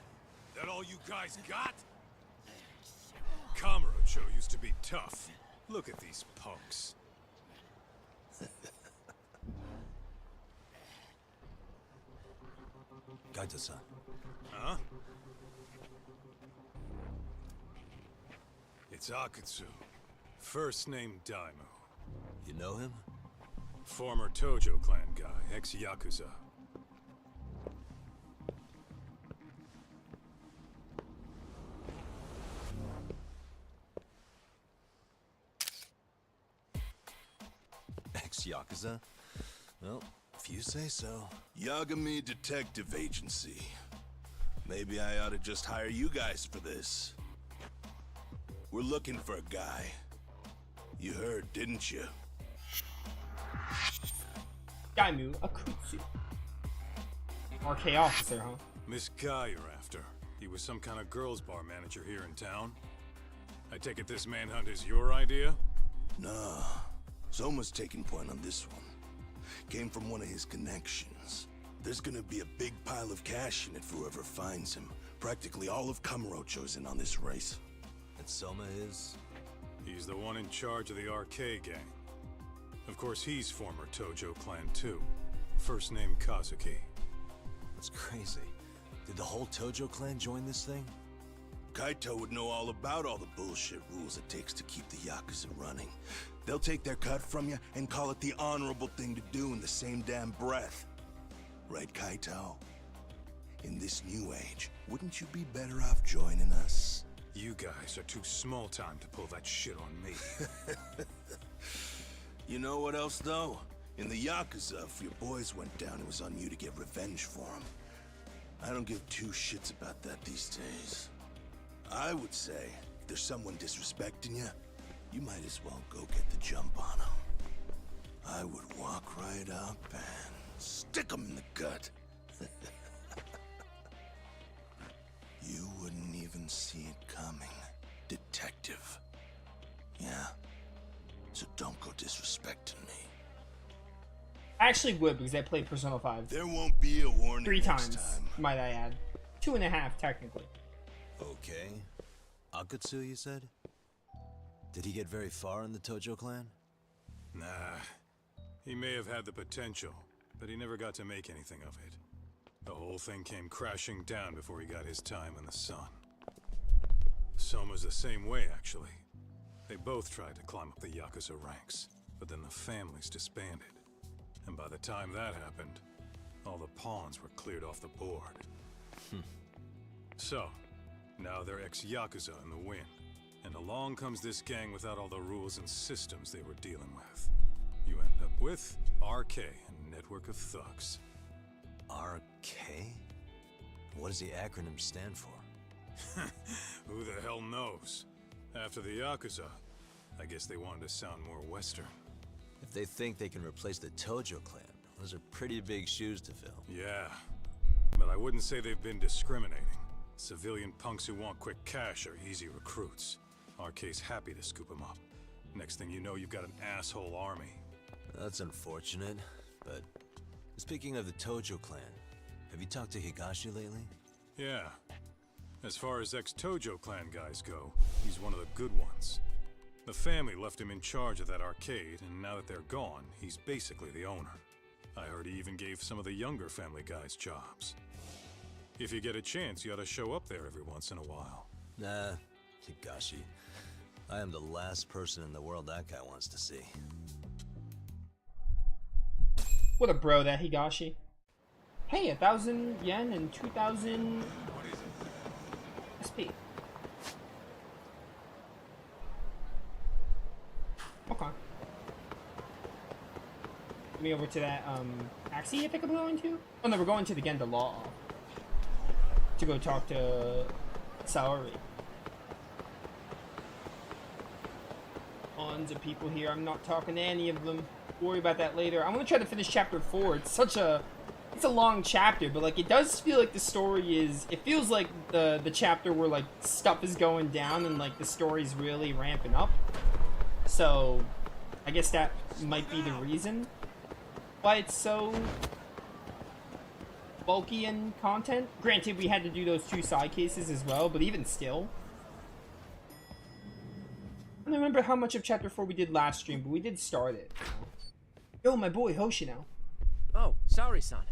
That all you guys got? Kamurocho used to be tough. Look at these punks. Kaito-san. Huh? It's Akutsu. First name Daimyo. You know him? Former Tojo clan guy, ex-Yakuza. Ex-Yakuza? Well, if you say so. Yagami Detective Agency. Maybe I ought to just hire you guys for this. We're looking for a guy. You heard, didn't you? Daimyo Akutsu. RK officer, huh? This guy you're after. He was some kind of girls' bar manager here in town. I take it this manhunt is your idea? Nah. Soma's taking point on this one. Came from one of his connections. There's gonna be a big pile of cash in it for whoever finds him. Practically all of Kamurocho's in on this race. And Soma is? He's the one in charge of the RK gang. Of course, he's former Tojo clan too. First name Kazuki. That's crazy. Did the whole Tojo clan join this thing? Kaito would know all about all the bullshit rules it takes to keep the Yakuza running. They'll take their cut from you and call it the honorable thing to do in the same damn breath. Right, Kaito? In this new age, wouldn't you be better off joining us? You guys are too small time to pull that shit on me. You know what else, though? In the Yakuza, if your boys went down, it was on you to get revenge for them. I don't give two shits about that these days. I would say, if there's someone disrespecting you, you might as well go get the jump on them. I would walk right up and stick them in the gut. You wouldn't even see it coming, detective. Yeah? So don't go disrespecting me. I actually would because I played Persona 5. There won't be a warning 3 next times, time. might I add. 2.5 technically. Okay. Akatsu, you said? Did he get very far in the Tojo clan? Nah. He may have had the potential, but he never got to make anything of it. The whole thing came crashing down before he got his time in the sun. Soma's the same way, actually. They both tried to climb up the Yakuza ranks, but then the families disbanded. And by the time that happened, all the pawns were cleared off the board. So, now they're ex-Yakuza in the wind. And along comes this gang without all the rules and systems they were dealing with. You end up with RK, a network of thugs. RK? What does the acronym stand for? Who the hell knows? After the Yakuza, I guess they wanted to sound more Western. If they think they can replace the Tojo clan, those are pretty big shoes to fill. Yeah, but I wouldn't say they've been discriminating. Civilian punks who want quick cash are easy recruits. RK's happy to scoop them up. Next thing you know, you've got an asshole army. That's unfortunate, but speaking of the Tojo clan, have you talked to Higashi lately? Yeah. As far as ex-Tojo clan guys go, he's one of the good ones. The family left him in charge of that arcade, and now that they're gone, he's basically the owner. I heard he even gave some of the younger family guys jobs. If you get a chance, you ought to show up there every once in a while. Nah, Higashi. I am the last person in the world that guy wants to see. What a bro, that Higashi. Hey, 1,000 yen and 2,000 SP. Okay. Me over to that taxi I think I'm going to? Oh no, we're going to the Genda Law to go talk to Saori. Tons of people here. I'm not talking to any of them. Worry about that later. I'm gonna try to finish chapter 4. It's a long chapter, but like it does feel like the story is. It feels like the chapter where like stuff is going down and like the story's really ramping up. So, I guess that might be the reason why it's so bulky in content. Granted, we had to do those 2 side cases as well, but even still. I don't remember how much of chapter 4 we did last stream, but we did start it. Yo, my boy Hoshino. Oh, Saori-san.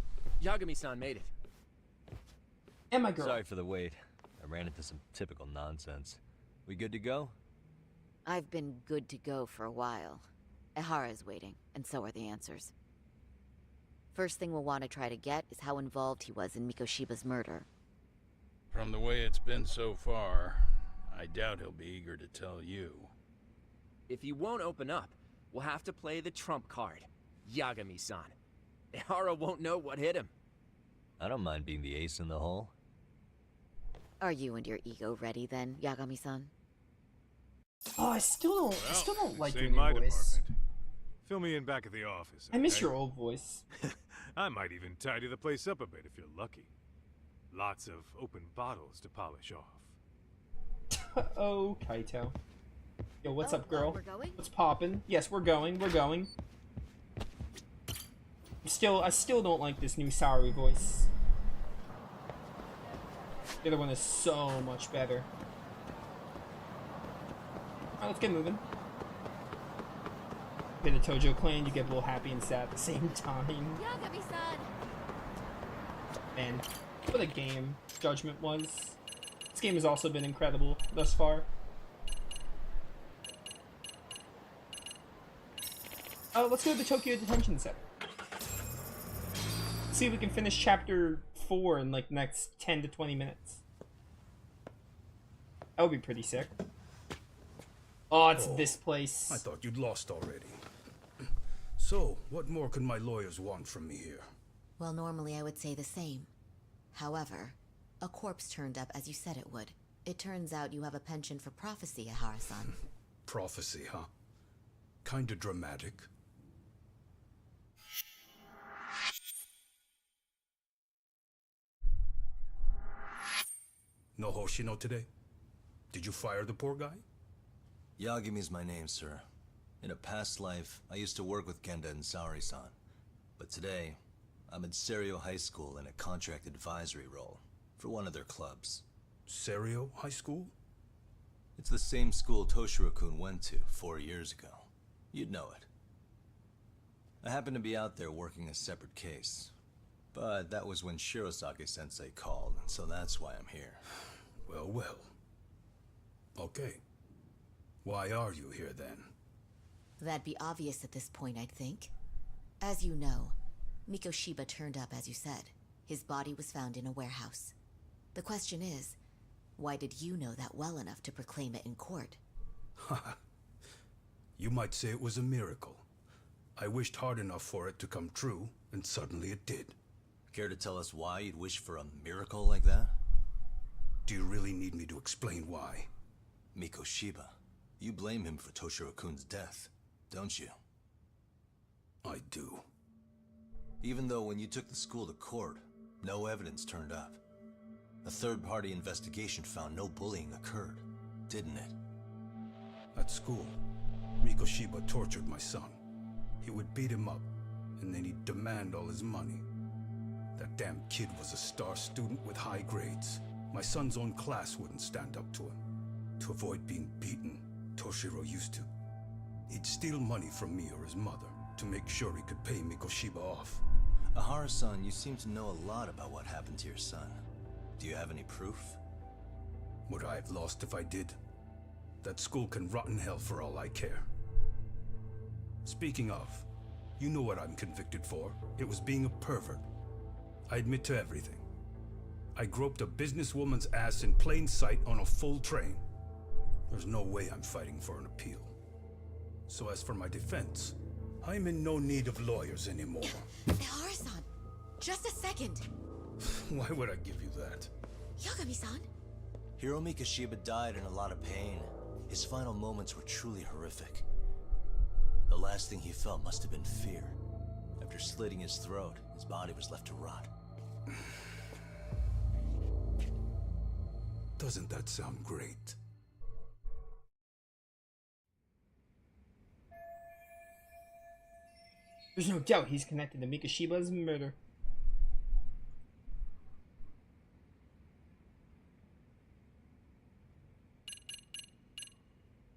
Yagami-san made it. And my girl. Sorry for the wait. I ran into some typical nonsense. We good to go? I've been good to go for a while. Ehara's waiting, and so are the answers. First thing we'll want to try to get is how involved he was in Mikoshiba's murder. From the way it's been so far, I doubt he'll be eager to tell you. If he won't open up, we'll have to play the trump card. Yagami-san. Ehara won't know what hit him. I don't mind being the ace in the hole. Are you and your ego ready then, Yagami-san? Oh, I still don't like your in new my voice. department. Fill me in back at the office. I miss okay? your old voice. I might even tidy the place up a bit if you're lucky. Lots of open bottles to polish off. Oh, Kaito. Yo, what's up, girl? We're going? What's poppin'? Yes, we're going. We're going. I still don't like this new Saori voice. The other one is so much better. Alright, let's get moving. In the Tojo clan, you get a little happy and sad at the same time. Yagami-san! Man, what a game Judgment was. This game has also been incredible thus far. Let's go to the Tokyo Detention Center. See if we can finish chapter 4 in like the next 10 to 20 minutes. That would be pretty sick. Oh, it's this place. I thought you'd lost already. So, what more could my lawyers want from me here? Well, normally I would say the same. However, a corpse turned up as you said it would. It turns out you have a penchant for prophecy, Ehara-san. Prophecy, huh? Kinda dramatic. No Hoshino today? Did you fire the poor guy? Yagami's my name, sir. In a past life, I used to work with Genda and Saori-san. But today, I'm at Serio High School in a contract advisory role. for one of their clubs. Serio High School? It's the same school Toshiro-kun went to 4 years ago. You'd know it. I happened to be out there working a separate case. But that was when Shirosake-sensei called, so that's why I'm here. Well, well. Okay. Why are you here then? That'd be obvious at this point, I'd think. As you know, Mikoshiba turned up as you said. His body was found in a warehouse. The question is, why did you know that well enough to proclaim it in court? You might say it was a miracle. I wished hard enough for it to come true, and suddenly it did. Care to tell us why you'd wish for a miracle like that? Do you really need me to explain why? Mikoshiba. You blame him for Toshiro-kun's death, don't you? I do. Even though when you took the school to court, no evidence turned up. A third-party investigation found no bullying occurred, didn't it? At school, Mikoshiba tortured my son. He would beat him up, and then he'd demand all his money. That damn kid was a star student with high grades. My son's own class wouldn't stand up to him. To avoid being beaten, Toshiro used to. He'd steal money from me or his mother to make sure he could pay Mikoshiba off. Ahara-san, you seem to know a lot about what happened to your son. Do you have any proof? Would I have lost if I did? That school can rot in hell for all I care. Speaking of, you know what I'm convicted for. It was being a pervert. I admit to everything. I groped a businesswoman's ass in plain sight on a full train. There's no way I'm fighting for an appeal. So as for my defense, I'm in no need of lawyers anymore. Ahara-san, just a second. Why would I give you that? Yagami-san? Hiro Mikoshiba died in a lot of pain. His final moments were truly horrific. The last thing he felt must have been fear. After slitting his throat, his body was left to rot. Doesn't that sound great? There's no doubt he's connected to Mikoshiba's murder.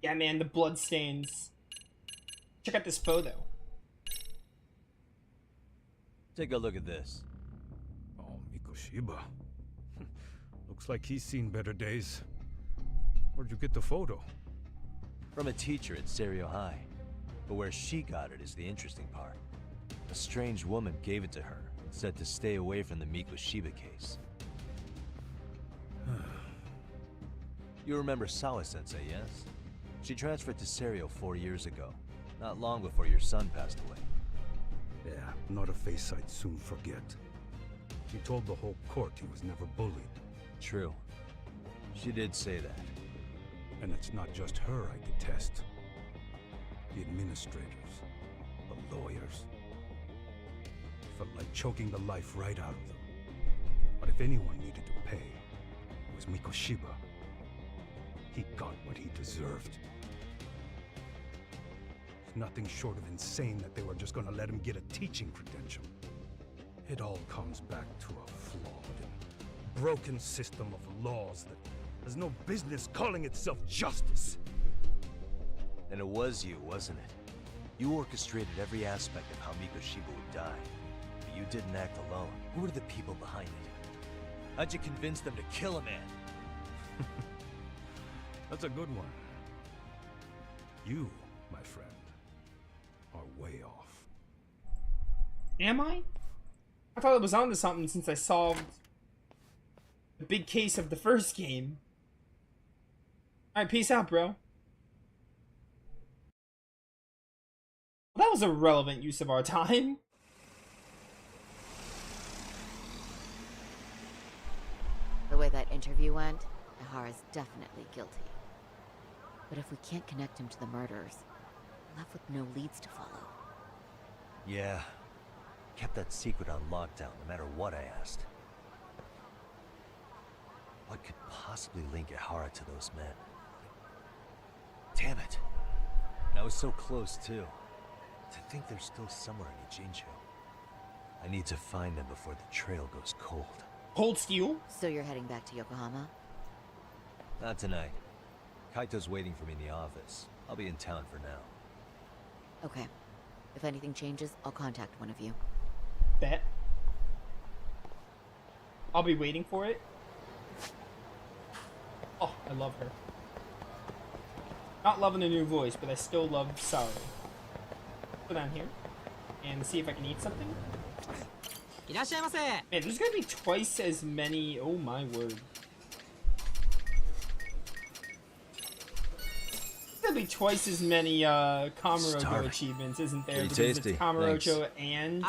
Yeah, man, the blood stains. Check out this photo. Take a look at this. Oh, Mikoshiba. Looks like he's seen better days. Where'd you get the photo? From a teacher at Serio High. But where she got it is the interesting part. A strange woman gave it to her and said to stay away from the Mikoshiba case. You remember Sawa-sensei, yes? She transferred to Serio 4 years ago, not long before your son passed away. Yeah, not a face I'd soon forget. He told the whole court he was never bullied. True. She did say that. And it's not just her I detest. The administrators, the lawyers. Felt like choking the life right out of them. But if anyone needed to pay, it was Mikoshiba. He got what he deserved. It's nothing short of insane that they were just gonna let him get a teaching credential. It all comes back to a flawed and broken system of laws that has no business calling itself justice. And it was you, wasn't it? You orchestrated every aspect of how Mikoshiba would die. But you didn't act alone. Who were the people behind it? How'd you convince them to kill a man? That's a good one. You, my friend, are way off. Am I? I thought it was onto something since I solved the big case of the first game. Alright, peace out, bro. That was a relevant use of our time. The way that interview went, Ahara's definitely guilty. But if we can't connect him to the murderers, we're left with no leads to follow. Yeah. Kept that secret on lockdown, no matter what I asked. What could possibly link Ahara to those men? Damn it. And I was so close, too. To think they're still somewhere in Ijincho. I need to find them before the trail goes cold. Cold steel? So you're heading back to Yokohama? Not tonight. Kaito's waiting for me in the office. I'll be in town for now. Okay. If anything changes, I'll contact one of you. Bet. I'll be waiting for it. Oh, I love her. Not loving the new voice, but I still love Saru. Go down here and see if I can eat something. Man, there's gonna be twice as many. Oh my word. There's gonna be twice as many Kamurocho achievements, isn't there? Pretty Because tasty. it's Kamurocho and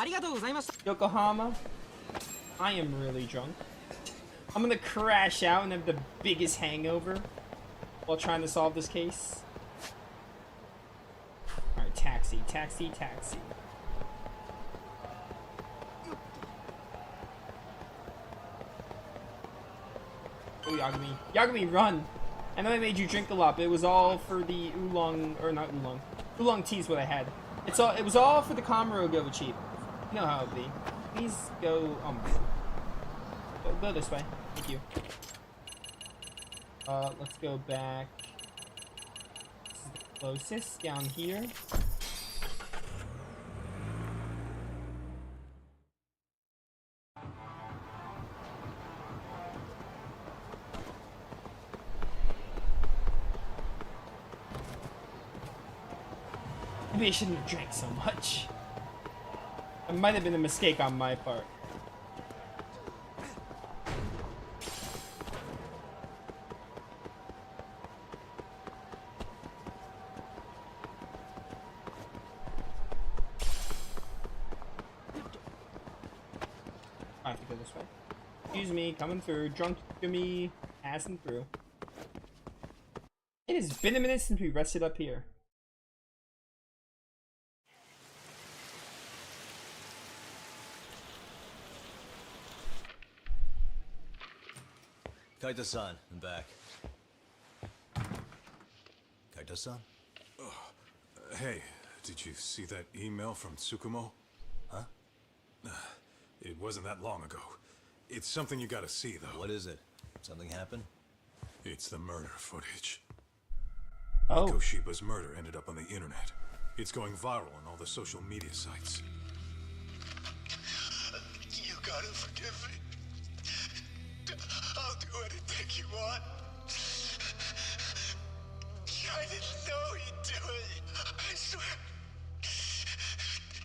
Yokohama. I am really drunk. I'm gonna crash out and have the biggest hangover while trying to solve this case. Alright, taxi, taxi, taxi. Oh, Yagami. Yagami, run! I know I made you drink a lot, but it was all for the oolong, or not oolong. Oolong tea is what I had. It was all for the Kamurocho achievement. You know how it'd be. Please go, go this way. Thank you. Let's go back. This is the closest, down here. Maybe I shouldn't have drank so much. It might have been a mistake on my part. I have to go this way. Excuse me, coming through. Drunk to me, passing through. It has been a minute since we rested up here. Kaito-san, I'm back. Kaito-san? Hey, did you see that email from Tsukumo? Huh? It wasn't that long ago. It's something you gotta see, though. What is it? Something happened? It's the murder footage. Oh. Miko Shiba's murder ended up on the internet. It's going viral on all the social media sites. You gotta forgive me. I'll do anything you want. I didn't know he'd do it. I swear.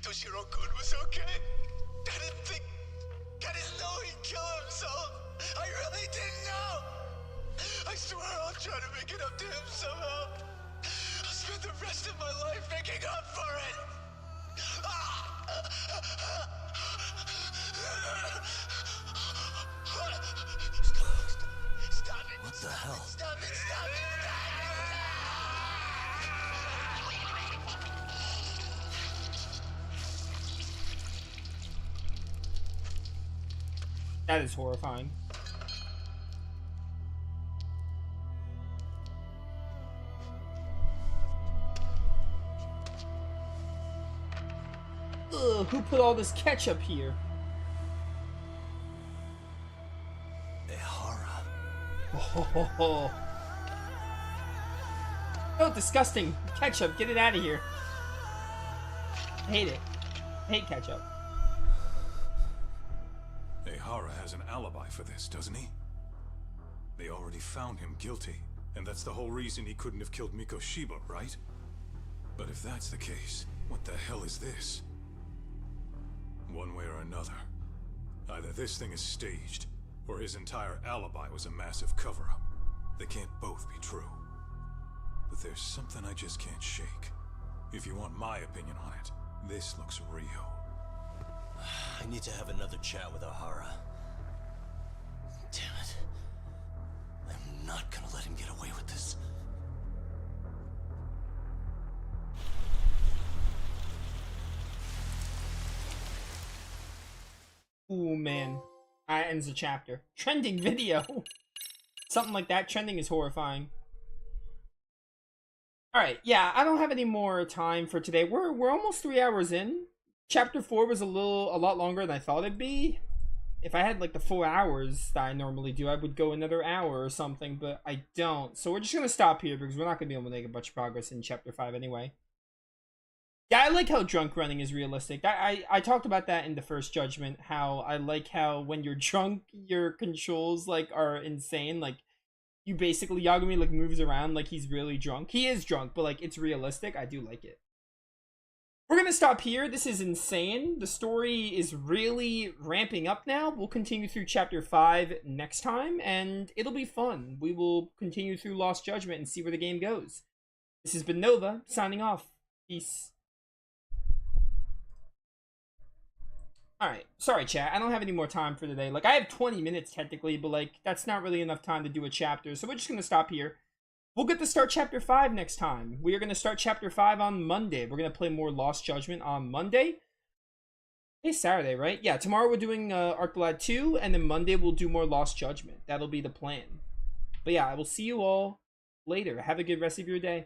Toshiro-kun was okay. I didn't know he'd kill himself. I really didn't know. I swear I'll try to make it up to him somehow. I'll spend the rest of my life making up for it. Stop it. What the hell? Stop it. Stop it. That is horrifying. Ugh, who put all this ketchup here? Oh, oh, disgusting. Ketchup, get it out of here. I hate it. I hate ketchup. Ehara has an alibi for this, doesn't he? They already found him guilty, and that's the whole reason he couldn't have killed Miko Shiba, right? But if that's the case, what the hell is this? One way or another, either this thing is staged, or his entire alibi was a massive cover-up. They can't both be true. But there's something I just can't shake. If you want my opinion on it, this looks real. I need to have another chat with Ohara. Damn it. I'm not gonna let him get away with this. Ooh, man. That ends the chapter. Trending video! Something like that. Trending is horrifying. Alright, yeah, I don't have any more time for today. We're almost 3 hours in. Chapter 4 was a lot longer than I thought it'd be. If I had like the 4 hours that I normally do, I would go another hour or something, but I don't. So we're just gonna stop here because we're not gonna be able to make a bunch of progress in chapter 5 anyway. Yeah, I like how drunk running is realistic. I talked about that in the first Judgment, how I like how when you're drunk, your controls like are insane. Like, you basically, Yagami like moves around like he's really drunk. He is drunk, but like it's realistic. I do like it. We're gonna stop here. This is insane. The story is really ramping up now. We'll continue through chapter 5 next time, and it'll be fun. We will continue through Lost Judgment and see where the game goes. This has been Nova, signing off. Peace. Alright, sorry chat, I don't have any more time for today. Like, I have 20 minutes technically, but like, that's not really enough time to do a chapter, so we're just gonna stop here. We'll get to start chapter 5 next time. We are gonna start chapter 5 on Monday. We're gonna play more Lost Judgment on Monday. It's Saturday, right? Yeah, tomorrow we're doing Arcblad 2, and then Monday we'll do more Lost Judgment. That'll be the plan. But yeah, I will see you all later. Have a good rest of your day.